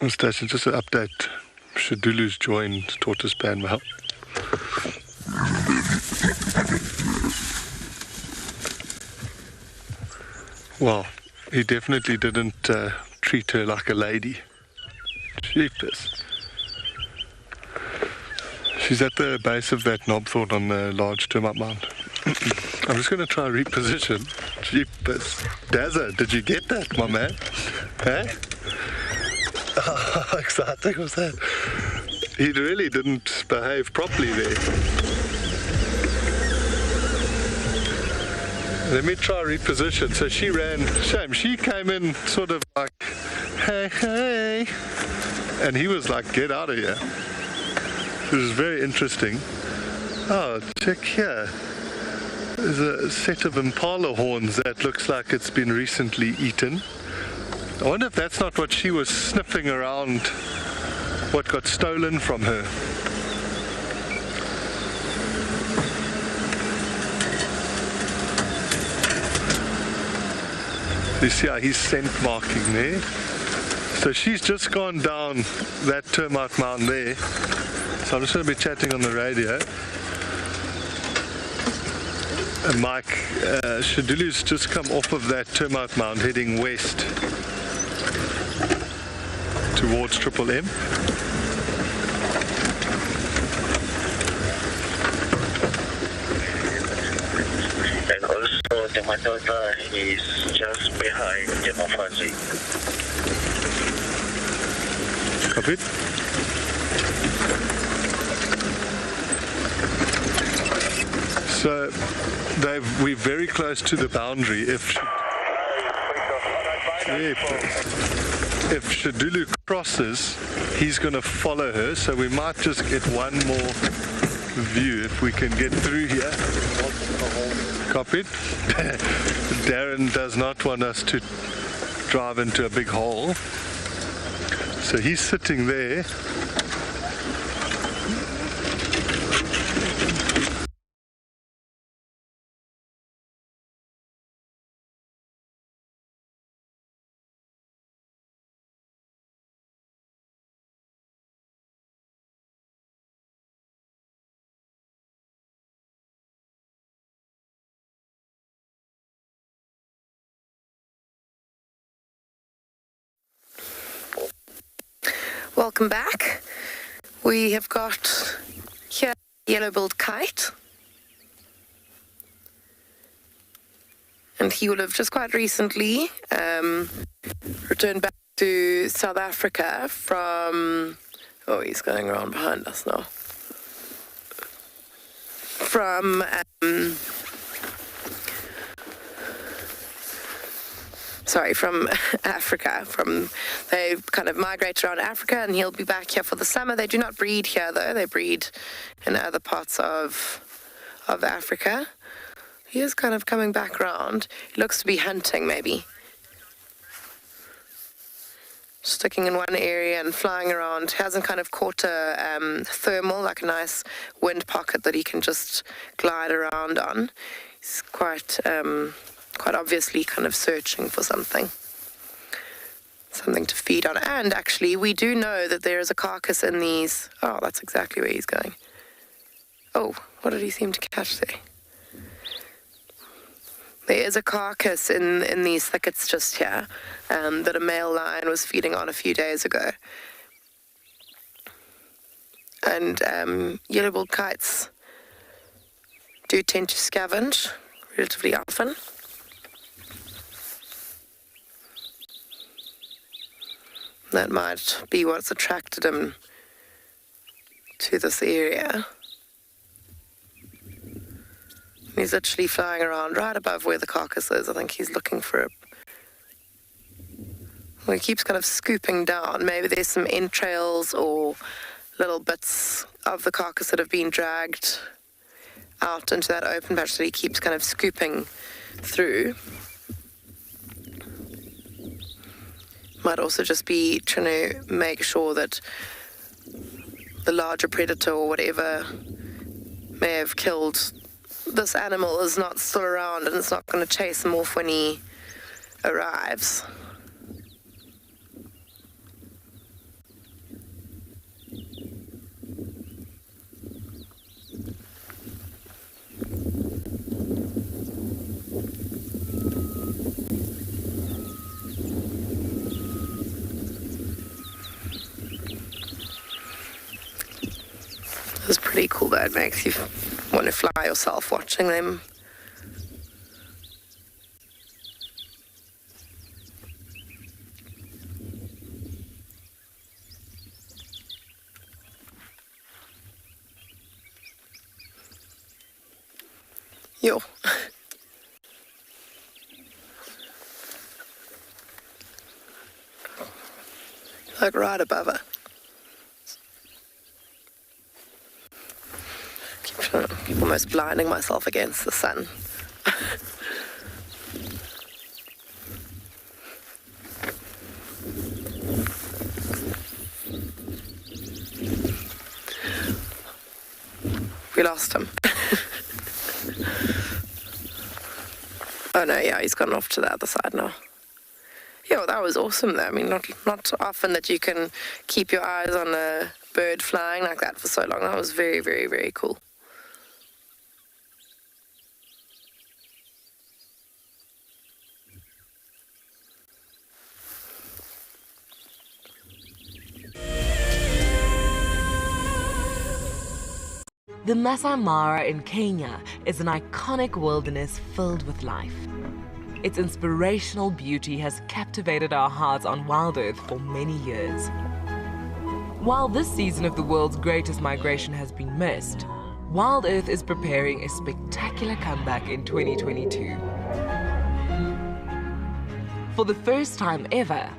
Station, just an update. Shidulu's joined tortoise bandmail. Well, he definitely didn't treat her like a lady. Jeepers. She's at the base of that knobthorn on the large termite mound. I'm just going to try reposition. Jeepers. Dazza, did you get that, my man? Hey? How exciting was that? He really didn't behave properly there. Let me try reposition. So she ran, shame, she came in sort of like, hey, hey. And he was like, get out of here. It was very interesting. Oh, check here. There's a set of impala horns that looks like it's been recently eaten. I wonder if that's not what she was sniffing around, what got stolen from her. You see how he's scent marking there? So she's just gone down that termite mound there. So I'm just going to be chatting on the radio. And Mike, Shidulu's just come off of that termite mound heading west towards Triple M. And also the Madonna is just behind Juma Private. Copy. So we're very close to the boundary. If Shidulu crosses, he's going to follow her. So we might just get one more view if we can get through here. Copied. Darren does not want us to drive into a big hole. So he's sitting there. Welcome back. We have got here yellow-billed kite. And he will have just quite recently returned back to South Africa from... Oh, he's going around behind us now. From... from Africa. They kind of migrate around Africa, and he'll be back here for the summer. They do not breed here, though. They breed in other parts of Africa. He is kind of coming back around. He looks to be hunting, maybe. Sticking in one area and flying around. He hasn't kind of caught a thermal, like a nice wind pocket that he can just glide around on. He's quite obviously kind of searching for something to feed on. And actually, we do know that there is a carcass in these. Oh, that's exactly where he's going. Oh, what did he seem to catch there? There is a carcass in these thickets just here that a male lion was feeding on a few days ago. And yellow-billed kites do tend to scavenge relatively often. That might be what's attracted him to this area. He's literally flying around right above where the carcass is. I think he's looking for it. Well, he keeps kind of scooping down. Maybe there's some entrails or little bits of the carcass that have been dragged out into that open patch that he keeps kind of scooping through. Might also just be trying to make sure that the larger predator or whatever may have killed this animal is not still around and it's not going to chase him off when he arrives. It's pretty cool that it makes you want to fly yourself watching them. Yo. Like right above her. Keep almost blinding myself against the sun. We lost him. Oh no, yeah, he's gone off to the other side now. Yeah, that was awesome though. I mean, not often that you can keep your eyes on a bird flying like that for so long. That was very, very, very cool. The Masai Mara in Kenya is an iconic wilderness filled with life. Its inspirational beauty has captivated our hearts on WildEarth for many years. While this season of the world's greatest migration has been missed, WildEarth is preparing a spectacular comeback in 2022. For the first time ever,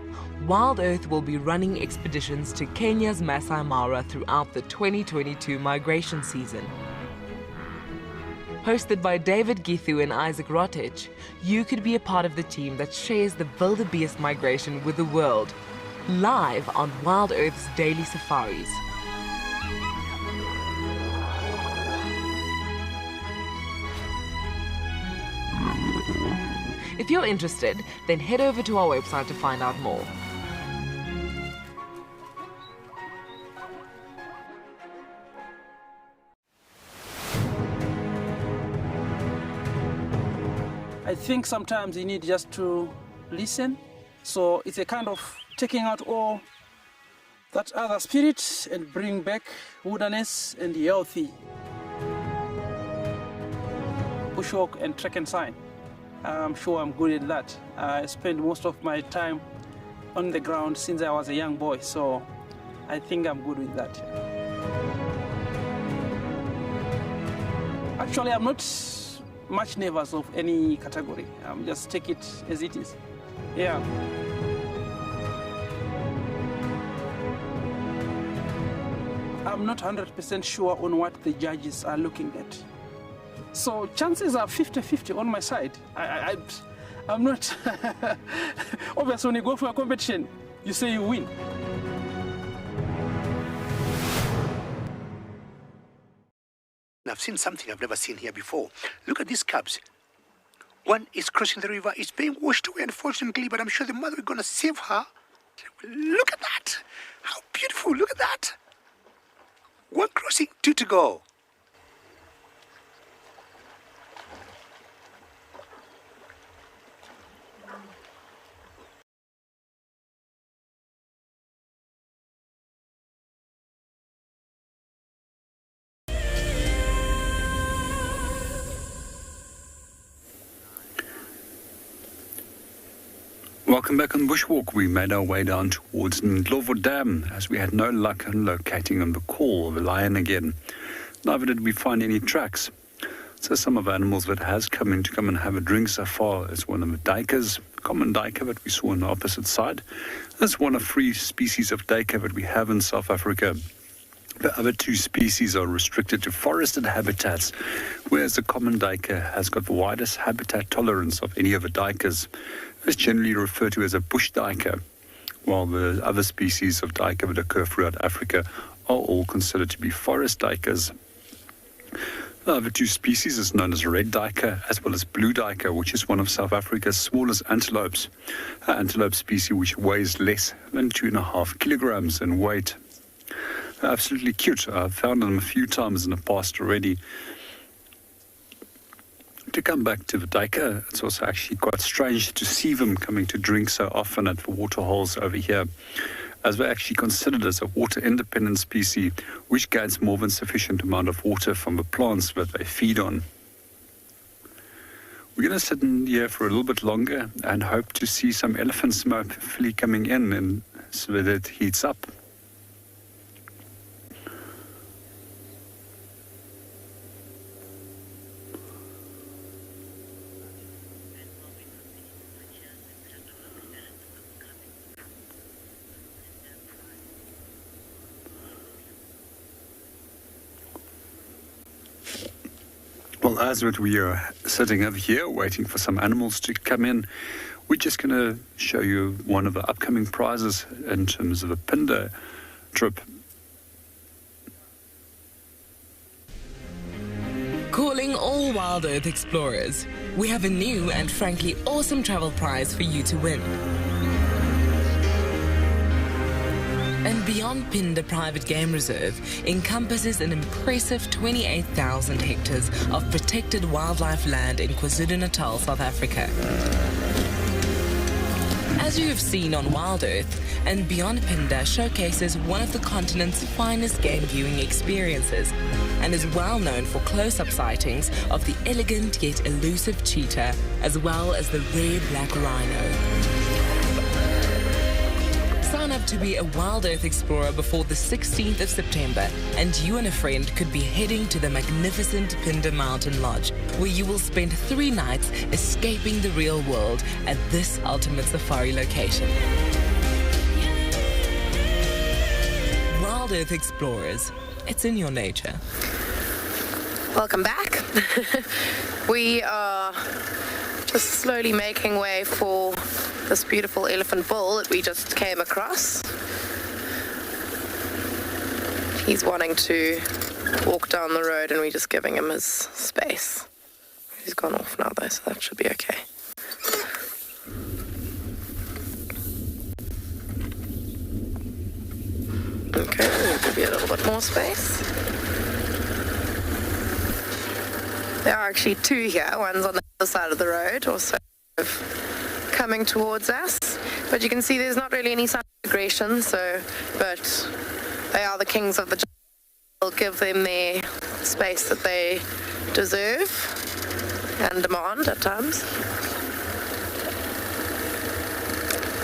WildEarth will be running expeditions to Kenya's Masai Mara throughout the 2022 migration season. Hosted by David Githu and Isaac Rotich, you could be a part of the team that shares the wildebeest migration with the world, live on WildEarth's daily safaris. If you're interested, then head over to our website to find out more. I think sometimes you need just to listen. So it's a kind of taking out all that other spirit and bring back wilderness and healthy. Bushwalk and trek and sign. I'm sure I'm good at that. I spend most of my time on the ground since I was a young boy, so I think I'm good with that. Actually, I'm not much nervous of any category. Just take it as it is. Yeah. I'm not 100% sure on what the judges are looking at. So chances are 50-50 on my side. I'm not... Obviously, when you go for a competition, you say you win. I've seen something I've never seen here before. Look at these cubs. One is crossing the river. It's being washed away, unfortunately, but I'm sure the mother is going to save her. Look at that. How beautiful. Look at that. One crossing, two to go. Welcome back on Bushwalk. We made our way down towards Ndlovu Dam as we had no luck in locating on the call of a lion again. Neither did we find any tracks. So some of the animals that has come in to come and have a drink so far is one of the dikers, common diker that we saw on the opposite side. That's one of 3 species of diker that we have in South Africa. The other 2 species are restricted to forested habitats, whereas the common diker has got the widest habitat tolerance of any of the dikers. It's generally referred to as a bush diker, while the other species of diker that occur throughout Africa are all considered to be forest dikers. The other 2 species is known as red diker as well as blue diker, which is one of South Africa's smallest antelopes. An antelope species which weighs less than 2.5 kilograms in weight. They're absolutely cute. I've found them a few times in the past already. To come back to the diker, it's also actually quite strange to see them coming to drink so often at the waterholes over here, as they're actually considered as a water-independent species, which gains more than sufficient amount of water from the plants that they feed on. We're going to sit in here for a little bit longer and hope to see some elephant smoke hopefully coming in and so that it heats up. Well, as we are sitting over here waiting for some animals to come in, we're just going to show you one of the upcoming prizes in terms of a Pinda trip. Calling all WildEarth explorers, we have a new and frankly awesome travel prize for you to win. andBeyond Phinda Private Game Reserve encompasses an impressive 28,000 hectares of protected wildlife land in KwaZulu-Natal, South Africa. As you have seen on WildEarth, andBeyond Pinda showcases one of the continent's finest game viewing experiences and is well known for close-up sightings of the elegant yet elusive cheetah as well as the rare black rhino. Sign up to be a WildEarth explorer before the 16th of September and you and a friend could be heading to the magnificent Pinda Mountain Lodge, where you will spend 3 nights escaping the real world at this ultimate safari location. WildEarth explorers, it's in your nature. Welcome back. We are just slowly making way for this beautiful elephant bull that we just came across. He's wanting to walk down the road and we're just giving him his space. He's gone off now though, so that should be okay. Okay, we'll give you a little bit more space. There are actually 2 here. One's on the other side of the road, also coming towards us. But you can see there's not really any sign of aggression, but they are the kings of the jungle. We'll give them their space that they deserve and demand at times.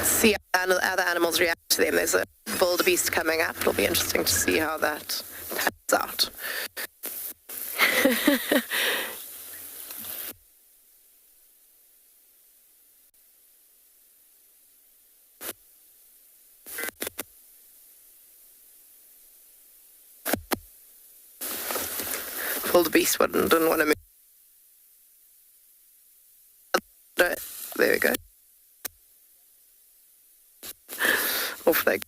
See how other animals react to them. There's a wildebeest coming up. It'll be interesting to see how that pans out. Wildebeest didn't want to move. There we go. Off they go.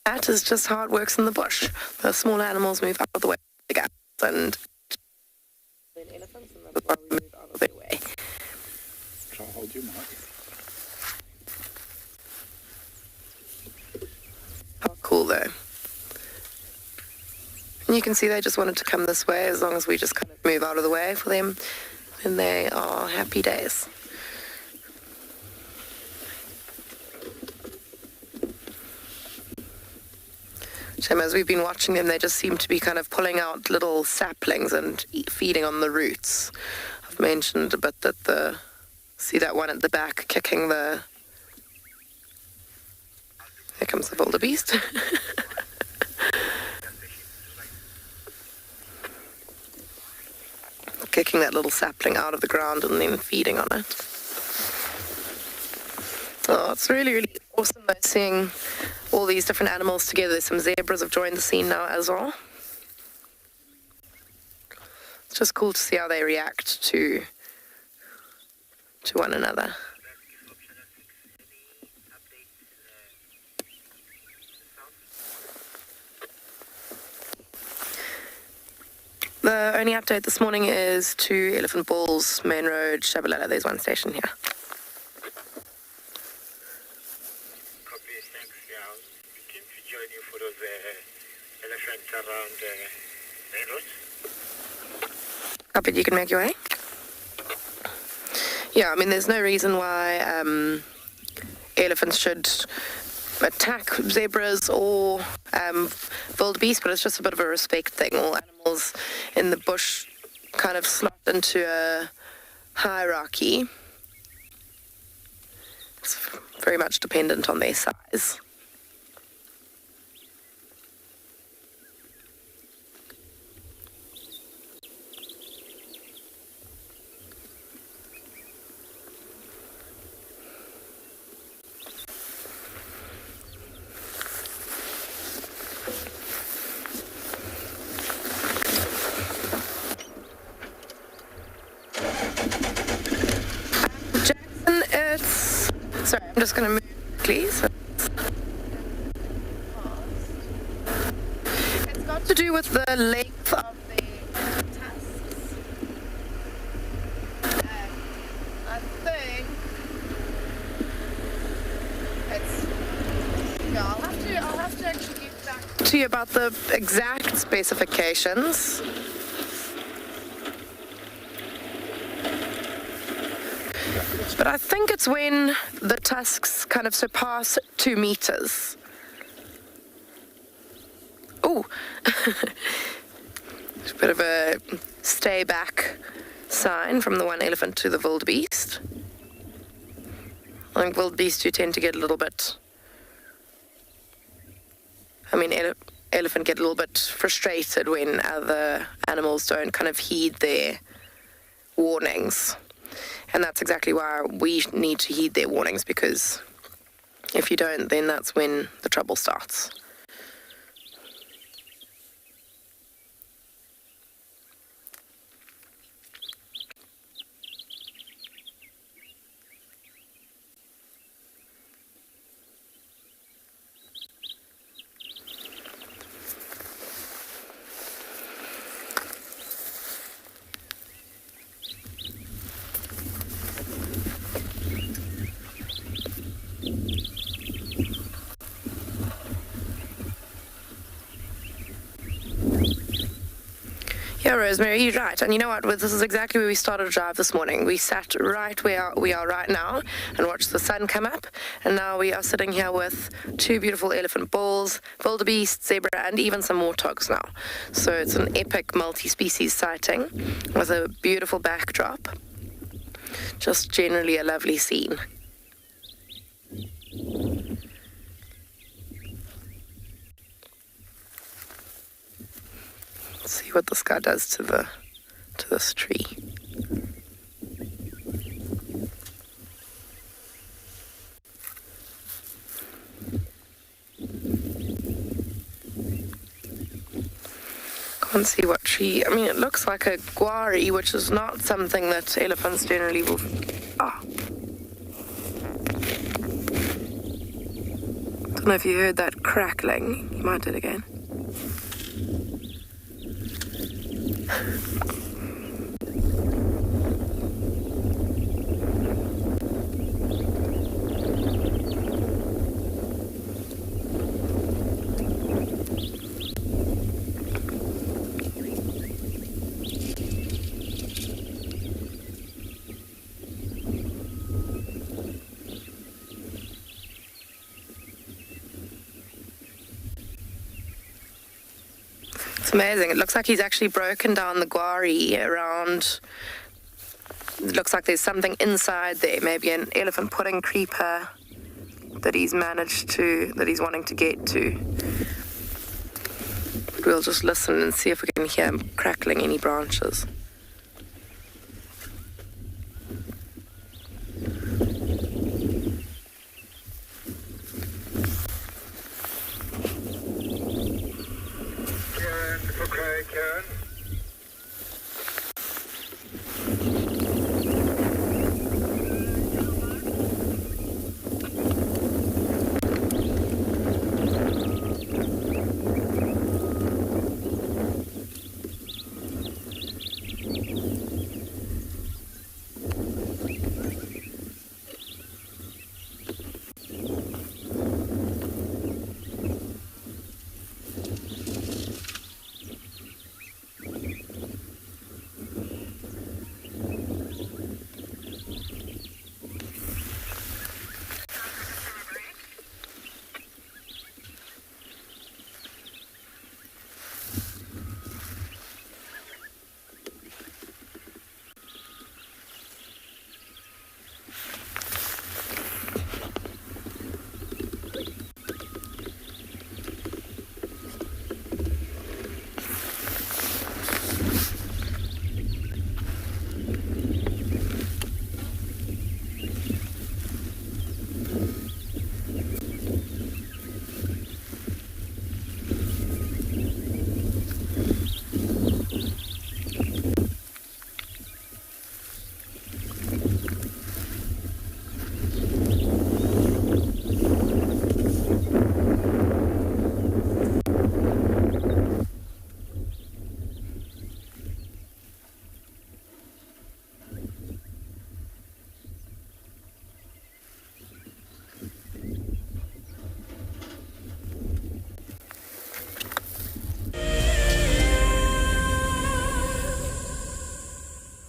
That is just how it works in the bush. The small animals move out of the way, the gaps, and elephants, and that's why we move out of their way. Try to hold your mic. How cool though. And you can see they just wanted to come this way. As long as we just kind of move out of the way for them, then they are happy days. Same as we've been watching them, they just seem to be kind of pulling out little saplings and feeding on the roots. I've mentioned a bit that see that one at the back kicking the comes the wildebeest. Kicking that little sapling out of the ground and then feeding on it. Oh, it's really, really awesome though, seeing all these different animals together. Some zebras have joined the scene now as well. It's just cool to see how they react to one another. The only update this morning is to Elephant Bulls, Main Road, Shabalala. There's one station here. Copy, thanks. Yeah, we came to join you for those elephants around Main Road. Copy, you can make your way. Yeah, I mean, there's no reason why elephants should attack zebras or wildebeest, but it's just a bit of a respect thing. All animals in the bush kind of slot into a hierarchy. It's very much dependent on their size. Sorry, I'm just going to move quickly. So it's got to do with the length of the tusks. I think it's... Yeah, I'll have to actually get back to you about the exact specifications. But I think it's when the tusks kind of surpass 2 meters. Oh, it's a bit of a stay back sign from the one elephant to the wildebeest. I think wildebeest do tend to get a little bit, I mean, elephant get a little bit frustrated when other animals don't kind of heed their warnings. And that's exactly why we need to heed their warnings, because if you don't, then that's when the trouble starts. Yeah, Rosemary, you're right. And you know what? This is exactly where we started a drive this morning. We sat right where we are right now and watched the sun come up. And now we are sitting here with 2 beautiful elephant bulls, wildebeest, zebra, and even some warthogs now. So it's an epic multi-species sighting with a beautiful backdrop. Just generally a lovely scene. See what this guy does to this tree. Can't see what tree. I mean, it looks like a guari, which is not something that elephants generally will. Ah. Don't know if you heard that crackling. You might do it again. Amazing. It looks like he's actually broken down the guari around. It looks like there's something inside there, maybe an elephant pudding creeper, that he's wanting to get to. But we'll just listen and see if we can hear him crackling any branches. Karen.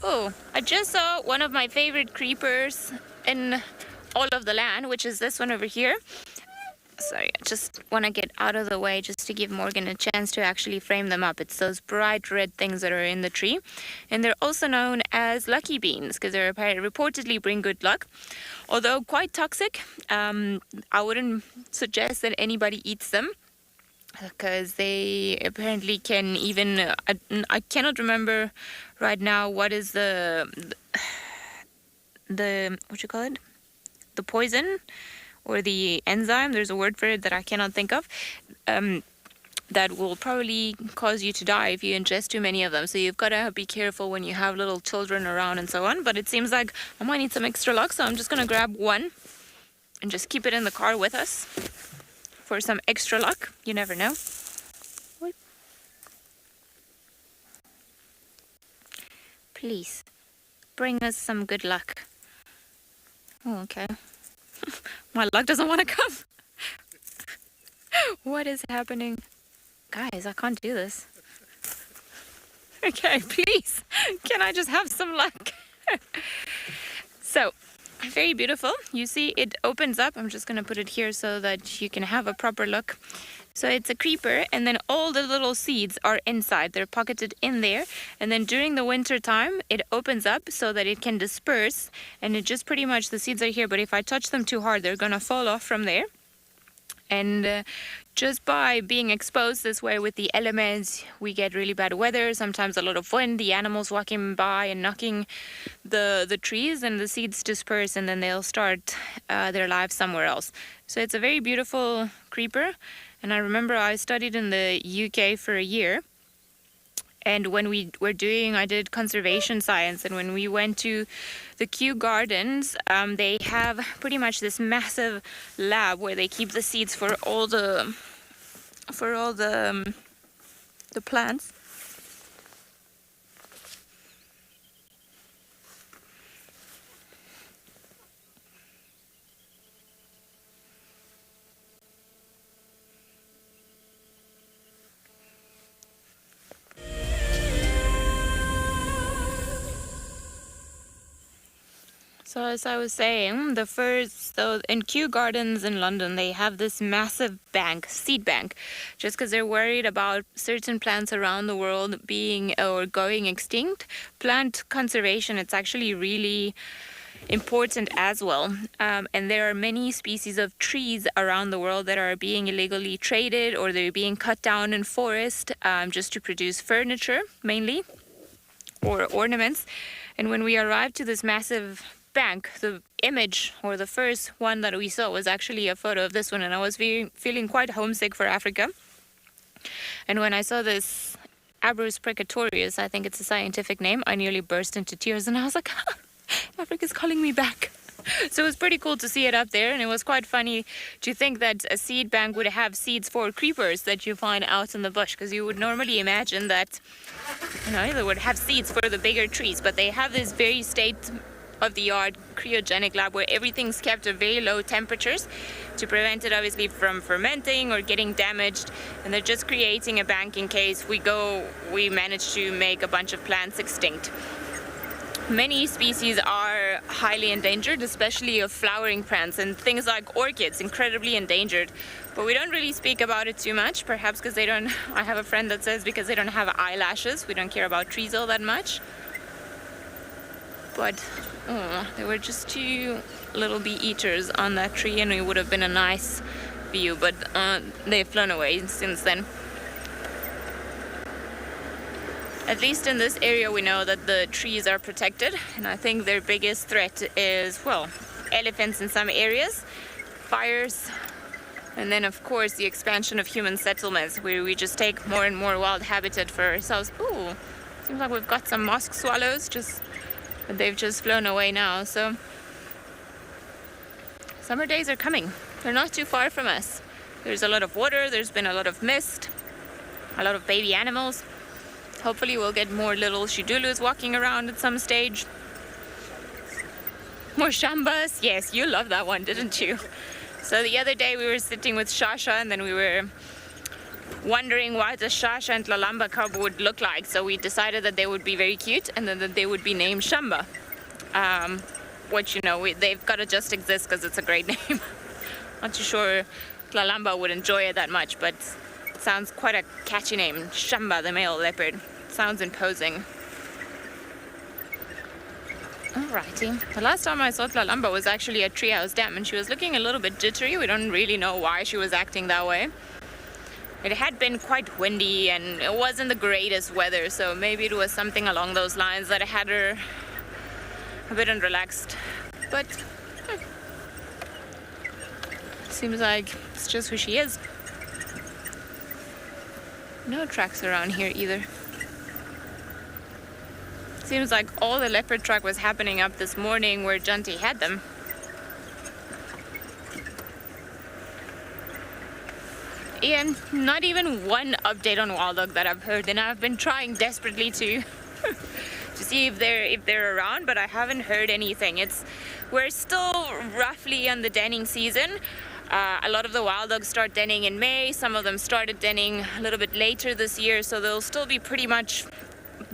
Oh, I just saw one of my favorite creepers in all of the land, which is this one over here. Sorry, I just want to get out of the way just to give Morgan a chance to actually frame them up. It's those bright red things that are in the tree. And they're also known as lucky beans because they reportedly bring good luck. Although quite toxic, I wouldn't suggest that anybody eats them, because they apparently can even, I cannot remember right now what is the what you call it? The poison or the enzyme, there's a word for it that I cannot think of, that will probably cause you to die if you ingest too many of them. So you've got to be careful when you have little children around and so on. But it seems like I might need some extra luck, so I'm just going to grab one and just keep it in the car with us for some extra luck. You never know. Please, bring us some good luck. Oh, okay. My luck doesn't want to come. What is happening? Guys, I can't do this. Okay, please. Can I just have some luck? So, very beautiful. You see it opens up. I'm just going to put it here so that you can have a proper look. So it's a creeper, and then all the little seeds are inside. They're pocketed in there. And then during the winter time, it opens up so that it can disperse. And it just pretty much, the seeds are here, but if I touch them too hard, they're going to fall off from there. And just by being exposed this way with the elements, we get really bad weather, sometimes a lot of wind, the animals walking by and knocking the trees, and the seeds disperse, and then they'll start their lives somewhere else. So it's a very beautiful creeper. And I remember I studied in the UK for a year. And when we were I did conservation science, and when we went to the Kew Gardens, they have pretty much this massive lab where they keep the seeds for all the plants. So as I was saying, in Kew Gardens in London, they have this massive seed bank, just because they're worried about certain plants around the world being or going extinct. Plant conservation, it's actually really important as well. And there are many species of trees around the world that are being illegally traded, or they're being cut down in forest just to produce furniture mainly, or ornaments. And when we arrived to this massive bank, the image, or the first one that we saw, was actually a photo of this one, and I was feeling quite homesick for Africa. And when I saw this Abrus precatorius, I think it's a scientific name, I nearly burst into tears, and I was like, Africa's calling me back. So it was pretty cool to see it up there, and it was quite funny to think that a seed bank would have seeds for creepers that you find out in the bush, because you would normally imagine that, you know, they would have seeds for the bigger trees, but they have this very state-of-the-art cryogenic lab where everything's kept at very low temperatures to prevent it obviously from fermenting or getting damaged, and they're just creating a bank in case we manage to make a bunch of plants extinct. Many species are highly endangered, especially of flowering plants, and things like orchids, incredibly endangered. But we don't really speak about it too much, perhaps because they don't, I have a friend that says because they don't have eyelashes, we don't care about trees all that much. But there were just 2 little bee eaters on that tree, and it would have been a nice view, but they've flown away since then. At least in this area we know that the trees are protected, and I think their biggest threat is, well, elephants in some areas, fires, and then of course the expansion of human settlements, where we just take more and more wild habitat for ourselves. Ooh, seems like we've got some mosque swallows, but they've just flown away now. So summer days are coming. They're not too far from us. There's a lot of water, there's been a lot of mist, a lot of baby animals. Hopefully we'll get more little Shidulus walking around at some stage. More shambas. Yes, you loved that one, didn't you? So the other day we were sitting with Shasha, and then we were wondering what the Shasha and Lalamba cub would look like. So we decided that they would be very cute, and then that they would be named Shamba. Which, you know, they've got to just exist because it's a great name. Not too sure Lalamba would enjoy it that much, but it sounds quite a catchy name. Shamba, the male leopard. Sounds imposing. Alrighty. The last time I saw Lalamba was actually at Treehouse Dam, and she was looking a little bit jittery. We don't really know why she was acting that way. It had been quite windy, and it wasn't the greatest weather, so maybe it was something along those lines that had her a bit unrelaxed. But seems like it's just who she is. No tracks around here either. Seems like all the leopard track was happening up this morning where Jonty had them. And not even one update on wild dog that I've heard, and I've been trying desperately to see if they're around, but I haven't heard anything. We're still roughly on the denning season. A lot of the wild dogs start denning in May. Some of them started denning a little bit later this year, so they'll still be pretty much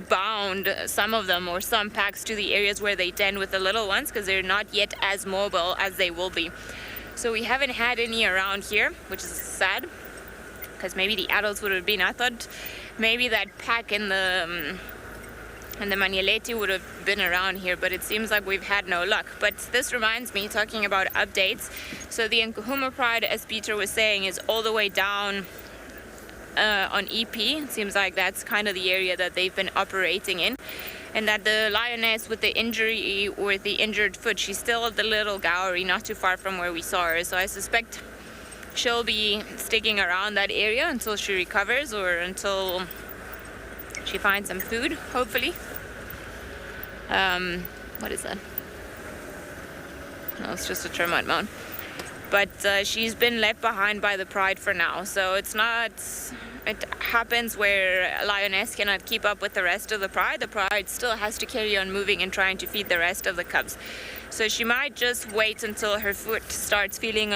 bound, some of them, or some packs, to the areas where they den with the little ones, because they're not yet as mobile as they will be. So we haven't had any around here, which is sad, because maybe the adults would have been. I thought maybe that pack in the Manyeleti would have been around here, but it seems like we've had no luck. But this reminds me, talking about updates, so the Nkuhuma Pride, as Peter was saying, is all the way down on EP. It seems like that's kind of the area that they've been operating in, and that the lioness with the injury, or the injured foot, she's still at the little gallery not too far from where we saw her. So I suspect she'll be sticking around that area until she recovers, or until she finds some food, hopefully. What is that? No, it's just a termite mound. But she's been left behind by the pride for now, so it's not... It happens where a lioness cannot keep up with the rest of the pride. The pride still has to carry on moving and trying to feed the rest of the cubs. So she might just wait until her foot starts feeling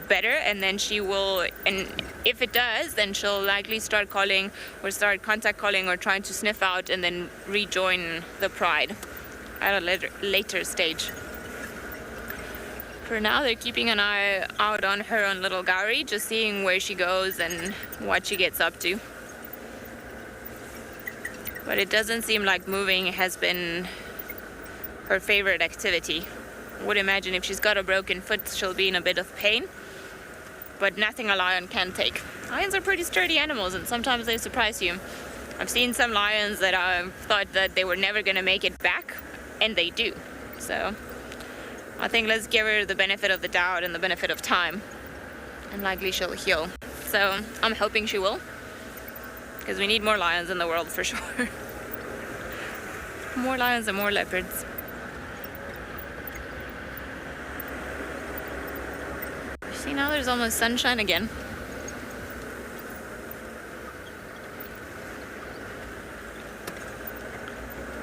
better, and then she will, and if it does, then she'll likely start calling, or start contact calling, or trying to sniff out, and then rejoin the pride at a later stage. For now, they're keeping an eye out on her on Little Gowrie, just seeing where she goes and what she gets up to. But it doesn't seem like moving has been her favorite activity. would imagine if she's got a broken foot, she'll be in a bit of pain. But nothing a lion can take. Lions are pretty sturdy animals, and sometimes they surprise you. I've seen some lions that I thought that they were never going to make it back, and they do. So I think let's give her the benefit of the doubt and the benefit of time, and likely she'll heal. So I'm hoping she will, because we need more lions in the world for sure. More lions and more leopards. See, now there's almost sunshine again.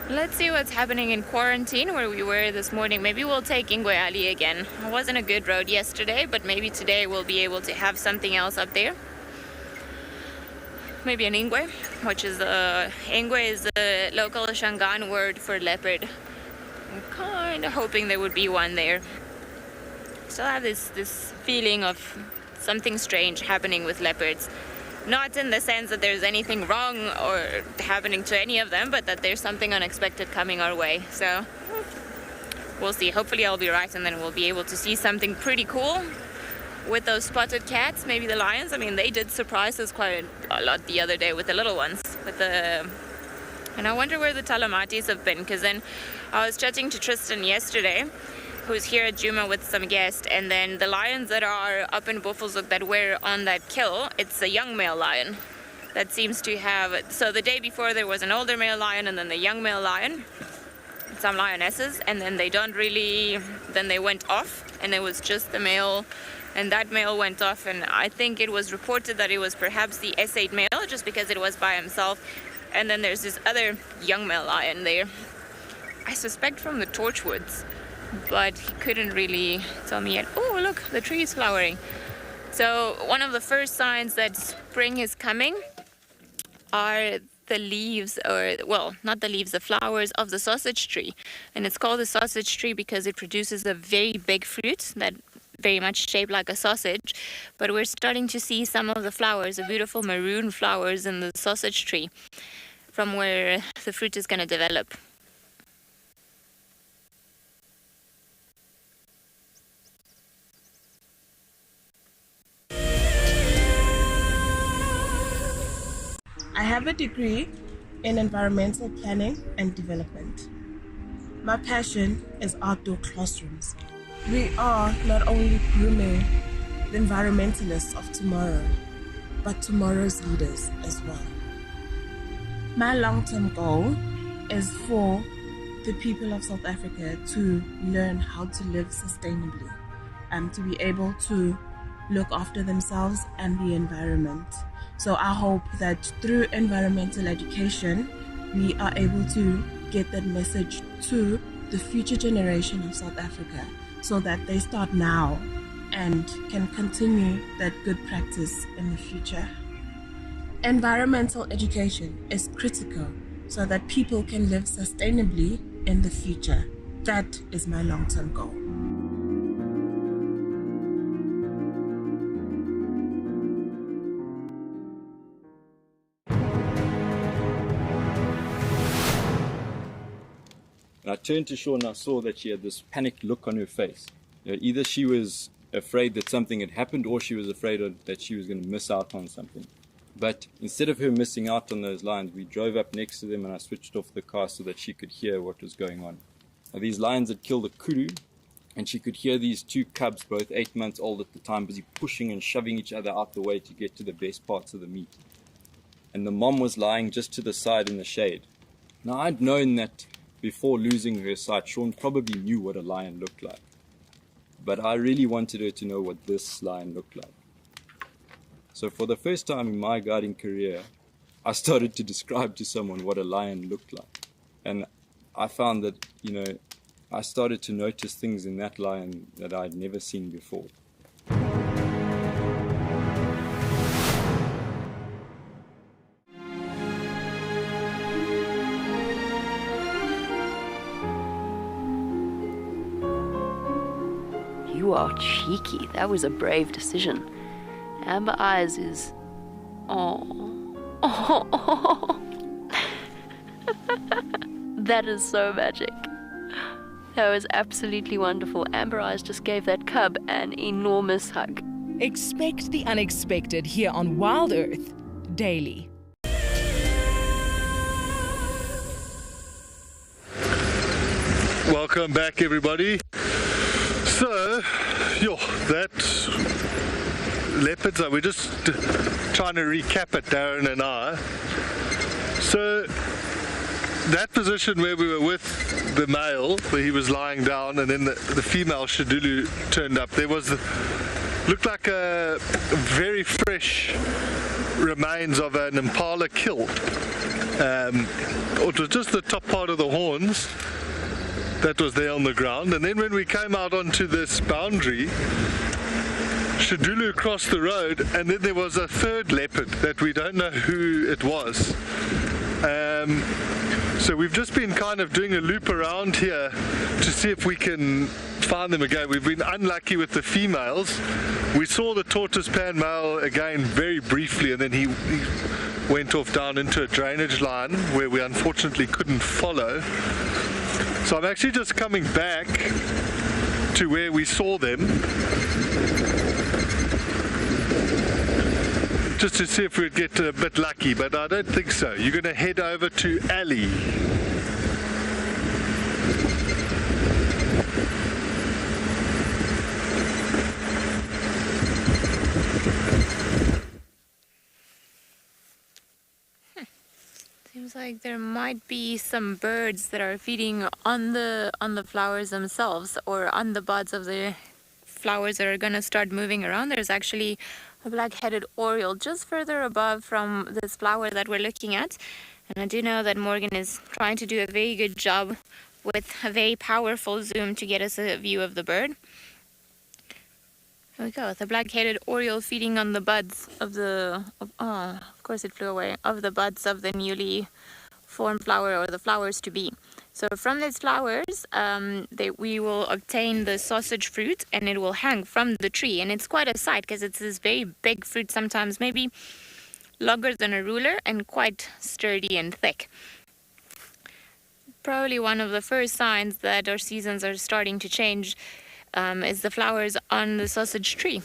Let's see what's happening in quarantine where we were this morning. Maybe we'll take Ingwe Ali again. It wasn't a good road yesterday, but maybe today we'll be able to have something else up there. Maybe an Ingwe, which is Ingwe is the local Shangaan word for leopard. I'm kind of hoping there would be one there. Still have this feeling of something strange happening with leopards. Not in the sense that there's anything wrong or happening to any of them, but that there's something unexpected coming our way. So we'll see. Hopefully I'll be right, and then we'll be able to see something pretty cool with those spotted cats. Maybe the lions. I mean, they did surprise us quite a lot the other day with the little ones. And I wonder where the talamatis have been, because then I was chatting to Tristan yesterday, who's here at Juma with some guests, and then the lions that are up in Buffelshoek that were on that kill, it's a young male lion that seems to have, so the day before there was an older male lion and then the young male lion, some lionesses, and then then they went off, and it was just the male, and that male went off, and I think it was reported that it was perhaps the S8 male, just because it was by himself, and then there's this other young male lion there, I suspect from the Torchwoods, but he couldn't really tell me yet. Oh, look, the tree is flowering. So one of the first signs that spring is coming are the leaves, or, well, not the leaves, the flowers of the sausage tree. And it's called the sausage tree because it produces a very big fruit that very much shaped like a sausage. But we're starting to see some of the flowers, the beautiful maroon flowers in the sausage tree, from where the fruit is going to develop. I have a degree in environmental planning and development. My passion is outdoor classrooms. We are not only grooming the environmentalists of tomorrow, but tomorrow's leaders as well. My long-term goal is for the people of South Africa to learn how to live sustainably and to be able to look after themselves and the environment. So I hope that through environmental education, we are able to get that message to the future generation of South Africa so that they start now and can continue that good practice in the future. Environmental education is critical so that people can live sustainably in the future. That is my long-term goal. And I turned to Shaw and I saw that she had this panicked look on her face. Either she was afraid that something had happened or she was afraid that she was going to miss out on something. But instead of her missing out on those lions, we drove up next to them and I switched off the car so that she could hear what was going on. Now, these lions had killed a kudu, and she could hear these two cubs, both 8 months old at the time, busy pushing and shoving each other out the way to get to the best parts of the meat. And the mom was lying just to the side in the shade. Now, I'd known that before losing her sight, Sean probably knew what a lion looked like. But I really wanted her to know what this lion looked like. So for the first time in my guiding career, I started to describe to someone what a lion looked like. And I found that, I started to notice things in that lion that I'd never seen before. You are cheeky. That was a brave decision. Amber Eyes is... That is so magic. That was absolutely wonderful. Amber Eyes just gave that cub an enormous hug. Expect the unexpected here on WildEarth daily. Welcome back, everybody. So, that leopards, we're just trying to recap it, Darren and I. So, that position where we were with the male, where he was lying down, and then the female Shidulu turned up, there was looked like a very fresh remains of an impala kill. It was just the top part of the horns that was there on the ground, and then when we came out onto this boundary, Shidulu crossed the road, and then there was a third leopard that we don't know who it was. So we've just been kind of doing a loop around here to see if we can find them again. We've been unlucky with the females. We saw the tortoise pan male again very briefly, and then he went off down into a drainage line where we unfortunately couldn't follow. So I'm actually just coming back to where we saw them, just to see if we'd get a bit lucky, but I don't think so. You're going to head over to Ali. Seems like there might be some birds that are feeding on the flowers themselves, or on the buds of the flowers that are going to start moving around. There's actually a black-headed oriole just further above from this flower that we're looking at. And I do know that Morgan is trying to do a very good job with a very powerful zoom to get us a view of the bird. There we go, the black-headed oriole feeding on the buds of of course it flew away, of the buds of the newly formed flower, or the flowers to be. So from these flowers, we will obtain the sausage fruit, and it will hang from the tree. And it's quite a sight because it's this very big fruit, sometimes maybe longer than a ruler, and quite sturdy and thick. Probably one of the first signs that our seasons are starting to change is the flowers on the sausage tree.